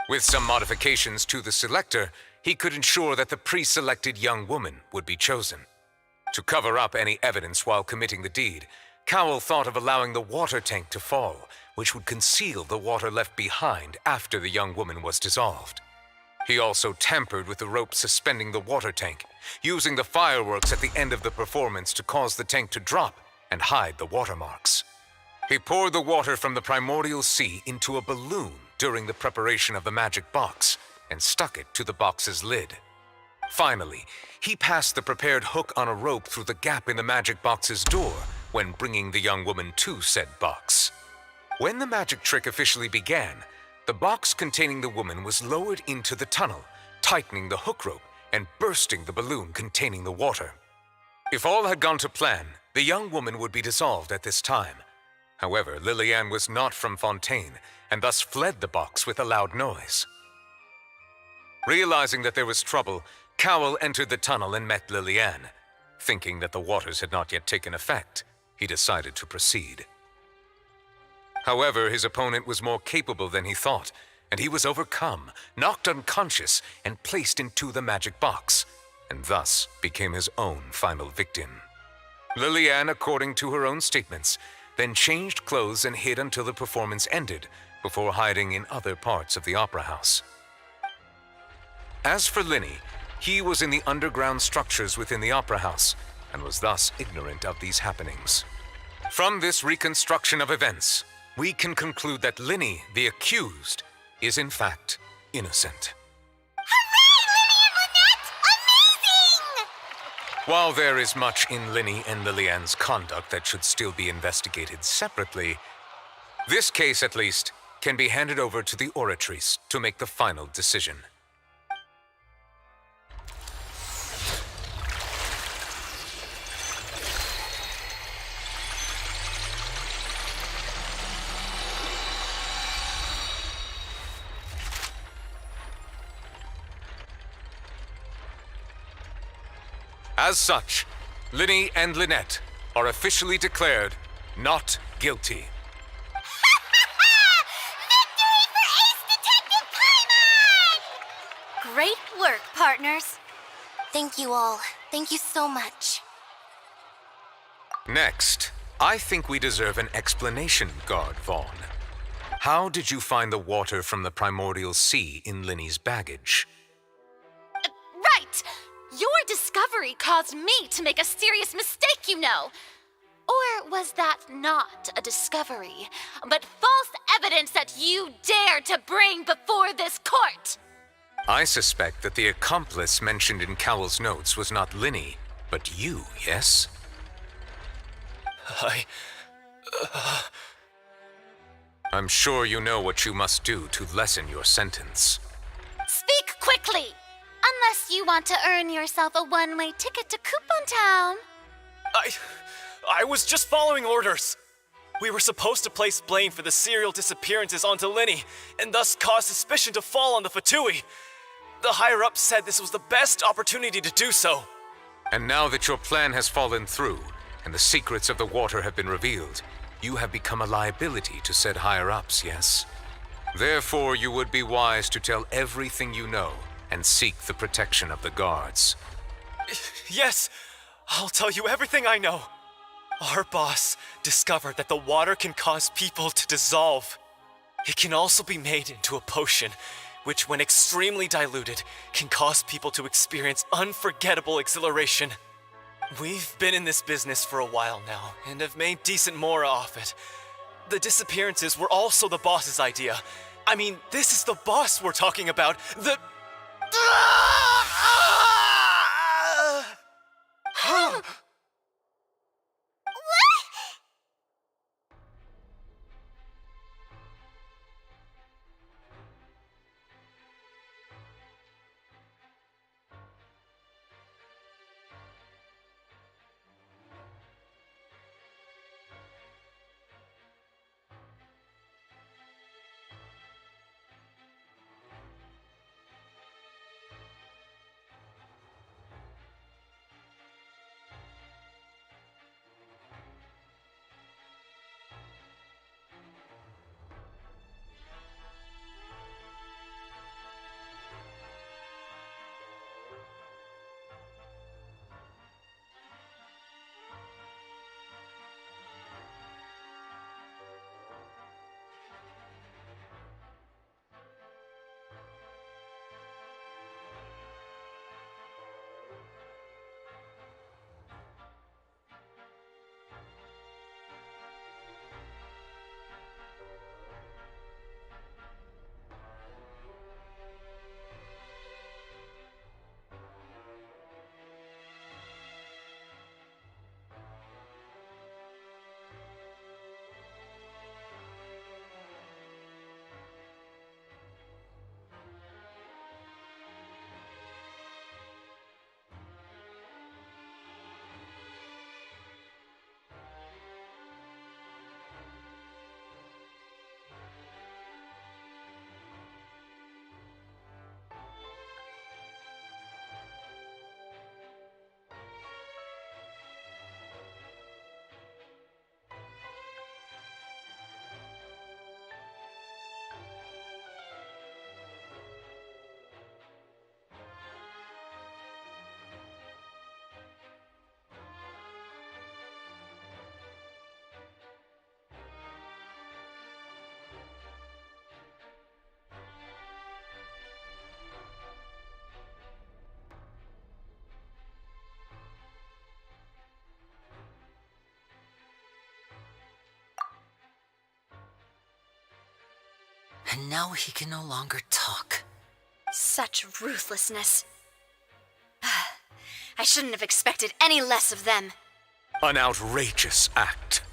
S7: With some modifications to the selector, he could ensure that the pre-selected young woman would be chosen. To cover up any evidence while committing the deed, Cowell thought of allowing the water tank to fall, which would conceal the water left behind after the young woman was dissolved. He also tampered with the rope suspending the water tank, using the fireworks at the end of the performance to cause the tank to drop and hide the watermarks. He poured the water from the primordial sea into a balloon during the preparation of the magic box and stuck it to the box's lid. Finally, he passed the prepared hook on a rope through the gap in the magic box's door when bringing the young woman to said box. When the magic trick officially began, the box containing the woman was lowered into the tunnel, tightening the hook rope and bursting the balloon containing the water. If all had gone to plan, the young woman would be dissolved at this time. However, Lily-Ann was not from Fontaine and thus fled the box with a loud noise. Realizing that there was trouble, Cowell entered the tunnel and met Lily-Ann. Thinking that the waters had not yet taken effect, he decided to proceed. However, his opponent was more capable than he thought, and he was overcome, knocked unconscious, and placed into the magic box, and thus became his own final victim. Lily-Ann, according to her own statements, then changed clothes and hid until the performance ended, before hiding in other parts of the opera house. As for Linny, He was in the underground structures within the Opera House, and was thus ignorant of these happenings. From this reconstruction of events, we can conclude that Linny, the accused, is in fact innocent. While there is much in Linny and Lillian's conduct that should still be investigated separately, this case, at least, can be handed over to the Oratrice to make the final decision. As such, Linny and Lynette are officially declared not guilty.
S8: Great work, partners.
S3: Thank you all. Thank you so much.
S7: Next, I think we deserve an explanation, Guard Vaughn. How did you find the water from the primordial sea in Linny's baggage?
S4: Right! Your discovery caused me to make a serious mistake, you know. Or was that not a discovery, but false evidence that you dared to bring before this court?
S7: I suspect that the accomplice mentioned in Cowell's notes was not Linny, but you, yes? I'm sure you know what you must do to lessen your sentence.
S4: Speak quickly! Unless you want to earn yourself a one-way ticket to Coupon Town.
S16: I was just following orders. We were supposed to place blame for the serial disappearances onto Linny, and thus cause suspicion to fall on the Fatui. The higher-ups said this was the best opportunity to do so.
S7: And now that your plan has fallen through, and the secrets of the water have been revealed, you have become a liability to said higher-ups, yes? Therefore, you would be wise to tell everything you know, and seek the protection of the guards.
S16: Yes, I'll tell you everything I know. Our boss discovered that the water can cause people to dissolve. It can also be made into a potion, which when extremely diluted, can cause people to experience unforgettable exhilaration. We've been in this business for a while now, and have made decent more off it. The disappearances were also the boss's idea. I mean, this is the boss we're talking about.
S6: And now he can no longer talk.
S8: Such ruthlessness. I shouldn't have expected any less of them.
S7: An outrageous act.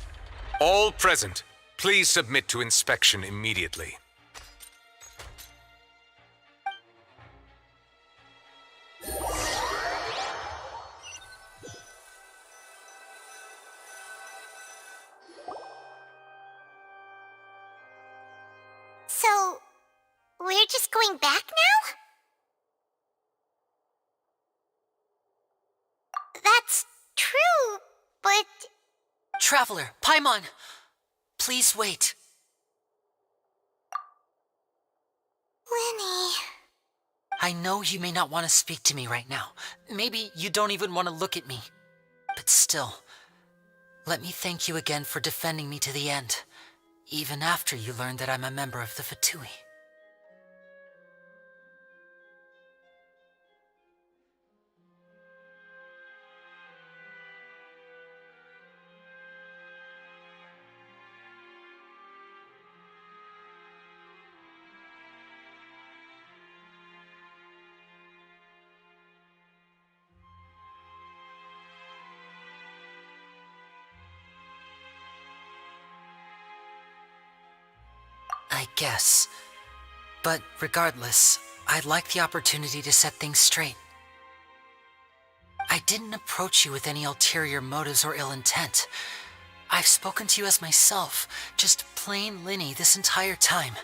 S7: All present, please submit to inspection immediately.
S3: So, we're just going back now? That's true, but...
S6: Traveler, Paimon, please wait.
S3: Lenny...
S6: I know you may not want to speak to me right now. Maybe you don't even want to look at me. But still, let me thank you again for defending me to the end, even after you learned that I'm a member of the Fatui. I guess. But regardless, I'd like the opportunity to set things straight. I didn't approach you with any ulterior motives or ill intent. I've spoken to you as myself, just plain Linny this entire time.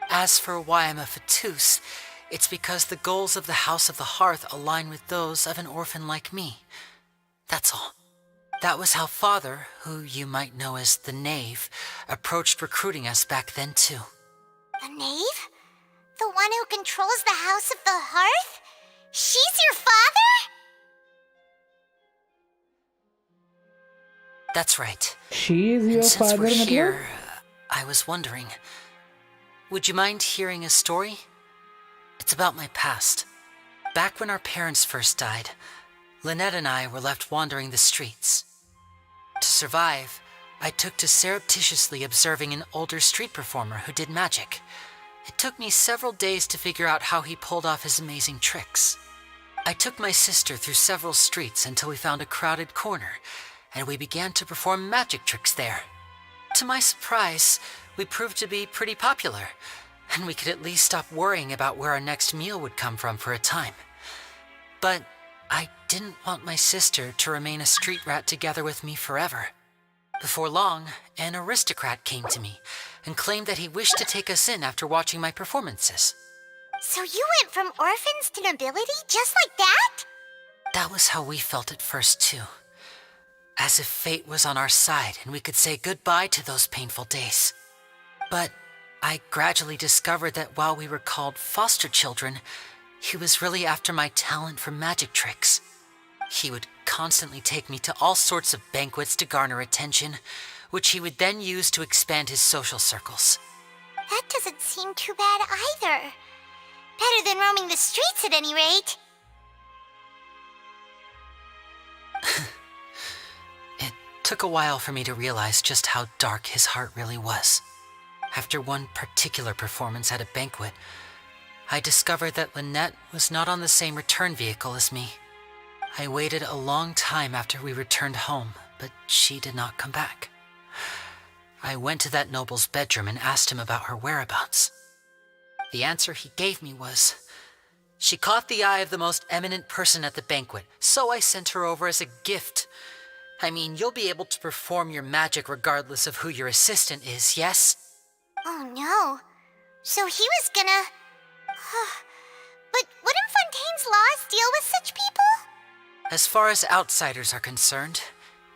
S6: As for why I'm a Fatus, it's because the goals of the House of the Hearth align with those of an orphan like me. That's all. That was how Father, who you might know as the Knave, approached recruiting us back then too.
S3: The Knave? The one who controls the House of the Hearth? She's your father?
S6: That's right.
S2: She is your
S6: And since
S2: father,
S6: we're
S2: matlab?
S6: here, I was wondering, would you mind hearing a story? It's about my past. Back when our parents first died, Lynette and I were left wandering the streets. To survive, I took to surreptitiously observing an older street performer who did magic. It took me several days to figure out how he pulled off his amazing tricks. I took my sister through several streets until we found a crowded corner, and we began to perform magic tricks there. To my surprise, we proved to be pretty popular, and we could at least stop worrying about where our next meal would come from for a time. But I didn't want my sister to remain a street rat together with me forever. Before long, an aristocrat came to me and claimed that he wished to take us in after watching my performances.
S3: So you went from orphans to nobility just like that?
S6: That was how we felt at first too. As if fate was on our side and we could say goodbye to those painful days. But I gradually discovered that while we were called foster children, he was really after my talent for magic tricks. He would constantly take me to all sorts of banquets to garner attention, which he would then use to expand his social circles.
S3: That doesn't seem too bad either. Better than roaming the streets at any rate.
S6: It took a while for me to realize just how dark his heart really was. After one particular performance at a banquet, I discovered that Lynette was not on the same return vehicle as me. I waited a long time after we returned home, but she did not come back. I went to that noble's bedroom and asked him about her whereabouts. The answer he gave me was, she caught the eye of the most eminent person at the banquet, so I sent her over as a gift. I mean, you'll be able to perform your magic regardless of who your assistant is, yes?
S3: Oh no. So he was gonna... But wouldn't Fontaine's laws deal with such people?
S6: As far as outsiders are concerned,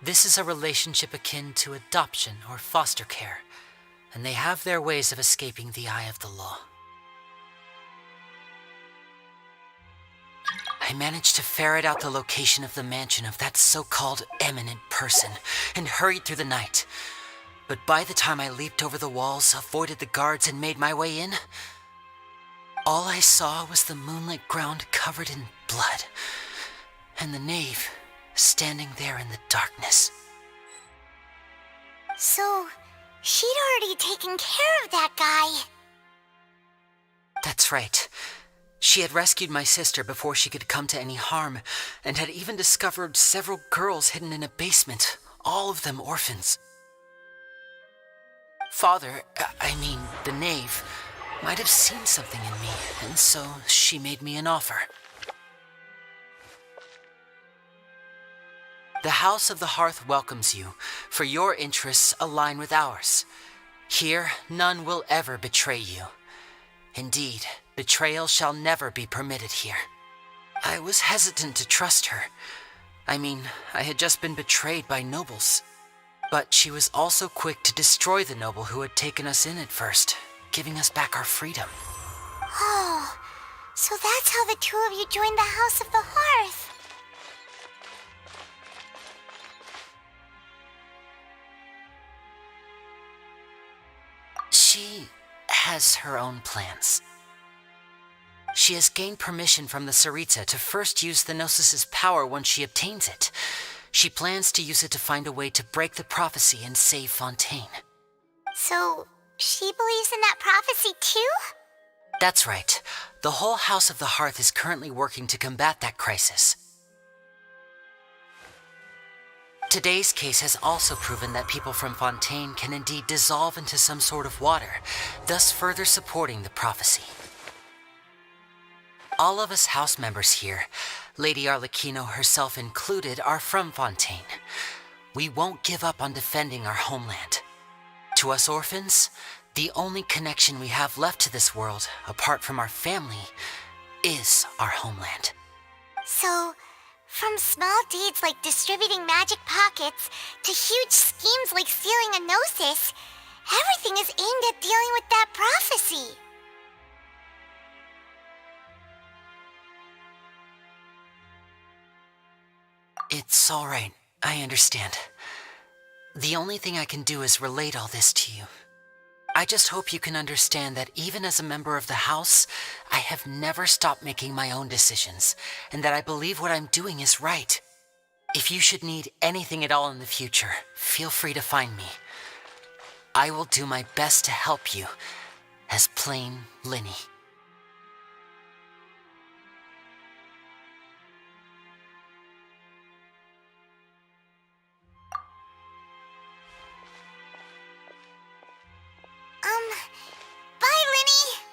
S6: this is a relationship akin to adoption or foster care, and they have their ways of escaping the eye of the law. I managed to ferret out the location of the mansion of that so-called eminent person and hurried through the night. But by the time I leaped over the walls, avoided the guards, and made my way in, all I saw was the moonlit ground covered in blood, and the knave standing there in the darkness.
S3: So, she'd already taken care of that guy.
S6: That's right. She had rescued my sister before she could come to any harm, and had even discovered several girls hidden in a basement, all of them orphans. Father, the knave, might have seen something in me, and so she made me an offer. The House of the Hearth welcomes you, for your interests align with ours. Here, none will ever betray you. Indeed, betrayal shall never be permitted here. I was hesitant to trust her. I had just been betrayed by nobles. But she was also quick to destroy the noble who had taken us in at first, giving us back our freedom.
S3: Oh, so that's how the two of you joined the House of the Hearth.
S6: She has her own plans. She has gained permission from the Tsaritsa to first use the Gnosis' power once she obtains it. She plans to use it to find a way to break the prophecy and save Fontaine.
S3: So, she believes in that prophecy too?
S6: That's right. The whole House of the Hearth is currently working to combat that crisis. Today's case has also proven that people from Fontaine can indeed dissolve into some sort of water, thus further supporting the prophecy. All of us house members here, Lady Arlecchino herself included, are from Fontaine. We won't give up on defending our homeland. To us orphans, the only connection we have left to this world, apart from our family, is our homeland.
S3: So, from small deeds like distributing magic pockets to huge schemes like stealing a Gnosis, everything is aimed at dealing with that prophecy.
S6: It's all right. I understand. The only thing I can do is relate all this to you. I just hope you can understand that even as a member of the House, I have never stopped making my own decisions, and that I believe what I'm doing is right. If you should need anything at all in the future, feel free to find me. I will do my best to help you, as plain Linny.
S3: Bye, Linny!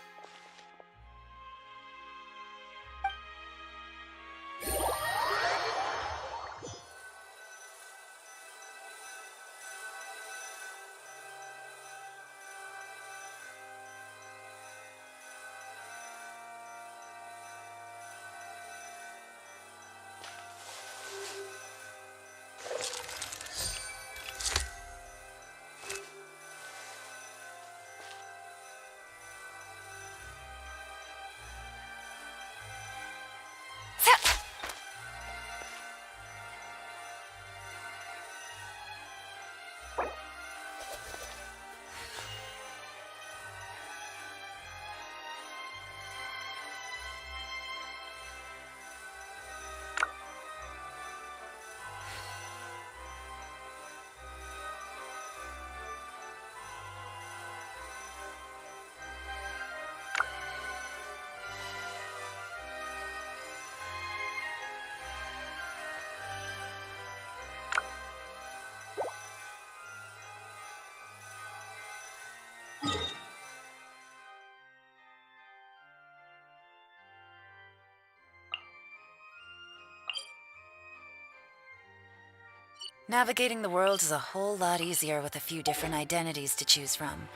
S19: Navigating the world is a whole lot easier with a few different identities to choose from.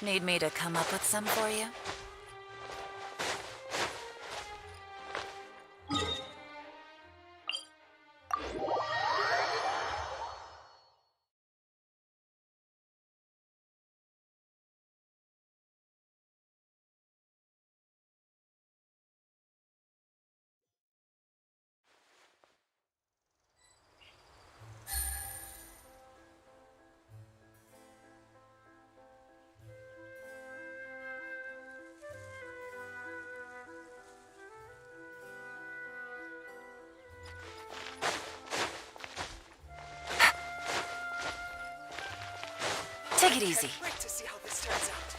S19: Need me to come up with some for you? Take it easy.
S14: To see how this turns out.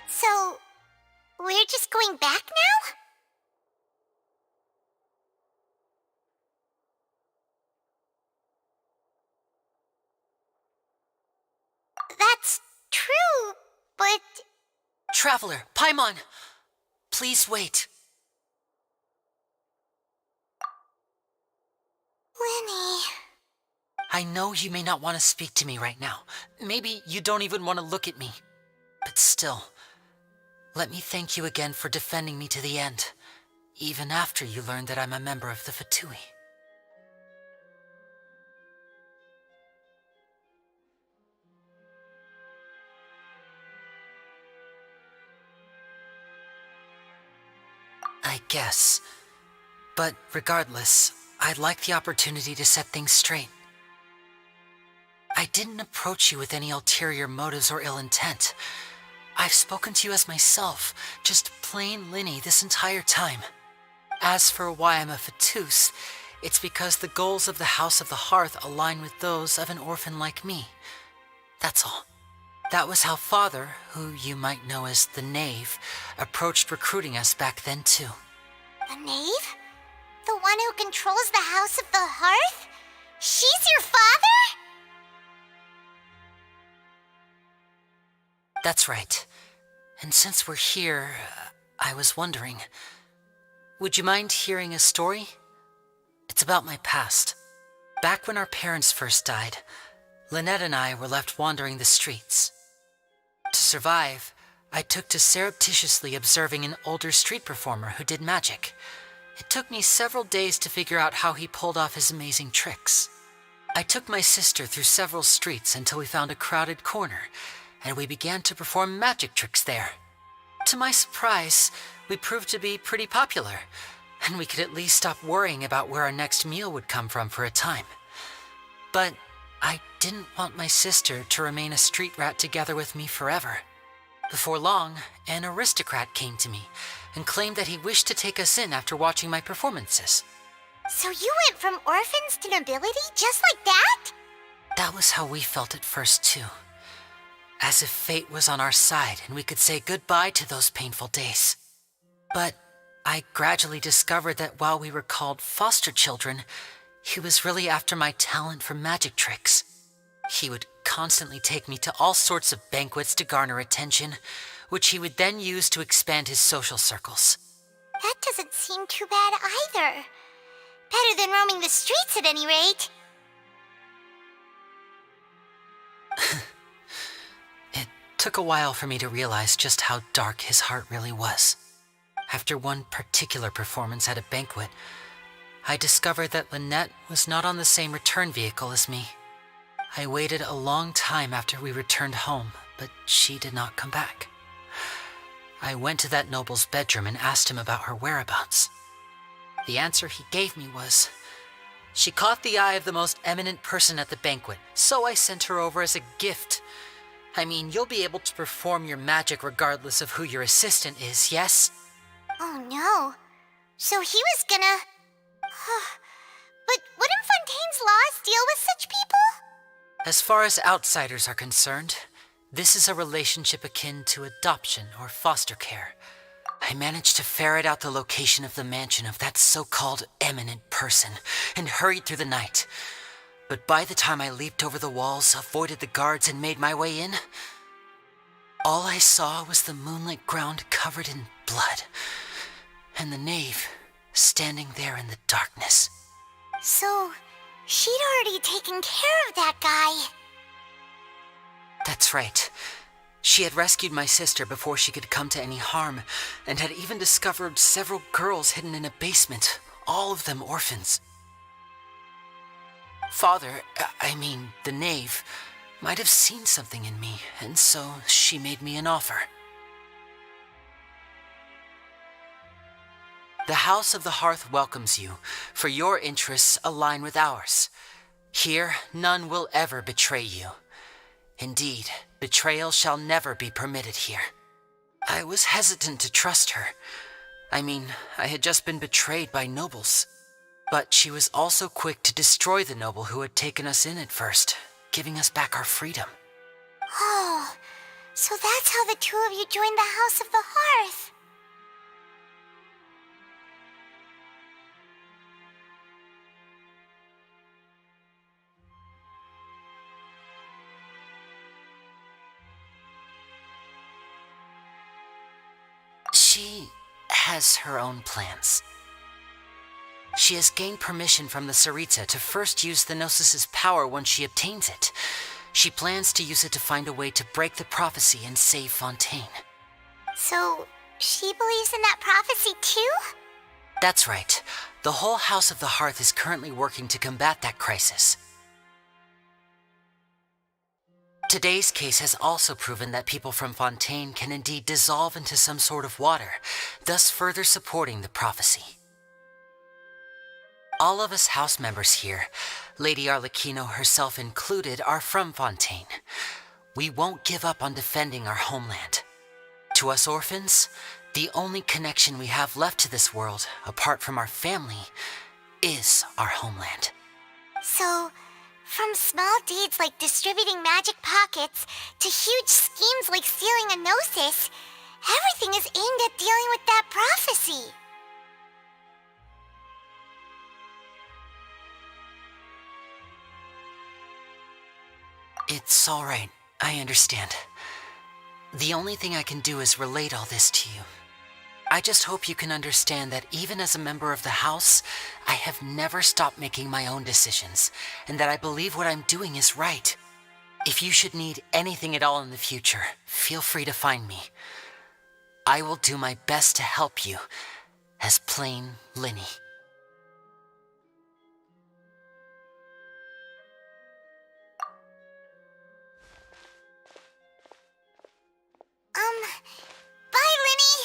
S3: So, we're just going back now? That's true, but...
S6: Traveler, Paimon, please wait.
S3: Lenny...
S6: I know you may not want to speak to me right now. Maybe you don't even want to look at me. But still, let me thank you again for defending me to the end, even after you learned that I'm a member of the Fatui. I guess. But regardless, I'd like the opportunity to set things straight. I didn't approach you with any ulterior motives or ill intent. I've spoken to you as myself, just plain Linny this entire time. As for why I'm a Fatus, it's because the goals of the House of the Hearth align with those of an orphan like me. That's all. That was how Father, who you might know as the Knave, approached recruiting us back then too.
S3: The Knave? The one who controls the House of the Hearth? She's your father?
S6: That's right. And since we're here, I was wondering, would you mind hearing a story? It's about my past. Back when our parents first died, Lynette and I were left wandering the streets. To survive, I took to surreptitiously observing an older street performer who did magic. It took me several days to figure out how he pulled off his amazing tricks. I took my sister through several streets until we found a crowded corner, and we began to perform magic tricks there. To my surprise, we proved to be pretty popular, and we could at least stop worrying about where our next meal would come from for a time. But I didn't want my sister to remain a street rat together with me forever. Before long, an aristocrat came to me and claimed that he wished to take us in after watching my performances.
S3: So you went from orphans to nobility just like that?
S6: That was how we felt at first too. As if fate was on our side and we could say goodbye to those painful days. But I gradually discovered that while we were called foster children, he was really after my talent for magic tricks. He would constantly take me to all sorts of banquets to garner attention, which he would then use to expand his social circles.
S3: That doesn't seem too bad either. Better than roaming the streets at any rate.
S6: It took a while for me to realize just how dark his heart really was. After one particular performance at a banquet, I discovered that Lynette was not on the same return vehicle as me. I waited a long time after we returned home, but she did not come back. I went to that noble's bedroom and asked him about her whereabouts. The answer he gave me was, she caught the eye of the most eminent person at the banquet, so I sent her over as a gift. I mean, you'll be able to perform your magic regardless of who your assistant is, yes?
S3: Oh no. So he was gonna... But wouldn't Fontaine's laws deal with such people?
S6: As far as outsiders are concerned, this is a relationship akin to adoption or foster care. I managed to ferret out the location of the mansion of that so-called eminent person and hurried through the night. But by the time I leaped over the walls, avoided the guards, and made my way in, all I saw was the moonlit ground covered in blood, and the knave standing there in the darkness.
S3: So, she'd already taken care of that guy.
S6: That's right. She had rescued my sister before she could come to any harm, and had even discovered several girls hidden in a basement, all of them orphans. Father, the knave, might have seen something in me, and so she made me an offer. The House of the Hearth welcomes you, for your interests align with ours. Here, none will ever betray you. Indeed, betrayal shall never be permitted here. I was hesitant to trust her. I had just been betrayed by nobles. But she was also quick to destroy the noble who had taken us in at first, giving us back our freedom.
S3: Oh, so that's how the two of you joined the House of the Hearth.
S6: She has her own plans. She has gained permission from the Tsaritsa to first use the Gnosis' power once she obtains it. She plans to use it to find a way to break the prophecy and save Fontaine.
S3: So, she believes in that prophecy too?
S6: That's right. The whole House of the Hearth is currently working to combat that crisis. Today's case has also proven that people from Fontaine can indeed dissolve into some sort of water, thus further supporting the prophecy. All of us house members here, Lady Arlecchino herself included, are from Fontaine. We won't give up on defending our homeland. To us orphans, the only connection we have left to this world, apart from our family, is our homeland.
S3: So, from small deeds like distributing magic pockets to huge schemes like stealing a Gnosis, everything is aimed at dealing with that prophecy.
S6: It's all right. I understand. The only thing I can do is relate all this to you. I just hope you can understand that even as a member of the House, I have never stopped making my own decisions, and that I believe what I'm doing is right. If you should need anything at all in the future, feel free to find me. I will do my best to help you, as plain Linny.
S3: Bye, Linny!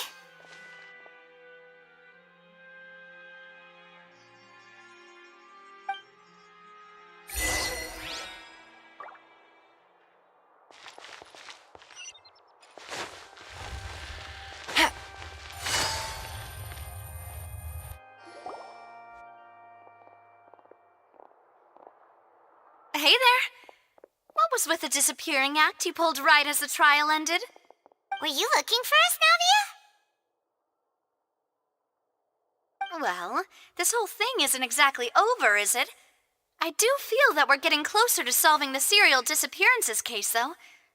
S8: Hey there! What was with the disappearing act you pulled right as the trial ended?
S3: Were you looking for us, Navia?
S8: Well, this whole thing isn't exactly over, is it? I do feel that we're getting closer to solving the serial disappearances case, though.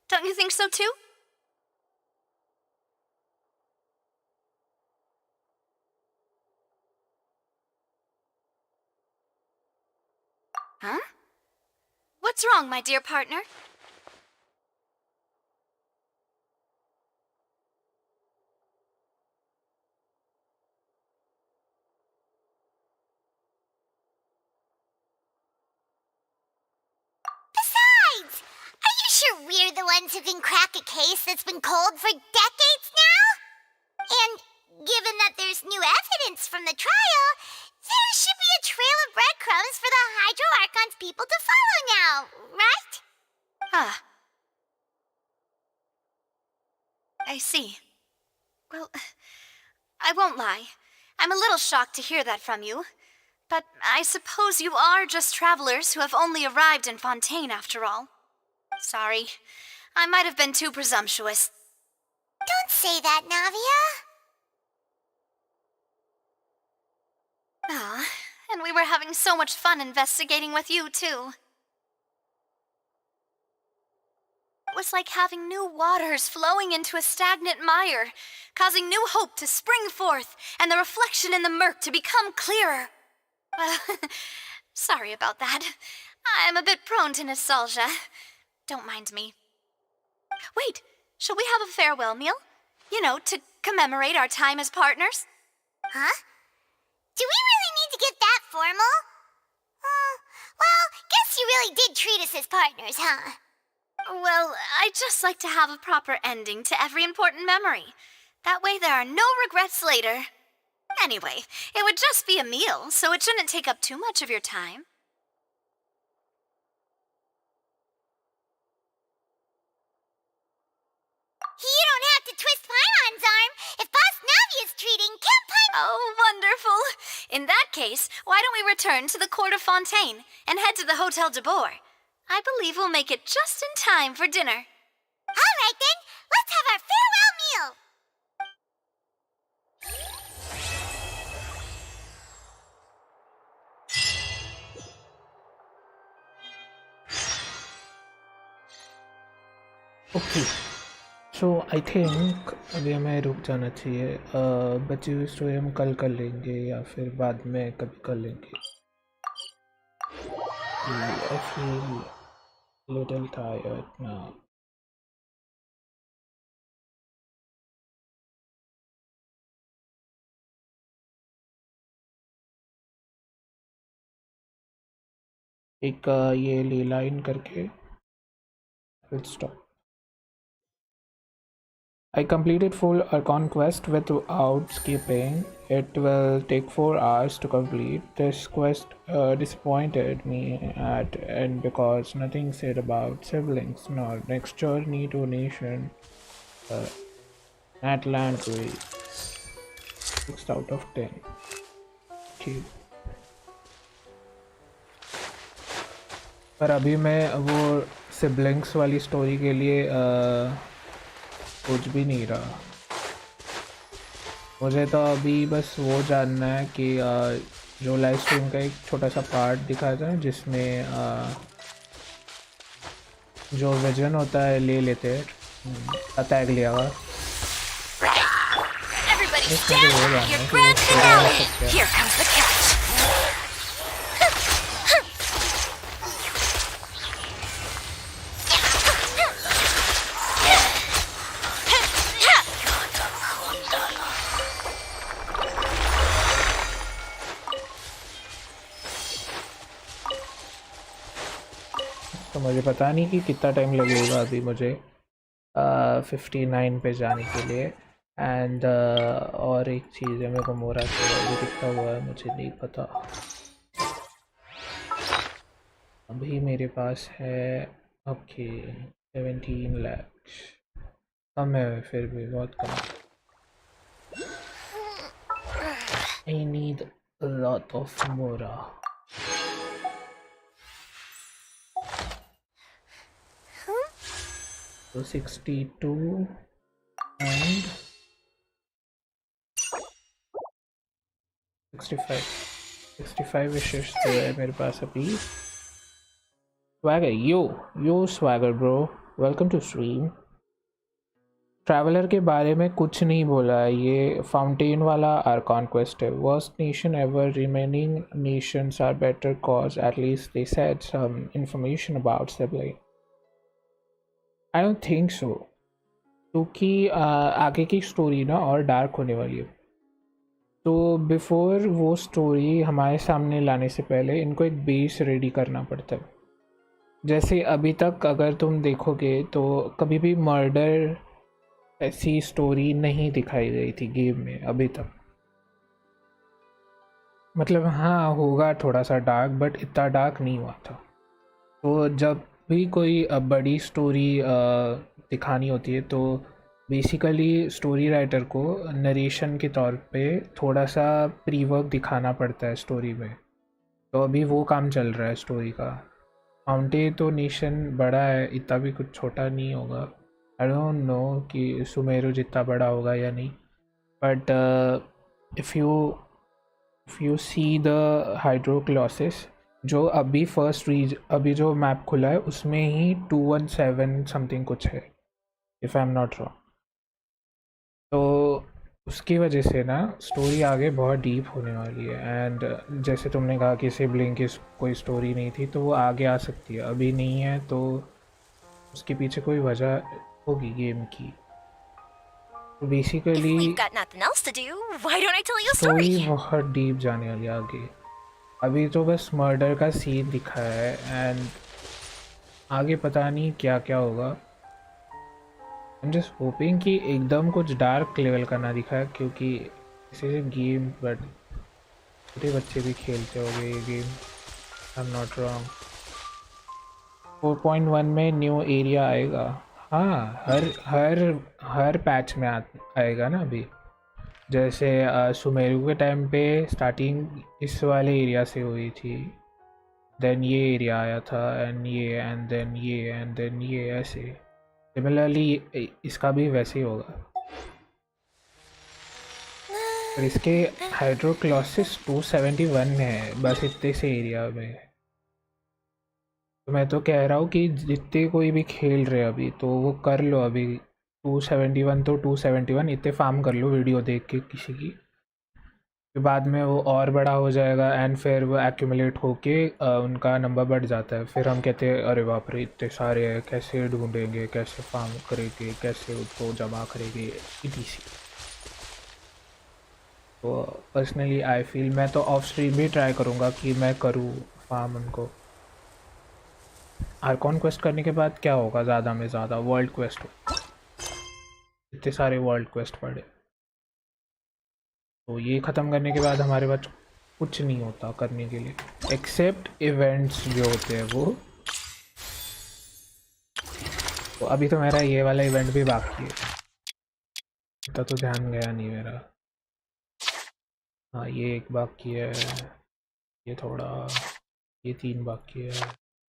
S8: Don't you think so, too? Huh? What's wrong, my dear partner?
S3: Besides, are you sure we're the ones who can crack a case that's been cold for decades now? And given that there's new evidence from the trial, there should be a trail of breadcrumbs for the Hydro Archon's people to follow now, right?
S8: Ah. I see. Well, I won't lie. I'm a little shocked to hear that from you. But I suppose you are just travelers who have only arrived in Fontaine after all. Sorry. I might have been too presumptuous.
S3: Don't say that, Navia.
S8: Ah, and we were having so much fun investigating with you, too. It was like having new waters flowing into a stagnant mire, causing new hope to spring forth, and the reflection in the murk to become clearer. Well, sorry about that. I'm a bit prone to nostalgia. Don't mind me. Wait, Shall we have a farewell meal? You know, to commemorate our time as partners?
S3: Huh? Do we really need to get that formal? Well, guess you really did treat us as partners, huh?
S8: Well, I'd just like to have a proper ending to every important memory. That way there are no regrets later. Anyway, it would just be a meal, so it shouldn't take up too much of your time.
S3: You don't have to twist Pylon's arm. If Boss Navi is treating, can't
S8: Oh, wonderful. In that case, why don't we return to the Court of Fontaine and head to the Hotel de Boer? I believe we'll make it just in time for dinner.
S3: All right then, let's have our farewell meal.
S2: Okay so I think अभी हमें रुक जाना चाहिए। बची हुई story हम कल कर लेंगे या फिर बाद में कभी कर लेंगे। I feel little tired now. एक ये ली लाइन करके let's stop. I completed full Archon quest without skipping. It will take 4 hours to complete. This quest disappointed me at the end because nothing said about siblings nor next journey to nation at Landgrave. 6 out of 10. Okay. पर अभी मैं वो siblings वाली story के लिए कुछ भी नहीं रहा। मुझे तो अभी बस वो जानना है कि जो लाइव स्ट्रीम का एक छोटा सा पार्ट दिखाया था जिसमें जो विजन होता है ले लेते हैं टैग लिया हुआ। मुझे पता नहीं कि कितना टाइम लगेगा अभी मुझे 59 पे जाने के लिए। एंड और एक चीज़ है, मेरे को मोरा से अभी कितना हुआ है मुझे नहीं पता। अभी मेरे पास है ओके 17 लाख, कम है फिर भी बहुत कम। I need a lot of more. So 62 and 65 विशेष तो है मेरे पास अभी। Swagger yo swagger bro, welcome to stream. Traveller के बारे में कुछ नहीं बोला है, ये फाउंटेन वाला आर्कॉन क्वेस्ट है। Worst nation ever, remaining nations are better cause at least they said some information about sibling. I don't think so, क्योंकि आगे की स्टोरी ना और डार्क होने वाली है। तो बिफोर वो स्टोरी हमारे सामने लाने से पहले इनको एक बेस रेडी करना पड़ता है। जैसे अभी तक अगर तुम देखोगे तो कभी भी मर्डर ऐसी स्टोरी नहीं दिखाई गई थी गेम में अभी तक। मतलब हाँ होगा थोड़ा सा डार्क, बट इतना डार्क नहीं हुआ था। तो जब भी कोई बड़ी स्टोरी दिखानी होती है तो बेसिकली स्टोरी राइटर को नरेशन के तौर पे थोड़ा सा प्री वर्क दिखाना पड़ता है स्टोरी में। तो अभी वो काम चल रहा है स्टोरी का। माउंटे तो नेशन बड़ा है, इतना भी कुछ छोटा नहीं होगा। आई डोंट नो कि सुमेरु जितना बड़ा होगा या नहीं, but if you see the hydroclosis जो अभी अभी जो मैप खुला है उसमें ही 217 समथिंग कुछ है, if I am not wrong. तो उसकी वजह से ना स्टोरी आगे बहुत डीप होने वाली है। एंड जैसे तुमने कहा कि सिबलिंग की कोई स्टोरी नहीं थी, तो वो आगे आ सकती है। अभी नहीं है तो उसके पीछे कोई वजह होगी गेम की। तो
S8: If
S2: basically
S8: we've got nothing else to do, why don't I tell you a
S2: story
S8: story?
S2: बहुत डीप जाने वाली है आगे। अभी तो बस मर्डर का सीन दिखाया है एंड आगे पता नहीं क्या क्या होगा। आई एम जस्ट होपिंग कि एकदम कुछ डार्क लेवल का ना दिखाए, क्योंकि इसे गेम बट छोटे बच्चे भी खेलते होंगे ये game, I am not wrong. 4.1 में न्यू एरिया आएगा। हाँ, हर हर हर पैच में आएगा ना अभी। जैसे सुमेरु के टाइम पे स्टार्टिंग इस वाले एरिया से हुई थी, देन ये एरिया आया था एंड देन ये ऐसे। सिमिलरली इसका भी वैसे ही होगा। और इसके हाइड्रोक्लोसिस 271 है बस इतने से एरिया में। तो मैं तो कह रहा हूँ कि जितने कोई भी खेल रहे अभी तो वो कर लो अभी। 271 तो 271 इतने फार्म कर लो वीडियो देख के किसी की, फिर बाद में वो और बड़ा हो जाएगा एंड फिर वो एक्यूमुलेट होके उनका नंबर बढ़ जाता है। फिर हम कहते हैं अरे बाप रे इतने सारे हैं, कैसे ढूंढेंगे, कैसे फार्म करेंगे, कैसे उसको जमा करेंगे etc। तो पर्सनली आई फील मैं तो ऑफ स्ट्रीम भी ट्राई करूँगा कि मैं करूँ फार्म उनको। आर्कॉन क्वेस्ट करने के बाद क्या होगा, ज़्यादा में ज़्यादा वर्ल्ड क्वेस्ट हो, इतने सारे वर्ल्ड क्वेस्ट पड़े तो ये ख़त्म करने के बाद हमारे पास कुछ नहीं होता करने के लिए एक्सेप्ट इवेंट्स जो होते हैं वो। तो अभी तो मेरा ये वाला इवेंट भी बाकी है, इतना तो ध्यान गया नहीं मेरा। हाँ ये एक बाकी है, ये थोड़ा, ये 3 बाकी है,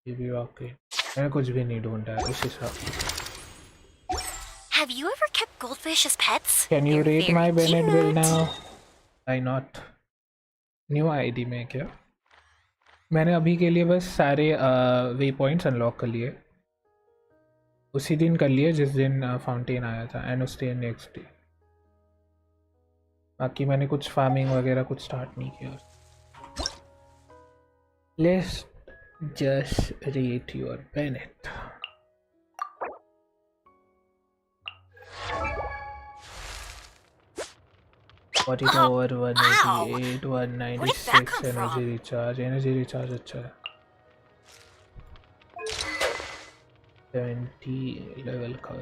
S2: ये भी बाकी है। मैंने कुछ भी नहीं ढूंढा है उस हिसाब से।
S8: Have you ever kept goldfish as pets?
S2: Can you
S8: They're
S2: rate
S8: very
S2: my Bennett bill
S8: cute.
S2: Now? I not new ID में क्या, मैंने अभी के लिए बस सारे वे पॉइंट्स अनलॉक कर लिए, उसी दिन कर लिए जिस दिन फाउंटेन आया था एंड उस दिन नेक्स्ट डे। बाकी मैंने कुछ फार्मिंग वगैरह कुछ स्टार्ट नहीं किया। Let's just rate your Bennett. What is over 188, 196 energy recharge अच्छा है। 70 लेवल का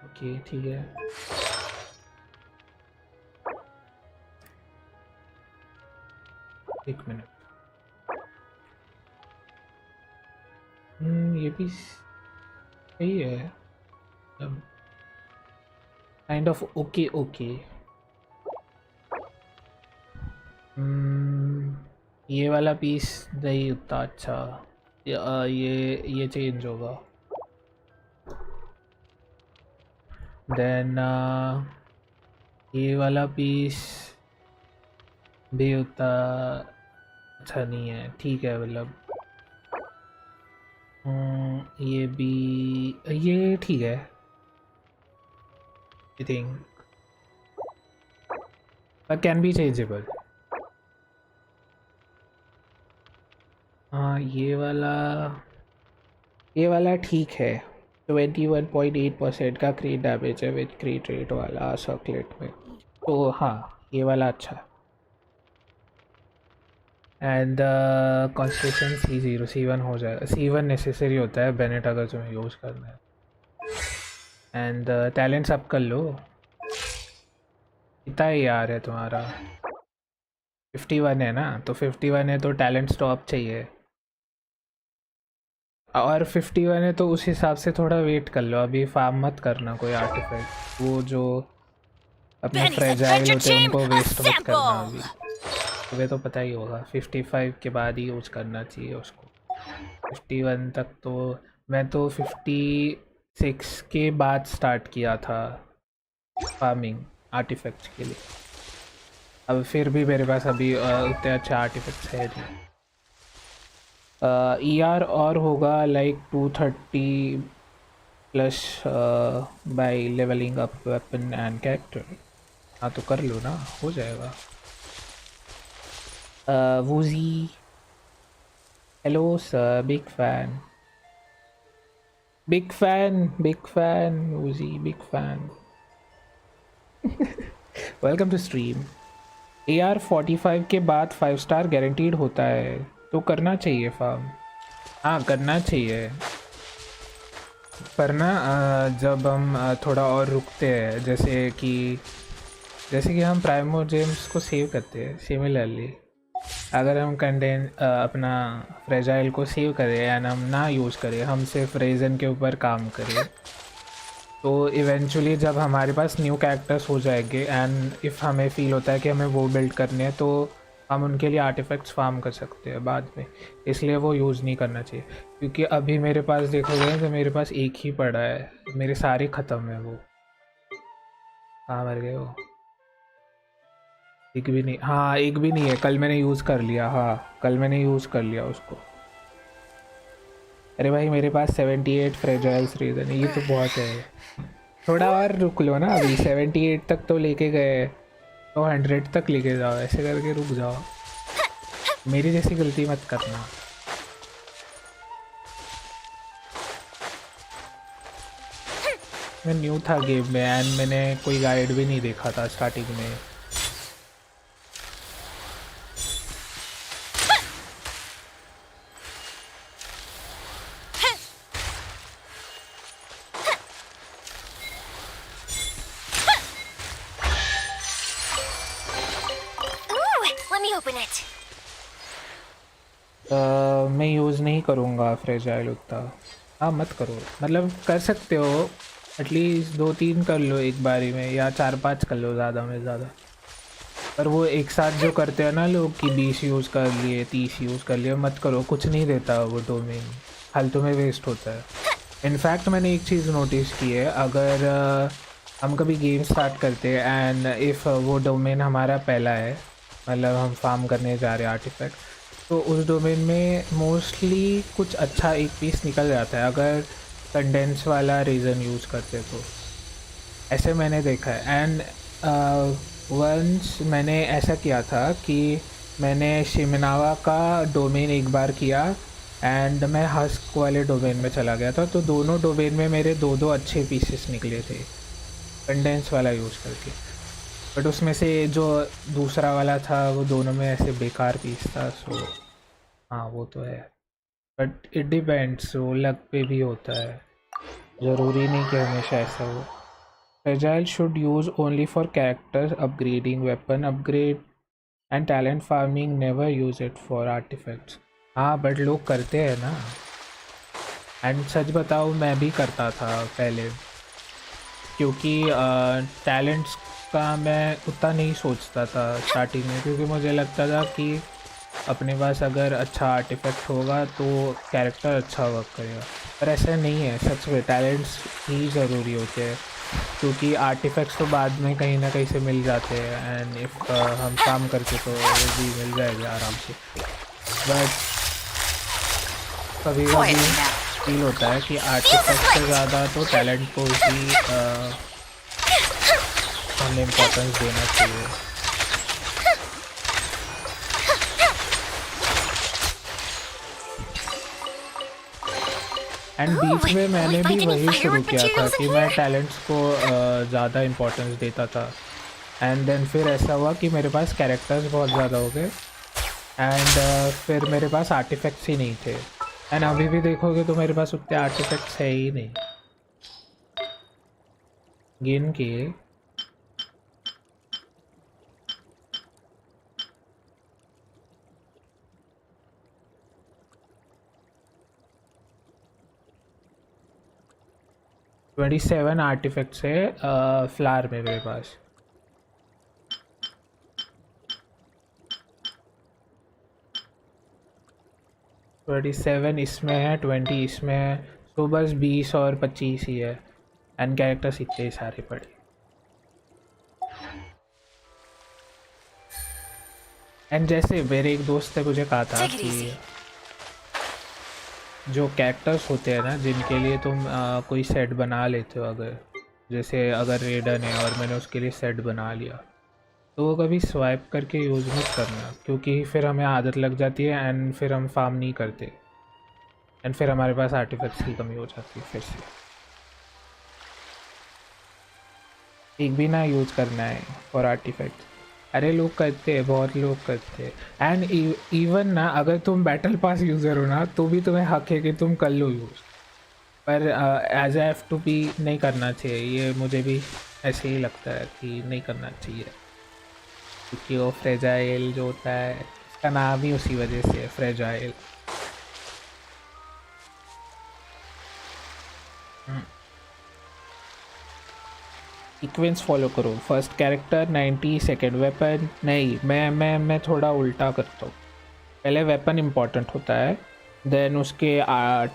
S2: ओके ठीक है। एक मिनट, ये भी सही है, काइंड ऑफ ओके ओके। ये वाला पीस नहीं उतना अच्छा, ये चेंज होगा। देन ये वाला पीस भी उतना अच्छा नहीं है, ठीक है मतलब। ये भी, ये ठीक है I think, but can be changeable। हाँ ये वाला ठीक है। 21.8% का क्रीट डैमेज है विद क्रीट रेट वाला सर्कलेट में, तो हाँ ये वाला अच्छा है। एंड कॉन्स्टेशन C0 C1 हो जाएगा, C1 नेसेसरी होता है बेनेट अगर तुम्हें यूज़ करना है। एंड टैलेंट्स अप कर लो, कितना यार है तुम्हारा 51 है ना, तो 51 है तो टैलेंट्स तो अप चाहिए, और 51 है तो उस हिसाब से थोड़ा वेट कर लो। अभी फार्म मत करना कोई आर्टिफैक्ट, वो जो अपने फ्रेजाइल होते हैं उनको वेस्ट मत करना अभी, तुम्हें तो पता ही होगा 55 के बाद ही यूज़ करना चाहिए उसको। 51 तक तो मैं तो 56 के बाद स्टार्ट किया था फार्मिंग आर्टिफैक्ट्स के लिए। अब फिर भी मेरे पास अभी उतने अच्छे आर्टिफैक्ट्स है नहीं। ER और होगा like 230 plus by levelling up weapon and character. हाँ तो कर लो ना, हो जाएगा। Woozi hello sir, big fan. Big fan Woozi, big fan. Welcome to stream. AR45 के बाद 5 स्टार गारंटीड होता है, तो करना चाहिए फार्म। हाँ करना चाहिए, पर ना जब हम थोड़ा और रुकते हैं, जैसे कि हम प्राइमो जेम्स को सेव करते हैं, सिमिलरली अगर हम कंटेंट अपना फ्रेजाइल को सेव करें एंड हम ना यूज़ करें, हम सिर्फ रीज़न के ऊपर काम करें, तो इवेंचुअली जब हमारे पास न्यू कैरेक्टर्स हो जाएंगे एंड इफ़ हमें फ़ील होता है कि हमें वो बिल्ड करने हैं, तो हम उनके लिए आर्टिफैक्ट्स फार्म कर सकते हैं बाद में। इसलिए वो यूज़ नहीं करना चाहिए, क्योंकि अभी मेरे पास देखोगे तो मेरे पास एक ही पड़ा है, मेरे सारे ख़त्म है। वो कहाँ मर गए वो? एक भी नहीं, हाँ एक भी नहीं है, कल मैंने यूज़ कर लिया। हाँ कल मैंने यूज़ कर लिया उसको। अरे भाई मेरे पास 78 फ्रेजाइल्स रीजन है, ये तो बहुत है। थोड़ा और रुक लो ना, अभी 78 तक तो लेके गए, तो 100 तक लेके जाओ, ऐसे करके रुक जाओ। मेरी जैसी गलती मत करना। मैं न्यू था गेम में एंड मैंने कोई गाइड भी नहीं देखा था स्टार्टिंग में। मैं यूज़ नहीं करूँगा फ्रेजाइल उतना। हाँ मत करो, मतलब कर सकते हो, एटलीस्ट 2-3 कर लो एक बारी में, या 4-5 कर लो ज़्यादा में ज़्यादा। पर वो एक साथ जो करते हैं ना लोग कि 20 यूज़ कर लिए 30 यूज़ कर लिए, मत करो, कुछ नहीं देता वो डोमेन, फालतू में वेस्ट होता है। इनफैक्ट मैंने एक चीज़ नोटिस की है, अगर हम कभी गेम स्टार्ट करते हैं एंड इफ़ वो डोमेन हमारा पहला है, मतलब हम फार्म करने जा रहे हैं आर्टिफैक्ट, तो उस डोमेन में मोस्टली कुछ अच्छा एक पीस निकल जाता है अगर कंडेंस वाला रीज़न यूज़ करते तो। ऐसे मैंने देखा है। एंड वंस मैंने ऐसा किया था कि मैंने शिमिनावा का डोमेन एक बार किया एंड मैं हस्क वाले डोमेन में चला गया था, तो दोनों डोमेन में मेरे 2-2 अच्छे पीसेस निकले थे कंडेंस वाला यूज़ करके। बट उसमें से जो दूसरा वाला था वो दोनों में ऐसे बेकार पीस था। सो हाँ वो तो है, बट इट डिपेंड्स, वो लक पे भी होता है, ज़रूरी नहीं कि हमेशा ऐसा हो। Fragile should use only for characters upgrading, weapon upgrade and talent farming, never use it for artifacts. हाँ बट लोग करते हैं ना, एंड सच बताओ मैं भी करता था पहले, क्योंकि टैलेंट्स का मैं उतना नहीं सोचता था स्टार्टिंग में, क्योंकि मुझे लगता था कि अपने पास अगर अच्छा आर्टिफैक्ट होगा तो कैरेक्टर अच्छा वर्क करेगा। पर ऐसा नहीं है, सच में टैलेंट्स ही ज़रूरी होते हैं, क्योंकि आर्टिफैक्ट्स तो बाद में कहीं ना कहीं से मिल जाते हैं एंड इफ़ हम काम करके तो वो भी मिल जाएगा आराम से। बट कभी कभी फील होता है कि आर्टिफैक्ट से ज़्यादा तो टैलेंट को ही हमें इम्पोर्टेंस देना चाहिए। एंड बीच में मैंने भी वही शुरू किया था कि मैं टैलेंट्स को ज़्यादा इम्पोर्टेंस देता था, एंड देन फिर ऐसा हुआ कि मेरे पास कैरेक्टर्स बहुत ज़्यादा हो गए एंड फिर मेरे पास आर्टिफैक्ट्स ही नहीं थे। एंड अभी भी देखोगे तो मेरे पास उतने आर्टिफैक्ट्स है ही नहीं गिन के। uh, 27 आर्टिफैक्ट्स है फ्लावर में मेरे पास। ट्वेंटी 27 इसमें है, 20 इसमें है, तो बस 20 और 25 ही है, एंड कैरेक्टर्स इतने ही सारे पड़े। एंड जैसे मेरे एक दोस्त ने मुझे कहा था कि जो कैरेक्टर्स होते हैं ना जिनके लिए तुम कोई सेट बना लेते हो, अगर जैसे अगर रेडन है और मैंने उसके लिए सेट बना लिया, तो वो कभी स्वाइप करके यूज़ मत करना, क्योंकि फिर हमें आदत लग जाती है एंड फिर हम फार्म नहीं करते। एंड फिर हमारे पास आर्टिफैक्ट्स की कमी हो जाती है फिर से। एक भी ना यूज़ करना है फॉर आर्टिफैक्ट्स। अरे लोग करते हैं, बहुत लोग करते हैं। एंड इवन ना अगर तुम बैटल पास यूज़र हो ना तो भी तुम्हें हक है कि तुम कर लो यूज़, पर एज एफ टू बी नहीं करना चाहिए। ये मुझे भी ऐसे ही लगता है कि नहीं करना चाहिए, क्योंकि वो फ्रेजाइल जो होता है, इसका नाम ही उसी वजह से है, फ्रेजाइल। सीक्वेंस फॉलो करो। First character 90, second weapon. नहीं, मैं थोड़ा उल्टा करता हूँ। पहले वेपन इम्पॉर्टेंट होता है, देन उसके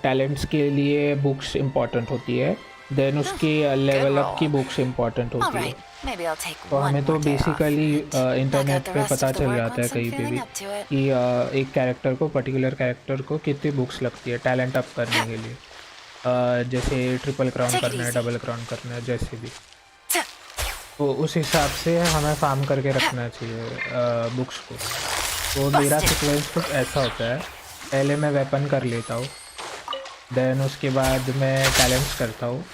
S2: टैलेंट्स के लिए बुक्स इम्पॉर्टेंट होती है, देन उसकी लेवल अप की बुक्स इम्पॉर्टेंट होती है। तो हमें तो बेसिकली इंटरनेट पे पता चल जाता है कहीं पे भी कि एक कैरेक्टर को, पर्टिकुलर कैरेक्टर को कितनी बुक्स लगती है टैलेंट अप करने के लिए। जैसे ट्रिपल क्राउन करना है, डबल क्राउन करना है, जैसे भी। तो उस हिसाब से हमें फार्म करके रखना चाहिए बुक्स को। तो मेरा सीक्वेंस कुछ ऐसा होता है, पहले मैं वेपन कर लेता हूँ, देन उसके बाद मैं टैलेंट्स करता हूँ,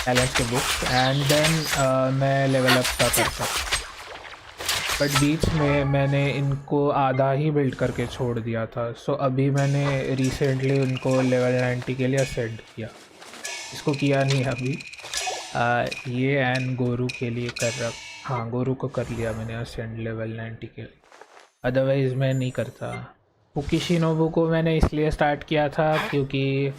S2: टैलेंट्स के बुक्स, एंड देन मैं लेवल अप का करता हूँ। बट बीच में मैंने इनको आधा ही बिल्ड करके छोड़ दिया था। सो अभी मैंने रिसेंटली उनको लेवल 90 के लिए असेंड किया। इसको किया नहीं अभी, ये एंड गोरू के लिए कर रहा। हाँ, गोरू को कर लिया मैंने असेंड लेवल 90 के लिए, अदरवाइज़ मैं नहीं करता। फुकिशिनोबु को मैंने इसलिए स्टार्ट किया था क्योंकि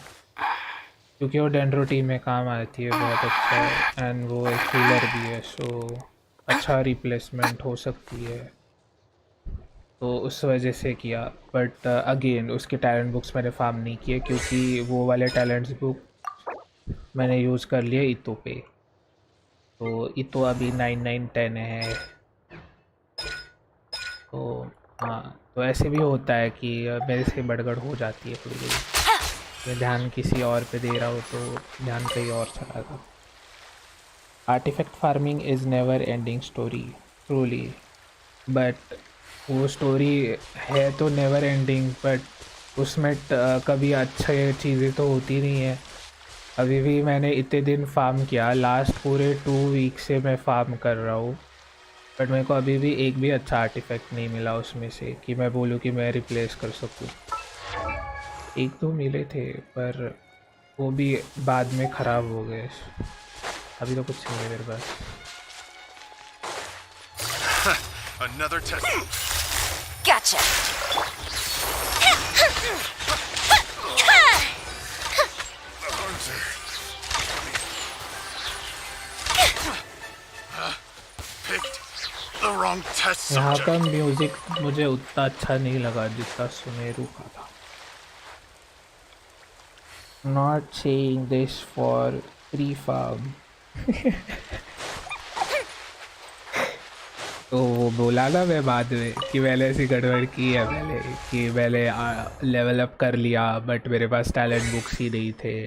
S2: वो डेंड्रो टीम में काम आती है, बहुत अच्छा है, एंड वो एक हीलर भी है, सो अच्छा रिप्लेसमेंट हो सकती है, तो उस वजह से किया। बट अगेन उसके टैलेंट बुक्स मैंने फार्म नहीं किए, क्योंकि वो वाले टैलेंट्स बुक मैंने यूज़ कर लिए इतो पे। तो इतो अभी 9910 है। तो हाँ, तो ऐसे भी होता है कि मेरे से गड़बड़ हो जाती है थोड़ी थोड़ी। मैं ध्यान किसी और पे दे रहा हूँ तो ध्यान कहीं और चला गया। Artifact farming is never ending story, truly. But वो स्टोरी है तो नेवर एंडिंग, बट उसमें कभी अच्छी चीज़ें तो होती नहीं है। अभी भी मैंने इतने दिन फार्म किया, लास्ट पूरे 2 वीक से मैं फार्म कर रहा हूँ, बट मेरे को अभी भी एक भी अच्छा आर्टिफैक्ट नहीं मिला उसमें से कि मैं बोलूँ कि मैं रिप्लेस कर सकूँ। एक दो मिले थे पर वो भी बाद में ख़राब हो गए। अभी तो कुछ नहीं है मेरे पास।
S12: Another test.
S8: Gotcha.
S12: Picked the wrong test
S2: यहाँ
S12: subject.
S2: का म्यूज़िक मुझे उतना अच्छा नहीं लगा जितना सुमेरु का था। Not saying this for free farm. तो वो बोला ना मैं बाद में कि मैंने ऐसी गड़बड़ की है पहले, कि मैंने लेवल अप कर लिया बट मेरे पास टैलेंट बुक्स ही नहीं थे।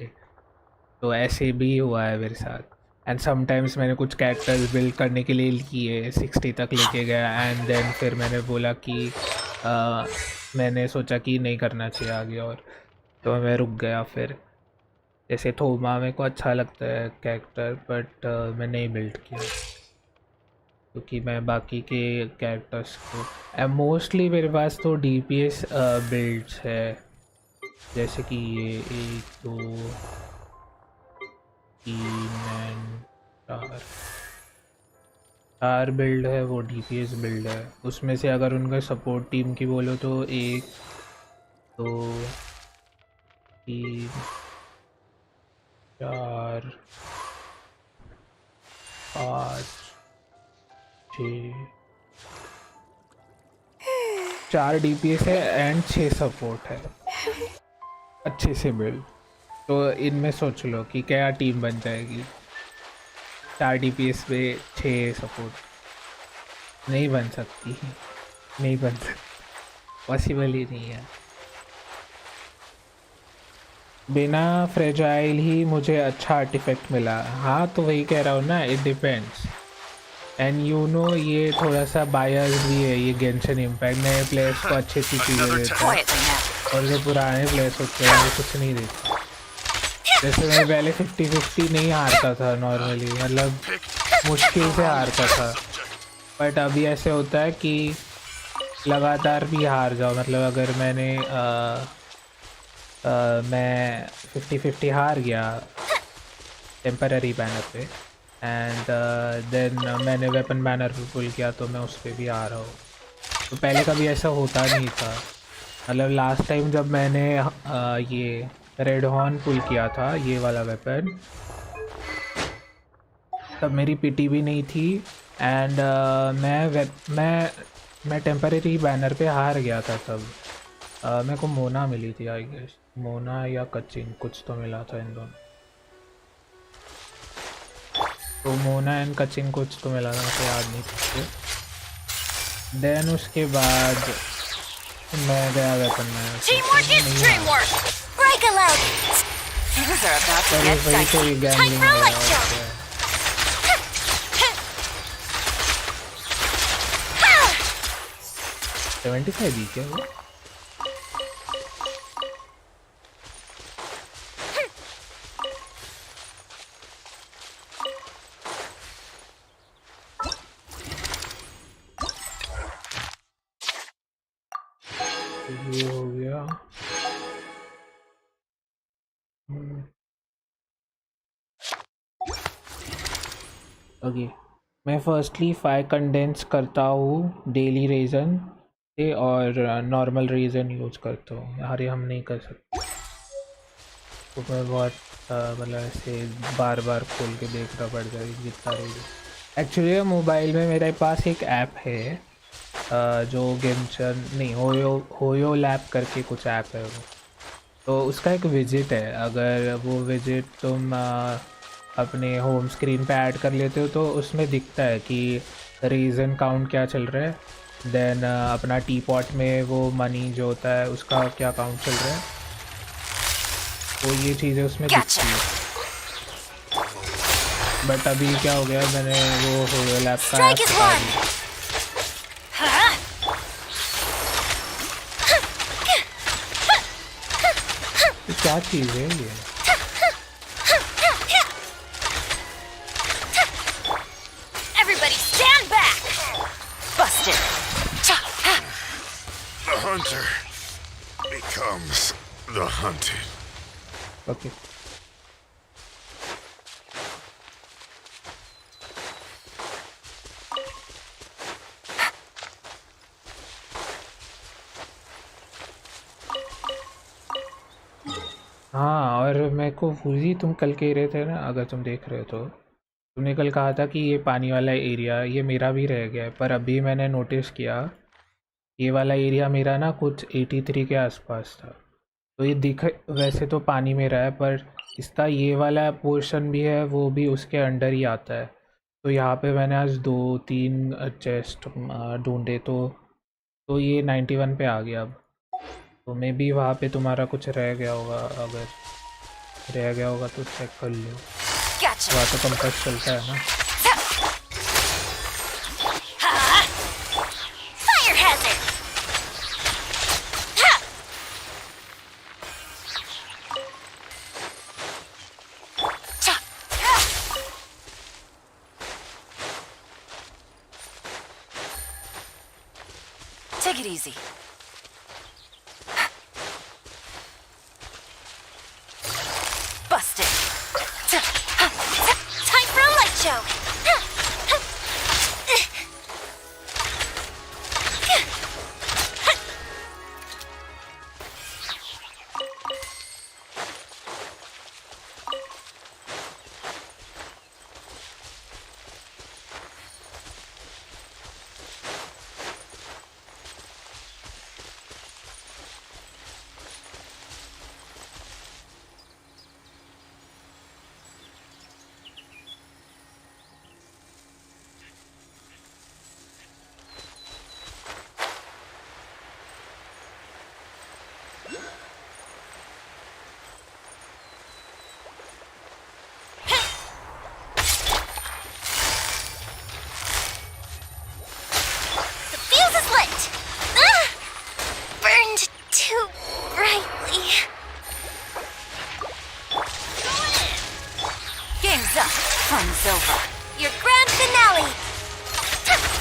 S2: तो ऐसे भी हुआ है मेरे साथ। एंड समटाइम्स मैंने कुछ कैरेक्टर्स बिल्ड करने के लिए किए, 60 तक लेके गया, एंड देन फिर मैंने बोला कि मैंने सोचा कि नहीं करना चाहिए आगे, और तो मैं रुक गया। फिर जैसे थोमा मेरे को अच्छा लगता है कैरेक्टर, बट मैं नहीं बिल्ड किया क्योंकि मैं बाकी के कैरेक्टर्स को मोस्टली मेरे पास तो DPS बिल्ड्स है, जैसे कि ये 1 2 3 4 4 बिल्ड है, वो DPS बिल्ड है। उसमें से अगर उनका सपोर्ट टीम की बोलो तो 1 2 3 4 5 6 4 DPS है एंड 6 सपोर्ट है, अच्छे से बिल्ड। तो इनमें सोच लो कि क्या टीम बन जाएगी। 4 DPS पे 6 सपोर्ट नहीं बन सकती, नहीं बन सकती, पॉसिबल ही नहीं है। बिना फ्रेजाइल ही मुझे अच्छा आर्टिफैक्ट मिला। हाँ, तो वही कह रहा हूँ ना, it depends. And you know ये थोड़ा सा बायस भी है, ये गेंशिन इम्पैक्ट नए प्लेयर्स को अच्छी अच्छी चीज़ें देता है। और जो पुराने प्लेयर्स होते हैं वो कुछ नहीं देते। जैसे मैं पहले 50-50 नहीं हारता था नॉर्मली, मतलब मुश्किल से हारता था, बट अभी ऐसे होता है कि लगातार भी हार जाओ। मतलब अगर मैं 50-50 हार गया टेम्पररी बैनर पे एंड देन मैंने वेपन बैनर पे पुल किया तो मैं उस पर भी आ रहा हूँ। तो पहले कभी ऐसा होता नहीं था। मतलब लास्ट टाइम जब मैंने ये रेड हॉर्न पुल किया था, ये वाला वेपन, तब मेरी पीटी भी नहीं थी एंड मैं टेम्पररी बैनर पे हार गया था तब। मेरे को मोना मिली थी आई गेस, मोना या कचिन कुछ तो मिला था इन दोनों। तो मोना एंड कचिन कुछ तो मिला था, मुझे याद नहीं था। देन उसके बाद मैं गया वेपन में।
S8: Teamwork is dreamwork! Break a leg! Things are about to get dicey. Time for a light show!
S2: 75 ही क्या वो? ये हो गया। ओके, मैं फर्स्टली 5 कंडेंस करता हूँ डेली रीजन से और नॉर्मल रीजन यूज़ करता हूँ। यार ये हम नहीं कर सकते, तो मैं बहुत मतलब ऐसे बार बार खोल के देखना पड़ जाएगा जितना रीजन। एक्चुअली मोबाइल में मेरे पास एक ऐप है जो गेंशन नहीं, होयो लैब करके कुछ ऐप है वो। तो उसका एक विजिट है, अगर वो विजिट तुम अपने होम स्क्रीन पे ऐड कर लेते हो तो उसमें दिखता है कि रीजन काउंट क्या चल रहा है। देन अपना टी पॉट में वो मनी जो होता है उसका क्या काउंट चल रहा है, तो ये चीज़ें उसमें दिखती है। बट अभी क्या हो गया, मैंने वो होयो लैब का ऐप हटा दिया। क्या चीज़ है ये?
S8: Everybody stand back! Busted!
S10: The hunter becomes the hunted.
S2: Okay. हाँ, और मेरे को फूजी तुम कल कह रहे थे ना, अगर तुम देख रहे हो तो तुमने कल कहा था कि ये पानी वाला एरिया ये मेरा भी रह गया है, पर अभी मैंने नोटिस किया ये वाला एरिया मेरा ना कुछ 83 के आसपास था। तो ये दिख वैसे तो पानी में रहा है, पर इसका ये वाला पोर्शन भी है वो भी उसके अंडर ही आता है। तो यहाँ पे मैंने आज 2-3 चेस्ट ढूंढे तो ये 91 पे आ गया अब। तो मे भी वहाँ पे तुम्हारा कुछ रह गया होगा, अगर रह गया होगा तो चेक कर लो। वहाँ तो कंपास चलता है ना।
S8: Fire hazard!
S19: Take it easy.
S8: Busted! Time for a light show!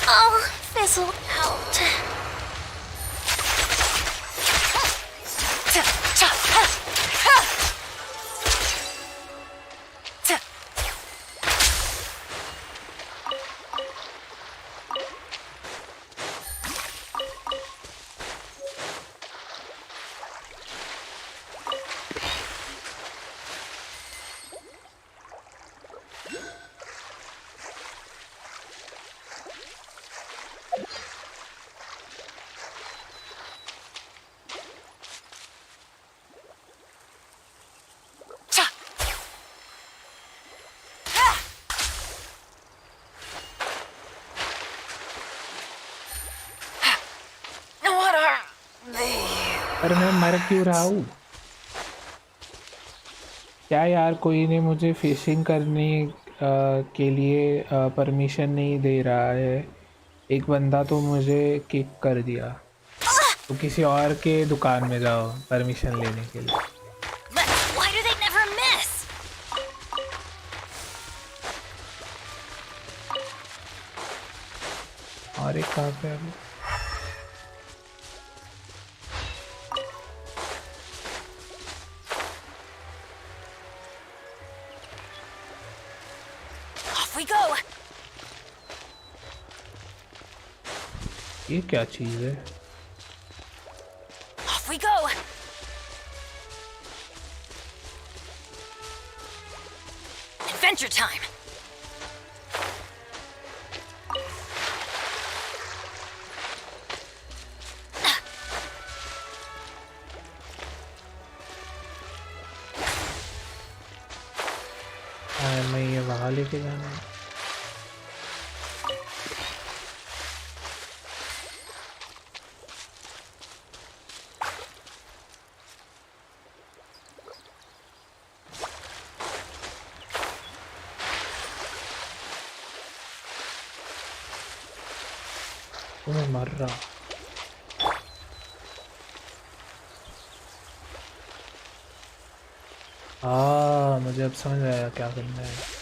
S3: all fizzled out.
S2: पर मैं मर क्यों रहा हूँ? क्या यार, कोई ने मुझे फिशिंग करने के लिए परमिशन नहीं दे रहा है। एक बंदा तो मुझे किक कर दिया। तो किसी और के दुकान में जाओ परमिशन लेने के लिए।
S8: Why do they never miss?
S2: और एक कहाँ पे अभी?
S8: We go.
S2: ये क्या चीज़ है?
S8: Off we go. Adventure time.
S2: मैं ये वहाँ लेके जाना है। मैं मर रहा। मुझे अब समझ आया क्या करना है।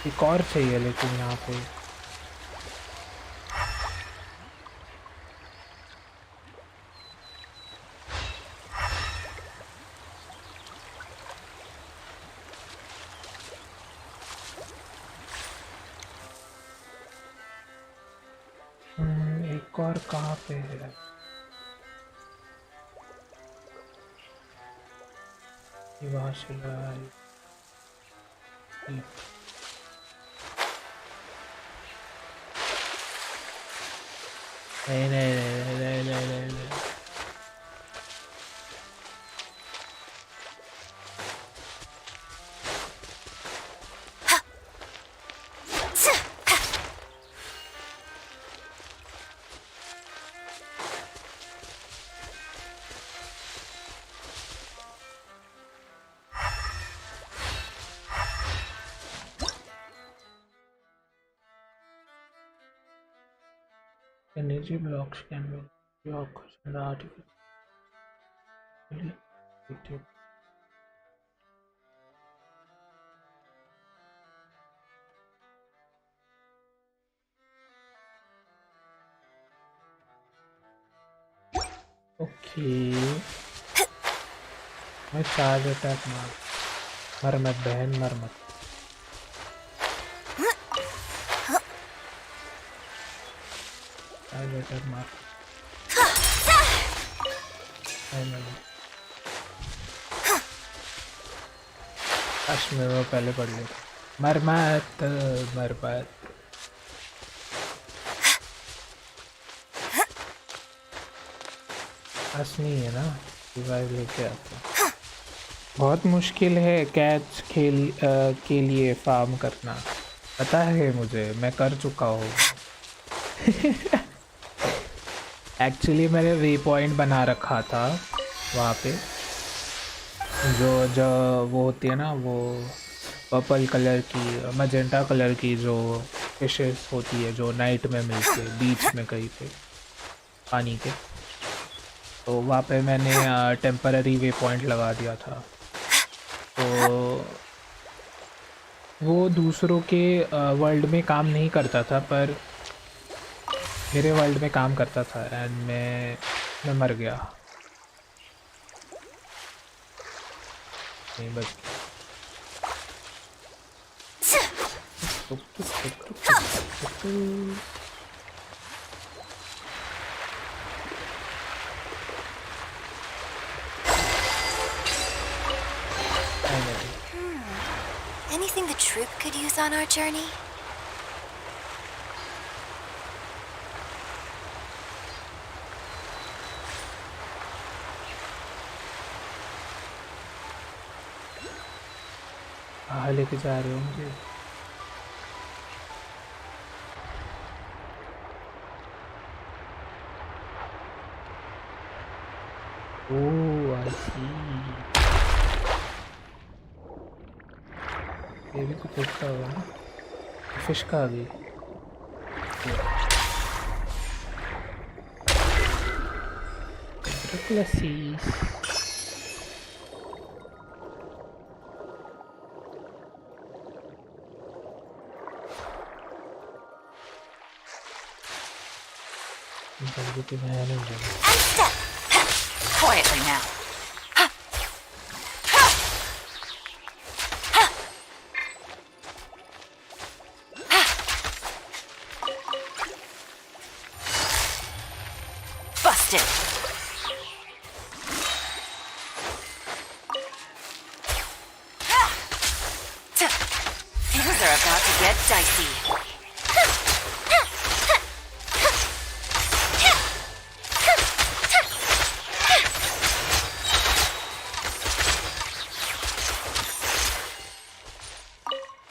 S2: एक और चाहिए लेकिन यहाँ पे एक और कहाँ पे है? ये वहाँ से लगा है। नहीं नहीं नहीं नहीं नहीं नहीं नहीं। Energy blocks can be blocked and artificially affected. Okay. मैं चार्ज अटैक मर मत बहन, मर मत। चार्ज अटैक मार। में वो पहले पढ़ लिया। मर मत, मर मत। नहीं है ना, रिवाइव लेके आता। बहुत मुश्किल है कैच के लिए फार्म करना, पता है मुझे, मैं कर चुका हूँ। एक्चुअली मैंने वे पॉइंट बना रखा था वहाँ पे, जो वो होती है ना, वो पर्पल कलर की, मजेंटा कलर की जो फिशेस होती है जो नाइट में मिलती है बीच में कहीं पे पानी के, तो वहाँ पे मैंने टेम्पररी वे पॉइंट लगा दिया था। तो वो दूसरों के वर्ल्ड में काम नहीं करता था, पर मेरे वर्ल्ड में काम करता था एंड मैं मर गया। नहीं बच
S3: Anything the troop could use on our journey?
S2: कहाँ लेके जा रहे हो मुझे? ओह आई सी, ये भी तो फिश का होगा ना, फिश का भी। Ulysses.
S19: Quietly now. Busted. Things are about to get dicey.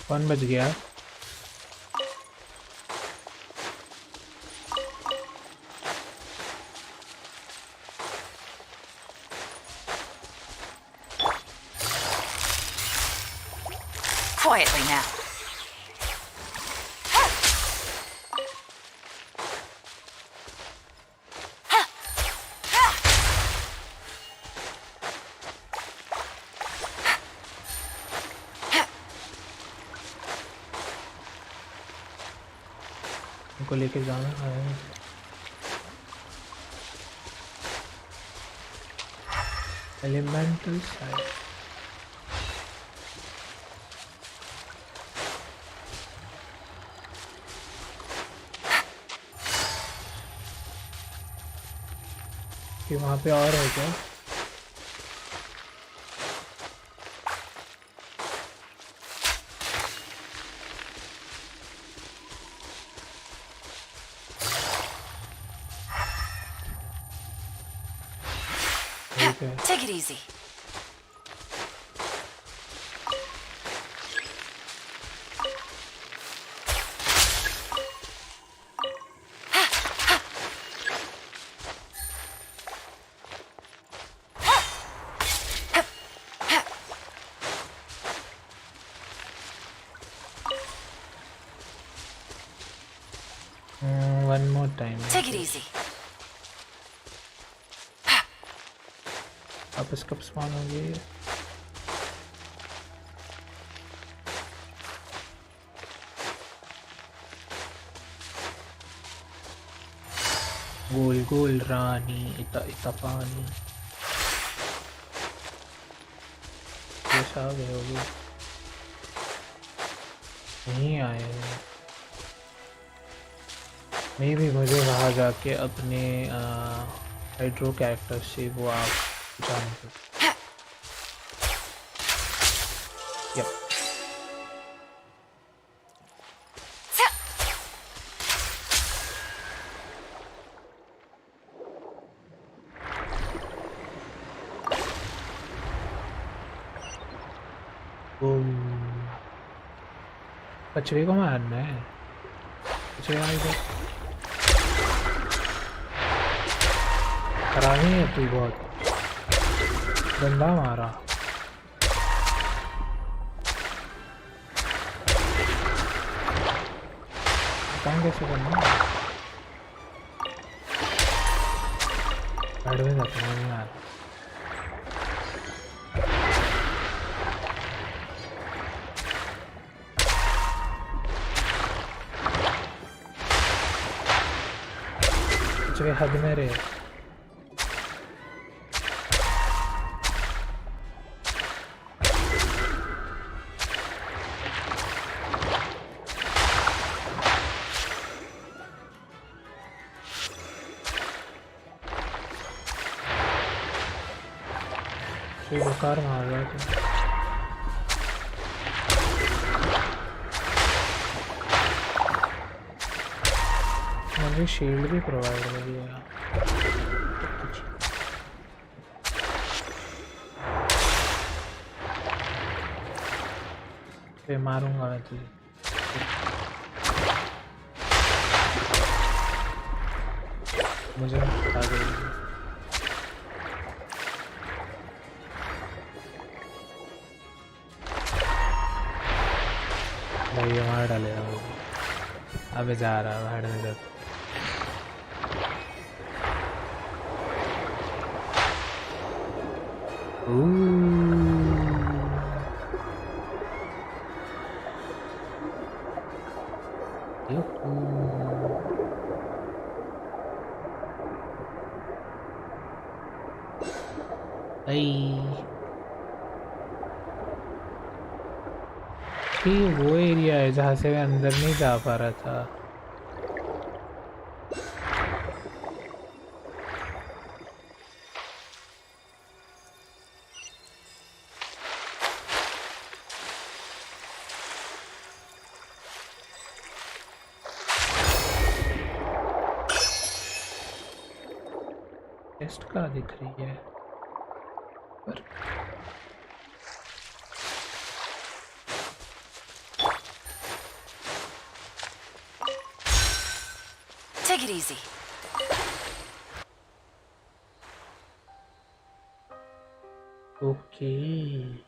S2: कौन बच गया?
S19: Quietly now.
S2: को लेके जाना है। एलिमेंटल साइड कि वहाँ पे और है क्या?
S19: Take it easy.
S2: One more time.
S19: Take it easy.
S2: वापस कब स्पॉन होंगे? गोल गोल रानी इता इता पानी कैसा गए होगे? नहीं आए। मैं भी मुझे वहाँ जाके अपने हाइड्रो कैरेक्टर से वो आप जानते। Yep. कचरे को मारना है। कचरे वाले को खराबी है तू बहुत गंदा मारा काम कैसे करना बैठ में जाता नहीं आ रहा कुछ हद में रहे बेकार मार रहा था मुझे शील्ड भी प्रोवाइड कर दिया पे मारूंगा मैं तुझे मुझे बता दे भाई मार डालेगा वो अबे जा रहा है भाड़ में जाता ये वो एरिया है जहाँ से मैं अंदर नहीं जा पा रहा था टेस्ट का दिख रही है पर
S19: Take it easy.
S2: Okay.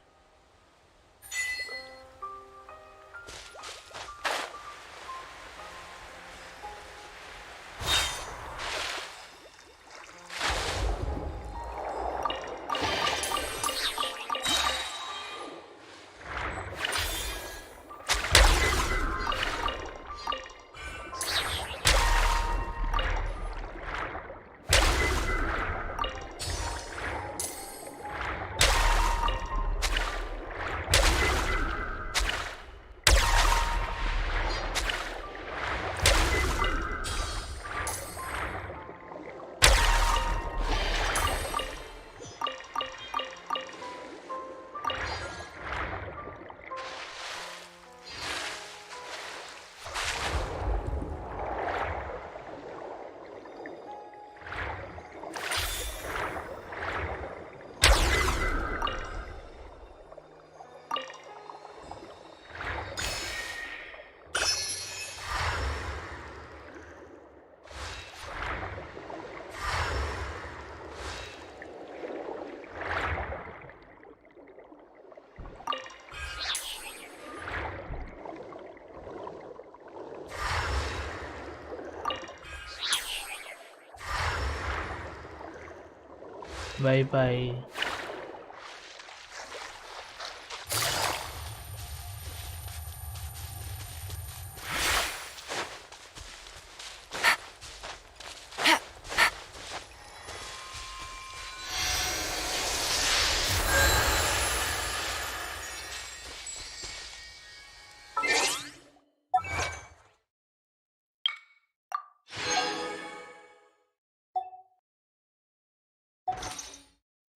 S2: Bye bye.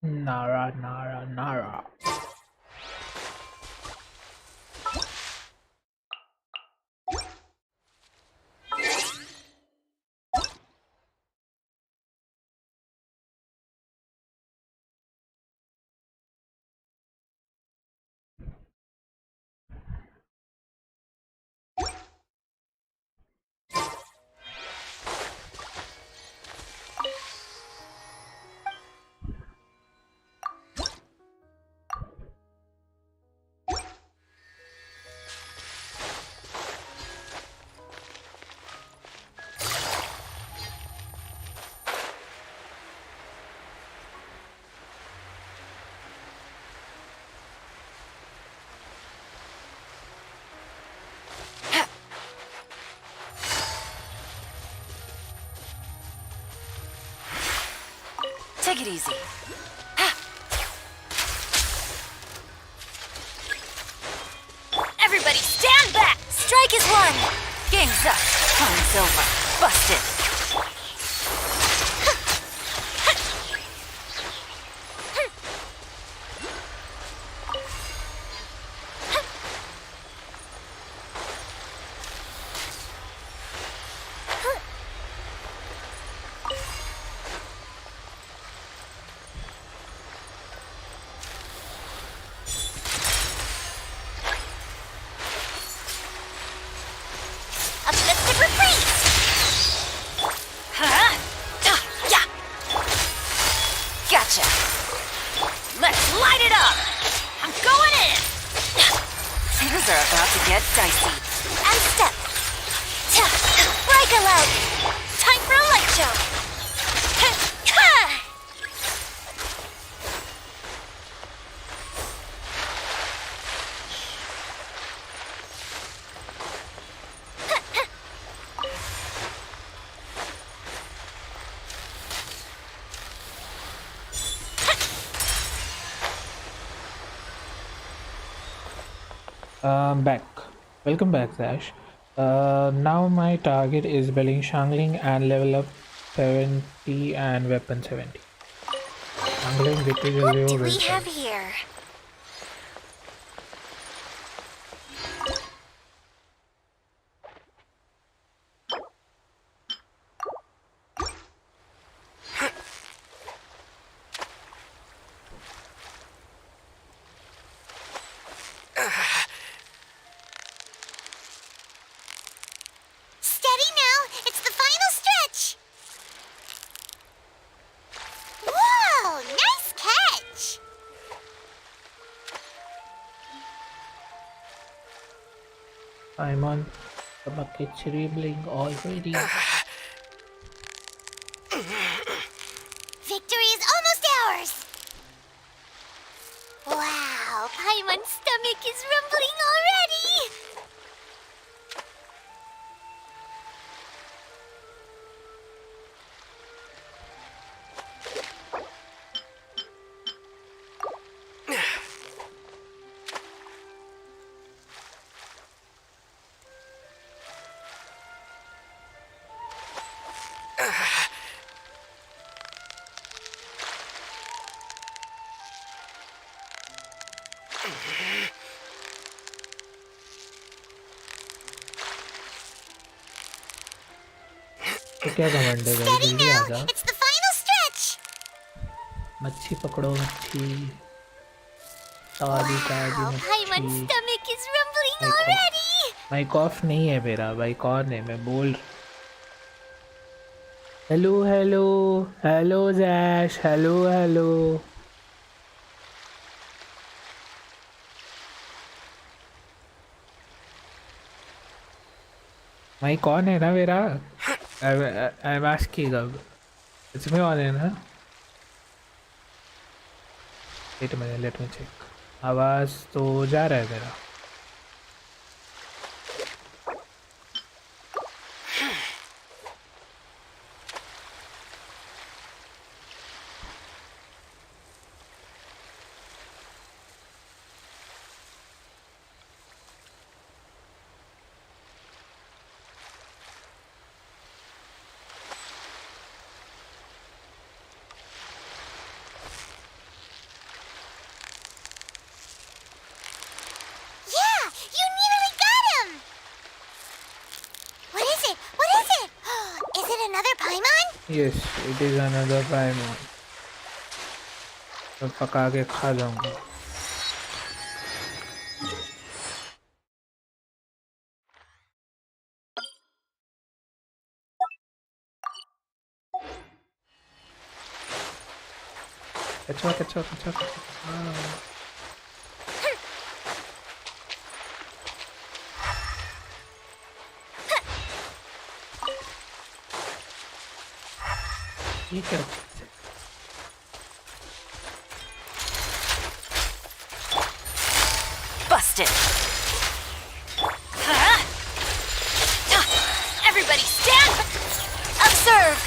S2: Nara, Nara, Nara.
S19: Take it easy.
S8: Everybody stand back!
S19: Strike is one! Game's up. Time's over. Busted.
S3: Uplifted retreat!
S8: Huh?
S3: Yeah!
S8: Gotcha! Let's light it up! I'm going in!
S19: Things are about to get dicey.
S3: And step! Break alert! Time for a light show!
S2: Back. Welcome back, Zash. Now my target is building Shangling and level up 70 and weapon 70. Shangling,
S3: What do we have here? Steady now! It's the final stretch! Whoa! Nice catch!
S2: I'm on the bucket's dribbling already.
S3: Victory is almost ours! Wow, Paimon's stomach is rumbling already!
S2: तो क्या command है भाई, जल्दी आ जा।
S3: It's the final stretch!
S2: मच्छी पकड़ो मच्छी। ताजी ताजी
S3: Wow, Paimon's
S2: मच्छी।
S3: stomach is rumbling already!
S2: Mike off नहीं है मेरा, माइक ऑन है, मैं बोल। Hello hello hello Jash, hello hello. Mike on है ना मेरा? आई एम आस्किंग अब। इसमें ऑन है ना? Wait minute, let me check. आवाज़ तो जा रहा है मेरा।
S3: Yeah, you nearly got him! What is it? What is it? Is it another Paimon?
S2: Yes, it is another Paimon. तो पका के खा जाऊंगा। अच्छा। ये क्या चीज़ है?
S8: Busted! Huh? Everybody stand! Observe!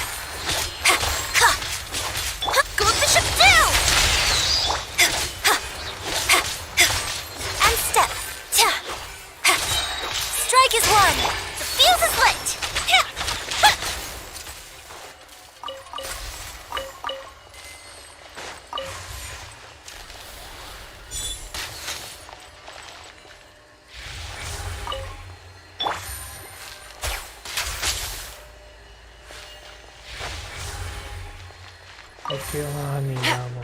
S8: Go
S2: okay वहाँ नीलाम हो।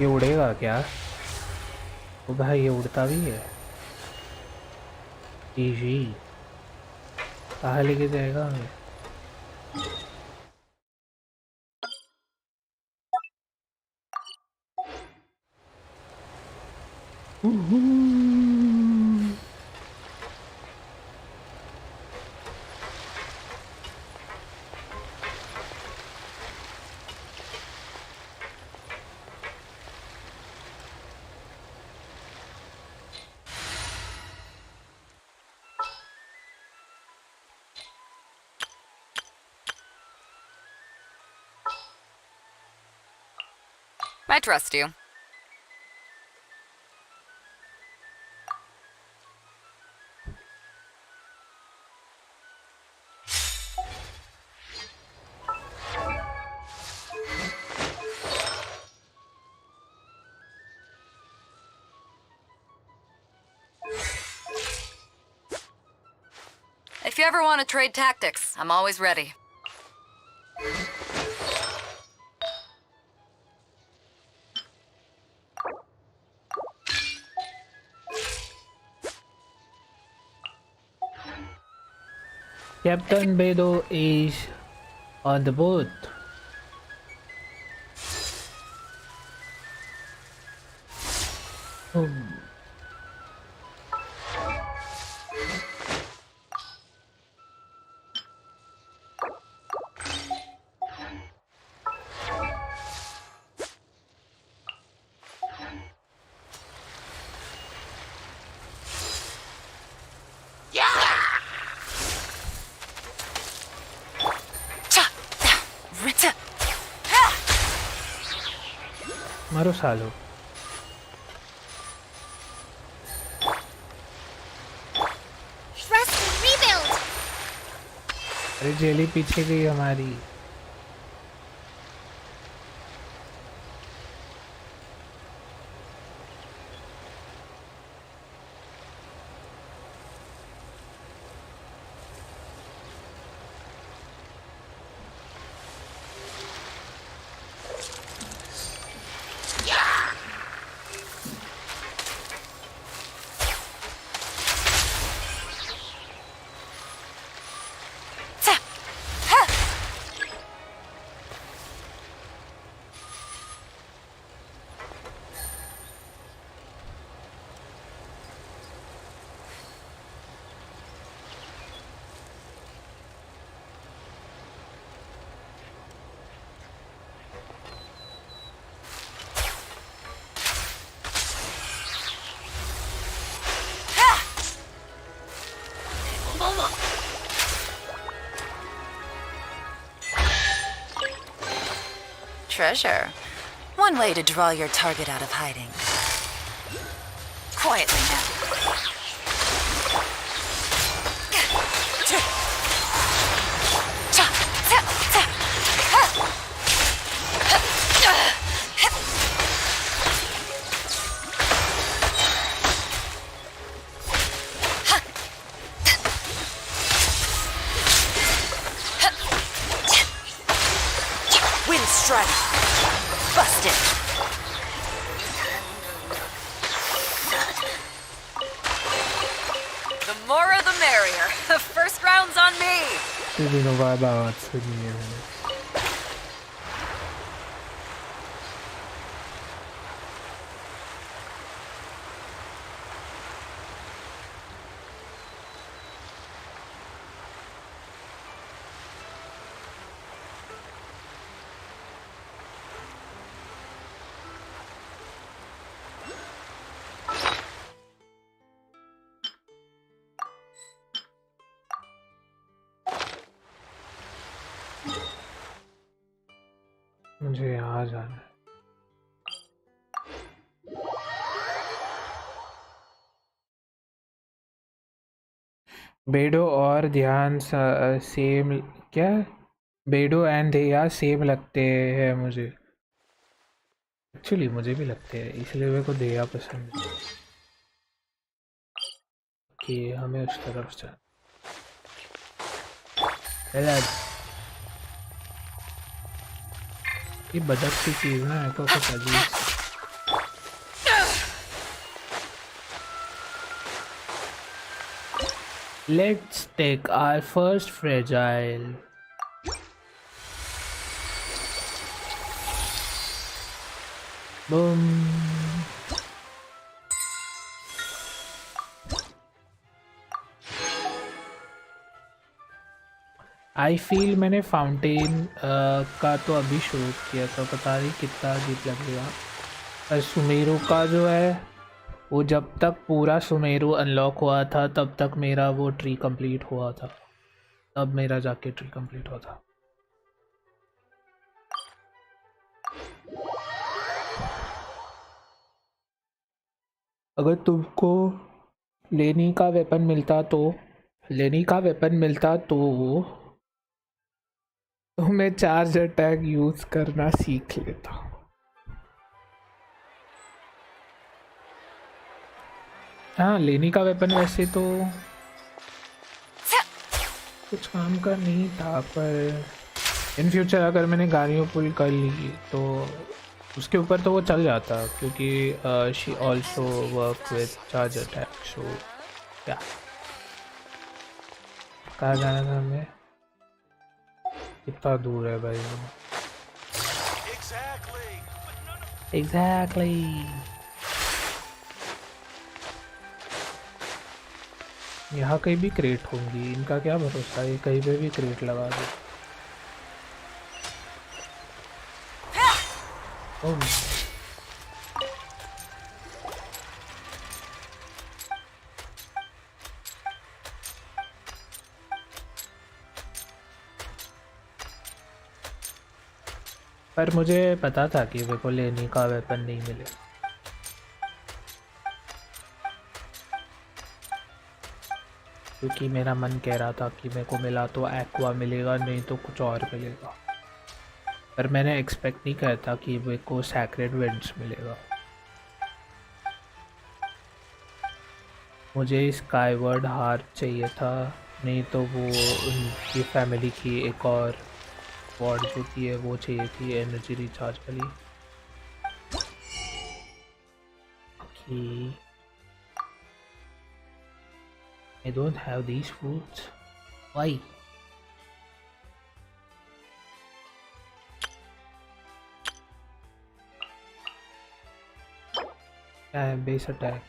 S2: ये उड़ेगा क्या? ओ भाई ये उड़ता भी है। इजी कहाँ लेके जाएगा हमें?
S20: I trust you. If you ever want to trade tactics, I'm always ready.
S2: Captain Bedo is on the boat. मारो सालो। अरे जेली पीछे गई हमारी।
S19: Treasure. One way to draw your target out of hiding. Quietly now.
S14: Wind strike. Busted.
S20: The more the merrier. The first round's on me.
S2: दिनों बाद आवाज सुनी है मैंने। मुझे यहाँ जाना है। बेडो और ध्यान सेम क्या? बेडो एंड ध्यान सेम लगते हैं मुझे। एक्चुअली मुझे भी लगते हैं, इसलिए मेरे को ध्यान पसंद है। कि हमें उस तरफ जाना। ये बदक की चीज़ ना है, कुछ अजीब सी। Let's take our first fragile. Boom. I feel मैंने फाउंटेन का तो अभी शुरू किया था, पता नहीं कितना अजीब लगेगा। पर सुमेरु का जो है वो जब तक पूरा सुमेरु अनलॉक हुआ था तब तक मेरा वो ट्री कंप्लीट हुआ था, तब मेरा जाके ट्री कंप्लीट हुआ था। अगर तुमको लेनी का वेपन मिलता तो मैं चार्ज अटैक यूज करना सीख लेता। हाँ, लेनी का वेपन वैसे तो कुछ काम का नहीं था, पर इन फ्यूचर अगर मैंने गाड़ियों पुल कर ली तो उसके ऊपर तो वो चल जाता, क्योंकि she also work with charge attack. So क्या कहाँ जाना था हमें? कितना दूर है भाई वो? एग्जैक्टली। यहाँ कहीं भी क्रेट होंगी, इनका क्या भरोसा है, कहीं पे भी क्रेट लगा दो। पर मुझे पता था कि मेरे को लेनी का वेपन नहीं मिले। क्योंकि मेरा मन कह रहा था कि मेरे को मिला तो एक्वा मिलेगा, नहीं तो कुछ और मिलेगा। पर मैंने एक्सपेक्ट नहीं किया था कि मेरे को सैक्रेड विंड्स मिलेगा। मुझे स्काईवर्ड हार्ट चाहिए था, नहीं तो वो उनकी फैमिली की एक और वॉर्ड जो की है वो चाहिए थी, एनर्जी रिचार्ज वाली। Okay, I don't have these fruits. Why? Base attack.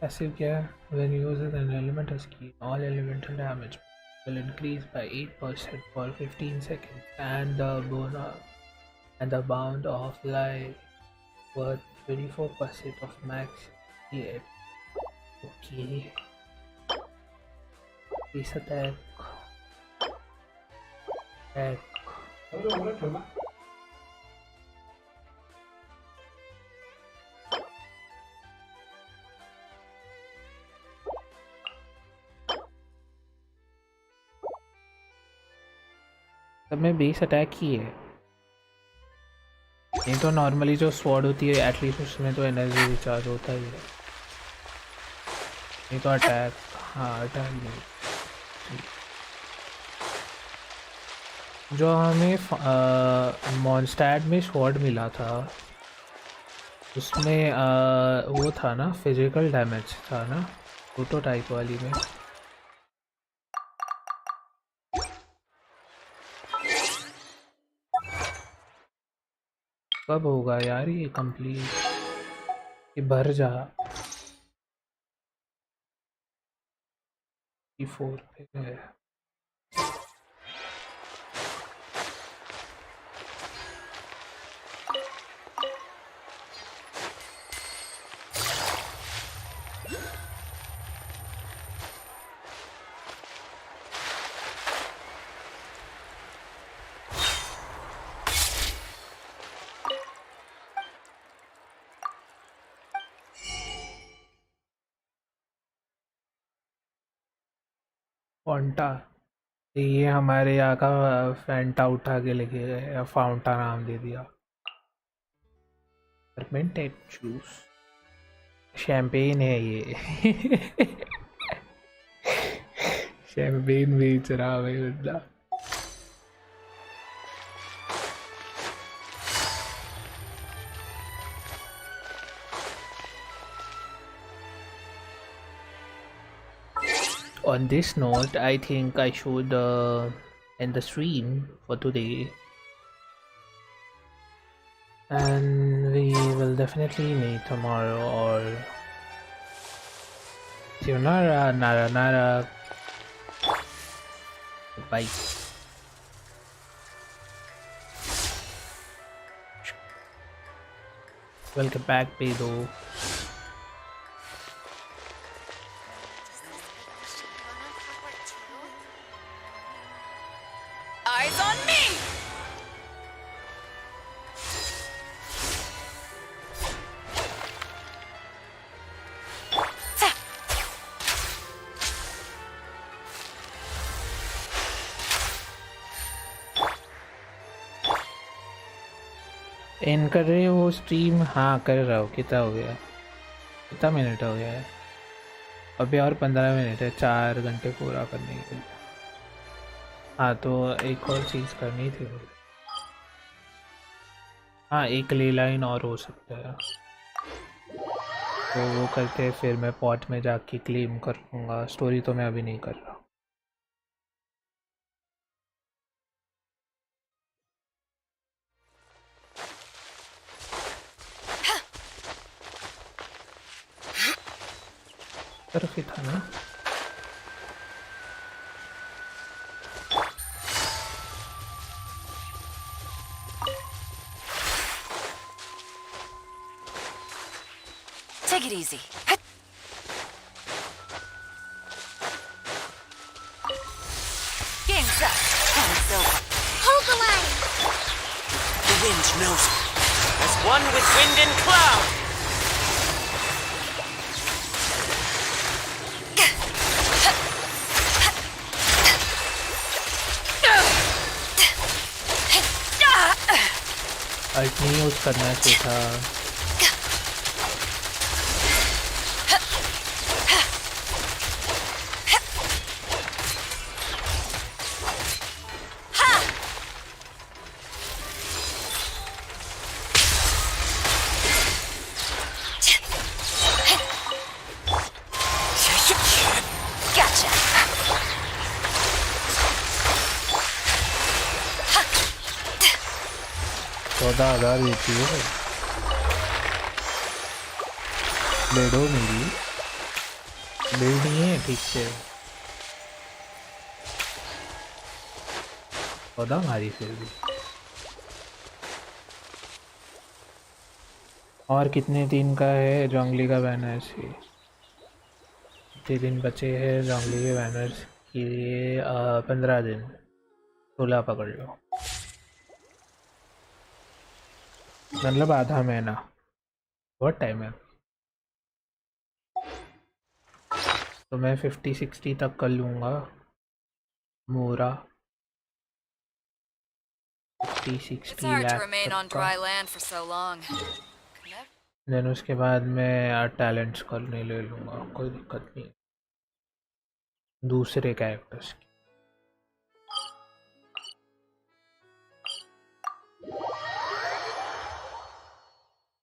S2: Passive क्या? When used an elemental skill, all elemental damage will increase by 8% for 15 seconds, and the bound of life worth 24% of max hit. Okay. Base attack. तब मैं base attack ही है, नहीं तो normally जो sword होती है at least उसमें तो एनर्जी रिचार्ज होता ही है, नहीं तो अटैक। हाँ, अटैक नहीं। जो हमें मॉन्स्टैट में स्वॉर्ड मिला था उसमें वो था ना, फिजिकल डैमेज था ना, प्रोटोटाइप वाली में। कब होगा यार ये कंप्लीट? ये भर जा 4 पे है। फॉन्टा, ये हमारे यहाँ का फैंटा उठा के लेके गए, या फाउंटा नाम दे दिया। फर्मेंटेड जूस, शैम्पेन है ये। शैम्पेन बेच रहा भाई बंदा। on this note, I think I should end the stream for today. And we will definitely meet tomorrow or sayonara, nara nara. Bye. Welcome back, Pedro.
S20: Eyes on me!
S2: And कर रहे हो stream? हाँ कर रहा हूँ। कितना हो गया? कितना मिनट हो गया है? अभी और 15 मिनट है 4 घंटे पूरा करने के लिए। हाँ तो एक और चीज़ करनी थी मुझे। हाँ एक ले लाइन और हो सकता है तो वो करके फिर मैं पॉट में जाके क्लेम कर लूँगा। स्टोरी तो मैं अभी नहीं कर रहा। तरफ ही था ना?
S19: Take it easy. Game's up. Time's over.
S3: Hold the line!
S15: The wind knows me. As one with wind and cloud.
S2: Alt नहीं यूज़ करना चाहिए था। $14,000 देती है लेडो मेरी बिल्ड नहीं है ठीक से। 14 हमारी फिर भी। और कितने दिन का है जंगली का बैनर्स? कितने दिन बचे हैं जंगली के बैनर्स के लिए? 15 दिन। 16 पकड़ लो, मतलब आधा महीना। बहुत टाइम है। तो मैं 50-60 तक कर लूँगा मोरा। 50-60
S20: It's hard to
S2: lakh
S20: remain
S2: तक
S20: on
S2: का।
S20: dry land for so long.
S2: Then उसके बाद मैं टैलेंट्स करने ले लूँगा, कोई दिक्कत नहीं दूसरे कैरेक्टर्स की।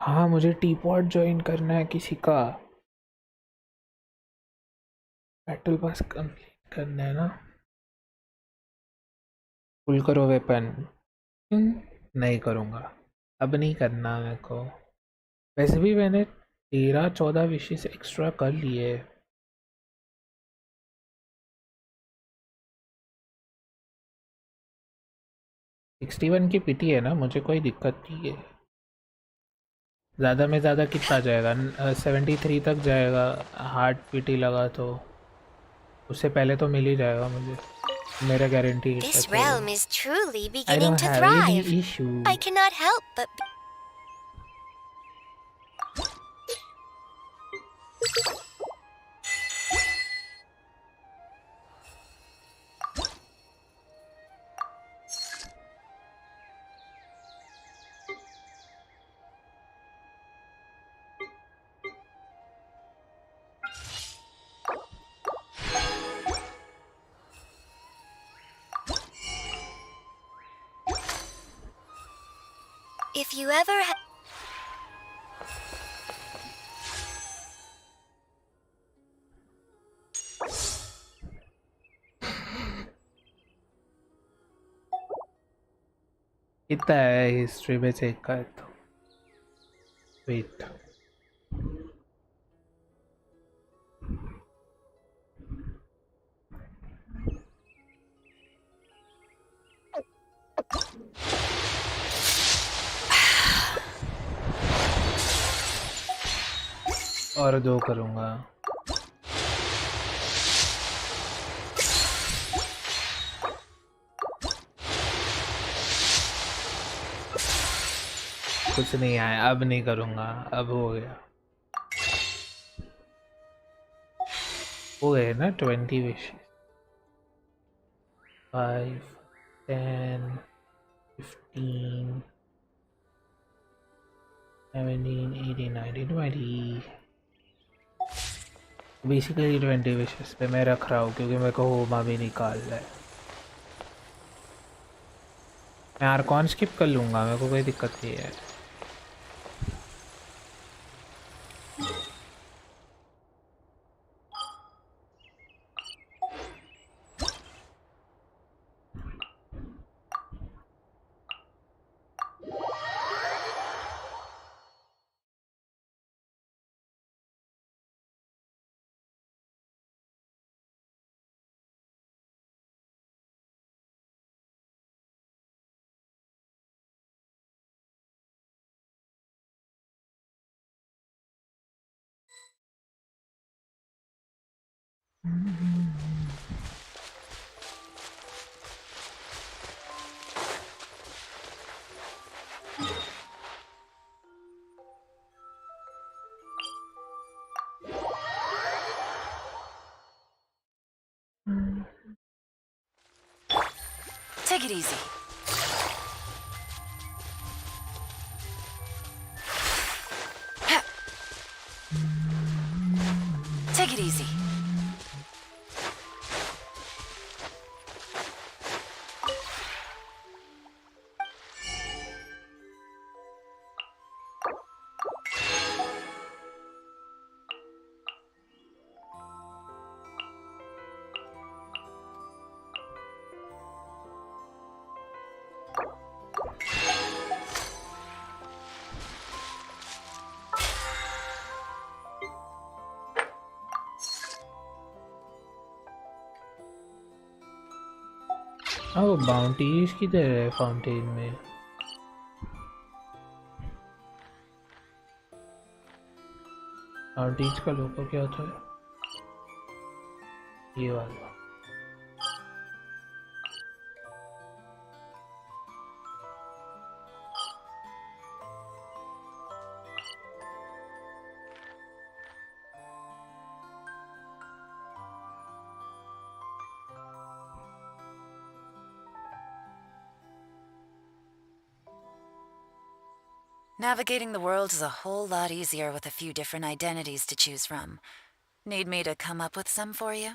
S2: हाँ मुझे टीपॉट ज्वाइन करना है किसी का। बैटल पास कंप्लीट करना है ना। फुल करो वेपन। नहीं करूँगा अब, नहीं करना मेरे को। वैसे भी मैंने 13-14 विशेष एक्स्ट्रा कर लिए। $61 की पीटी है ना, मुझे कोई दिक्कत नहीं है। ज़्यादा में ज़्यादा कितना जाएगा? 73 तक जाएगा। हार्ड पीटी लगा तो उससे पहले तो मिल ही जाएगा मुझे, मेरा गारंटी है।
S3: This realm is truly
S2: I
S3: beginning
S2: don't
S3: to
S2: have any
S3: thrive.
S2: issue.
S3: I cannot help but if you ever
S2: कितना है हिस्ट्री में चेक कर तो वेट और 2 करूँगा कुछ नहीं आया अब नहीं करूँगा अब हो गया ना 20 विशेस 5 10 15 17 18 19 20 बेसिकली 20 विशेस पे मैं रख रहा हूँ क्योंकि मेरे को होमा भी निकालना है मैं आर्कॉन स्किप कर लूँगा मेरे को कोई दिक्कत नहीं है
S19: Take it easy. Take it easy.
S2: वो बाउंटीज किधर है फाउंटेन में बाउंटीज का लोगो क्या होता है ये वाला
S19: Navigating the world is a whole lot easier with a few different identities to choose from. Need me to come up with some for you?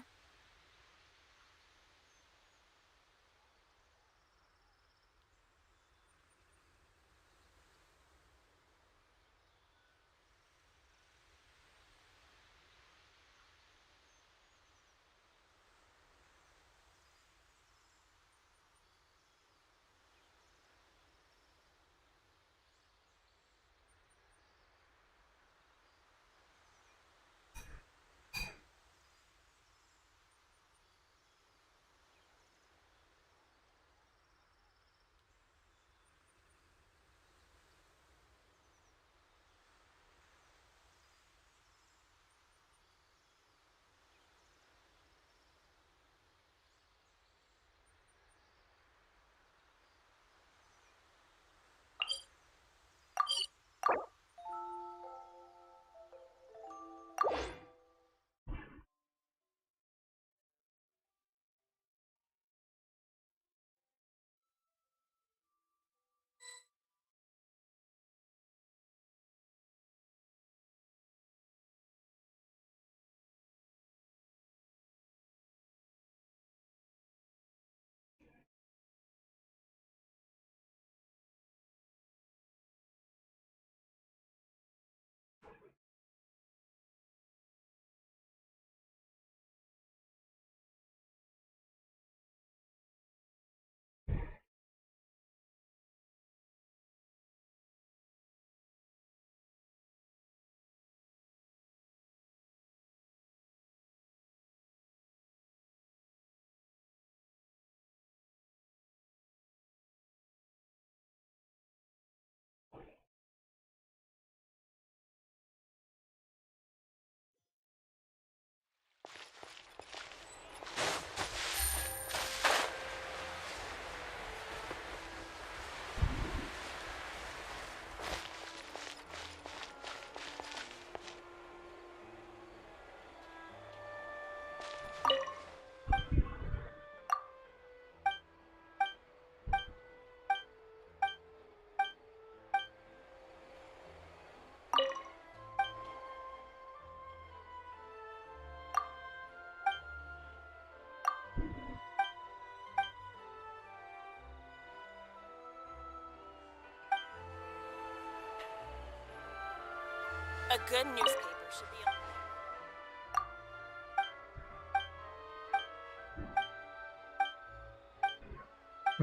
S20: A good newspaper should be.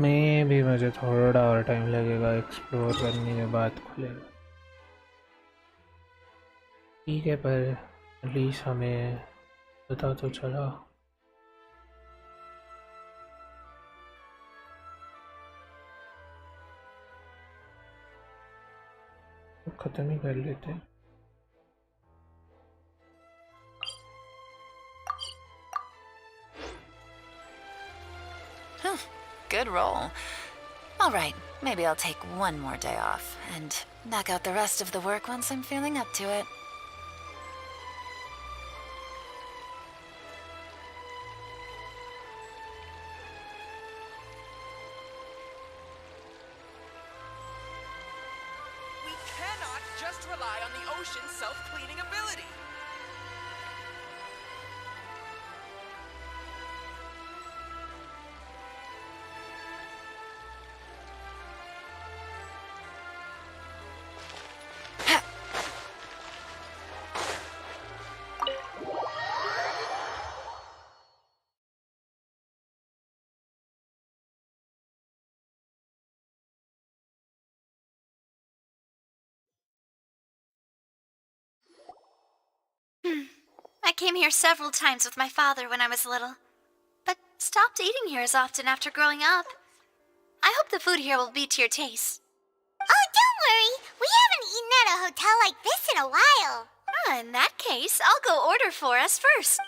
S2: मैं भी मुझे थोड़ा और टाइम लगेगा explore करने के बाद खुलेगा ठीक है पर एटलीस्ट हमें पता तो चला तो ख़त्म ही कर लेते हैं
S19: Good roll. All right, maybe I'll take one more day off and knock out the rest of the work once I'm feeling up to it.
S20: We cannot just rely on the ocean's self-cleaning ability.
S8: I came here several times with my father when I was little, but stopped eating here as often after growing up. I hope the food here will be to your taste.
S3: Oh, don't worry. We haven't eaten at a hotel like this in a while.
S8: In that case, I'll go order for us first.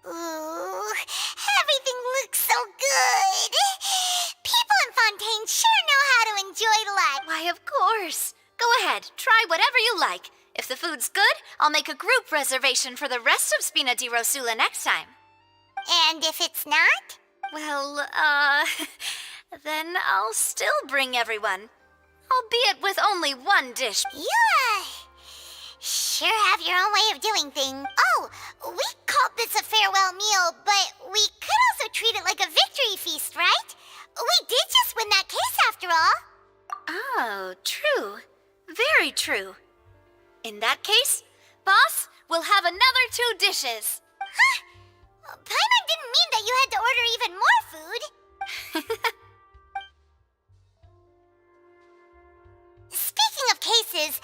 S3: Ooh, everything looks so good. People in Fontaine sure know how to enjoy life.
S8: Why, of course. Go ahead, try whatever you like. If the food's good, I'll make a group reservation for the rest of Spina di Rosula next time.
S3: And if it's not?
S8: Well, then I'll still bring everyone. Albeit with only one dish.
S3: You sure have your own way of doing things. Oh, we called this a farewell meal, but we could also treat it like a victory feast, right? We did just win that case after all.
S8: Oh, true. Very true. In that case, boss, we'll have another 2 dishes.
S3: Huh? Paimon didn't mean that you had to order even more food. Speaking of cases,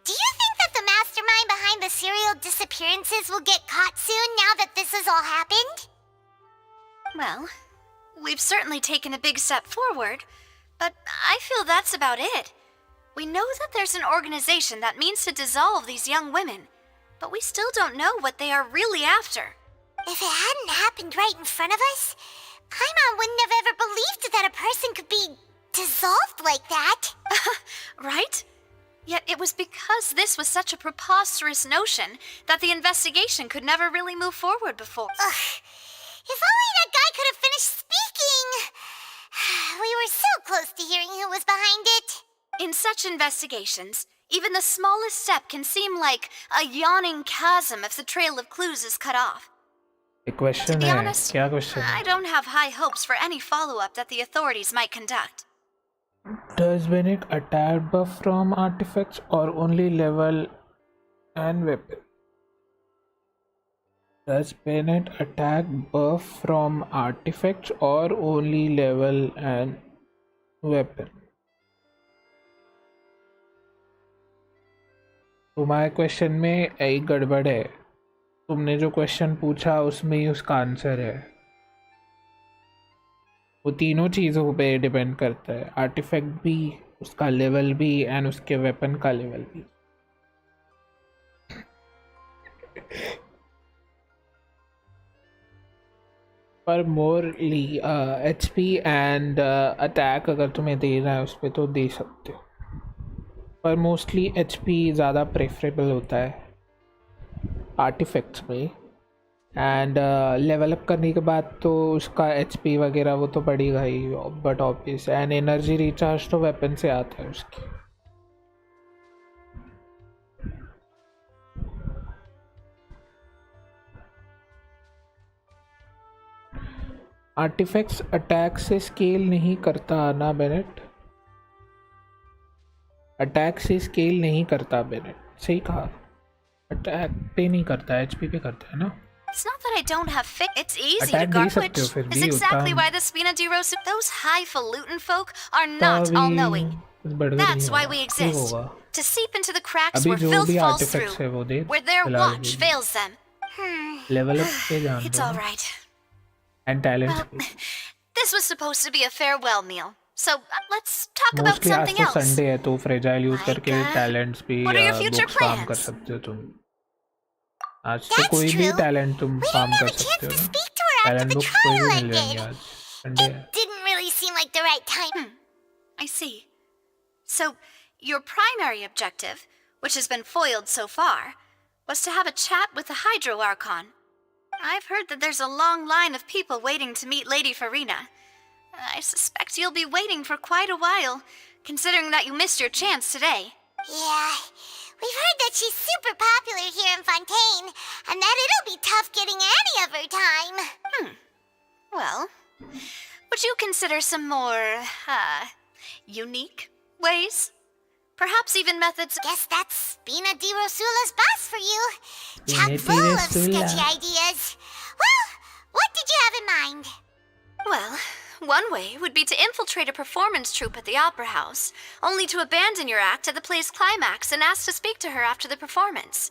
S3: do you think that the mastermind behind the serial disappearances will get caught soon now that this has all happened?
S8: Well, we've certainly taken a big step forward, but I feel that's about it. We know that there's an organization that means to dissolve these young women, but we still don't know what they are really after.
S3: If it hadn't happened right in front of us, Paimon wouldn't have ever believed that a person could be dissolved like that.
S8: Right? Yet it was because this was such a preposterous notion that the investigation could never really move forward before.
S3: Ugh. If only that guy could have finished speaking. We were so close to hearing who was behind it.
S8: In such investigations, even the smallest step can seem like a yawning chasm if the trail of clues is cut off.
S2: एक question
S8: be
S2: है
S8: honest,
S2: क्या question
S8: I
S2: है
S8: don't have high hopes for any follow-up that the authorities might conduct.
S2: Does Bennett attack buff from artifacts or only level and weapon? Does Bennett attack buff from artifacts or only level and weapon? तुम्हारे question में एक गड़बड़ है तुमने जो question पूछा उसमें ही उसका आंसर है वो तीनों चीज़ों पे डिपेंड करता है आर्टिफैक्ट भी उसका लेवल भी एंड उसके वेपन का लेवल भी पर मोरली एचपी एंड अटैक अगर तुम्हें देना है उस पर तो दे सकते हो पर मोस्टली एचपी ज़्यादा प्रेफरेबल होता है आर्टिफैक्ट्स में एंड लेवल अप करने के बाद तो उसका एचपी वगैरह वो तो बढ़ेगा ही but obvious and energy recharge तो वेपन से आता है उसकी आर्टिफैक्ट्स अटैक से स्केल नहीं करता ना बेनेट अटैक से स्केल नहीं करता मैंने सही कहा अटैक पे नहीं करता एचपी पे करता है ना
S8: It's not that I don't have it's easy to
S2: attack they
S8: guard,
S2: सकते हो
S8: which
S2: फिर
S8: is
S2: भी
S8: exactly
S2: उतना
S8: why the Spina di Rosu, those highfalutin folk are not all-knowing. That's why we exist, to seep into the cracks where filth falls through, where their watch fails them.
S2: Level up पे जान
S8: It's
S2: दो
S8: all right.
S2: And talent
S8: Well, this was supposed to be a farewell meal, so let's talk about
S2: mostly आज
S8: something
S2: तो
S8: else.
S2: Sunday है तो fragile use करके talents भी
S8: What are your future
S2: books farm कर
S8: plans?
S2: सकते हो तुम आज तो कोई भी टैलेंट तुम फार्म कर सकते हो टैलेंट बुक्स कोई भी मिल जाएंगे आज संडे है
S3: Didn't really seem like the right time.
S8: I see. So, your primary objective, which has been foiled so far, was to have a chat with the Hydro Archon. I've heard that there's a long line of people waiting to meet Lady Farina. I suspect you'll be waiting for quite a while, considering that you missed your chance today.
S3: Yeah, we've heard that she's super popular here in Fontaine, and that it'll be tough getting any of her time.
S8: Well, would you consider some more, unique ways? Perhaps even methods.
S3: Guess that's Spina di Rosula's boss for you. Chock full of sketchy ideas. Well, what did you have in mind?
S8: Well, one way would be to infiltrate a performance troupe at the Opera House, only to abandon your act at the play's climax and ask to speak to her after the performance.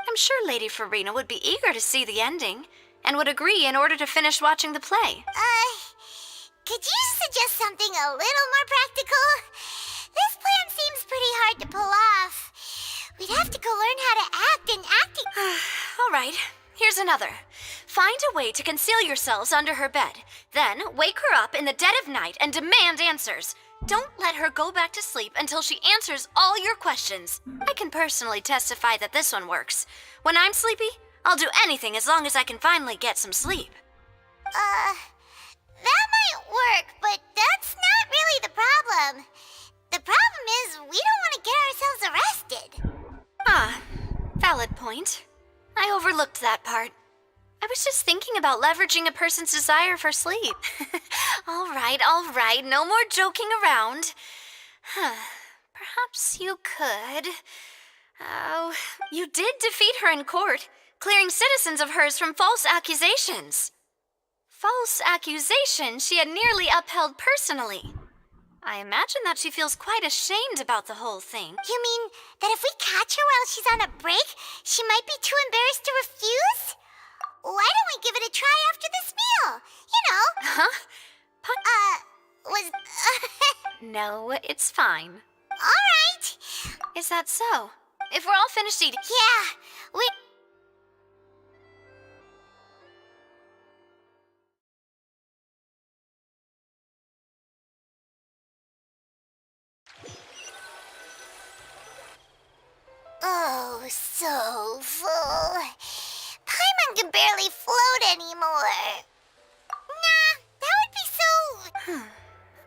S8: I'm sure Lady Farina would be eager to see the ending, and would agree in order to finish watching the play.
S3: Could you suggest something a little more practical? This plan seems pretty hard to pull off. We'd have to go learn how to act in acting.
S8: All right, here's another. Find a way to conceal yourselves under her bed. Then wake her up in the dead of night and demand answers. Don't let her go back to sleep until she answers all your questions. I can personally testify that this one works. When I'm sleepy, I'll do anything as long as I can finally get some sleep.
S3: That might work, but that's not really the problem. The problem is we don't want to get ourselves arrested.
S8: Valid point. I overlooked that part. I was just thinking about leveraging a person's desire for sleep. All right, no more joking around. Perhaps you could. Oh, you did defeat her in court, clearing citizens of hers from false accusations. False accusations she had nearly upheld personally. I imagine that she feels quite ashamed about the whole thing.
S3: You mean that if we catch her while she's on a break, she might be too embarrassed to refuse? Why don't we give it a try after this meal? You know.
S8: No, it's fine.
S3: All right.
S8: Is that so? If we're all finished eating...
S3: Yeah, we... Oh, so full. Paimon can barely float anymore. Nah, that would be so...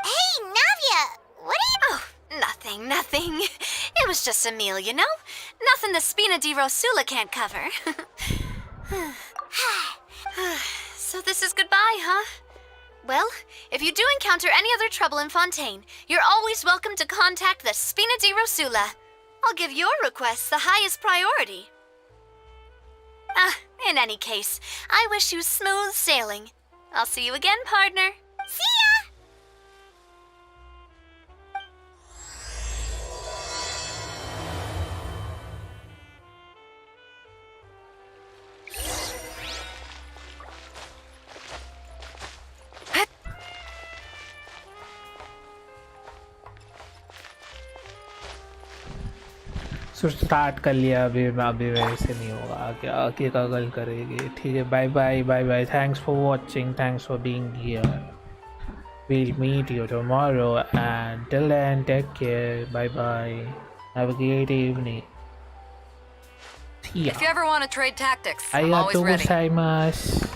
S3: Hey, Navia, what are you...
S8: Oh, nothing. It was just a meal, you know? Nothing the Spina di Rosula can't cover. So this is goodbye, huh? Well, if you do encounter any other trouble in Fontaine, you're always welcome to contact the Spina di Rosula. I'll give your requests the highest priority. In any case, I wish you smooth sailing. I'll see you again, partner.
S3: See ya!
S2: Start कर लिया अभी वैसे नहीं होगा आगे का गल करेंगे ठीक है bye thanks for watching thanks for being here we'll meet you tomorrow and till then take care bye have a great evening see ya
S20: If you ever want to trade tactics, I'm
S2: arigatou
S20: always ready.
S2: gozaimasu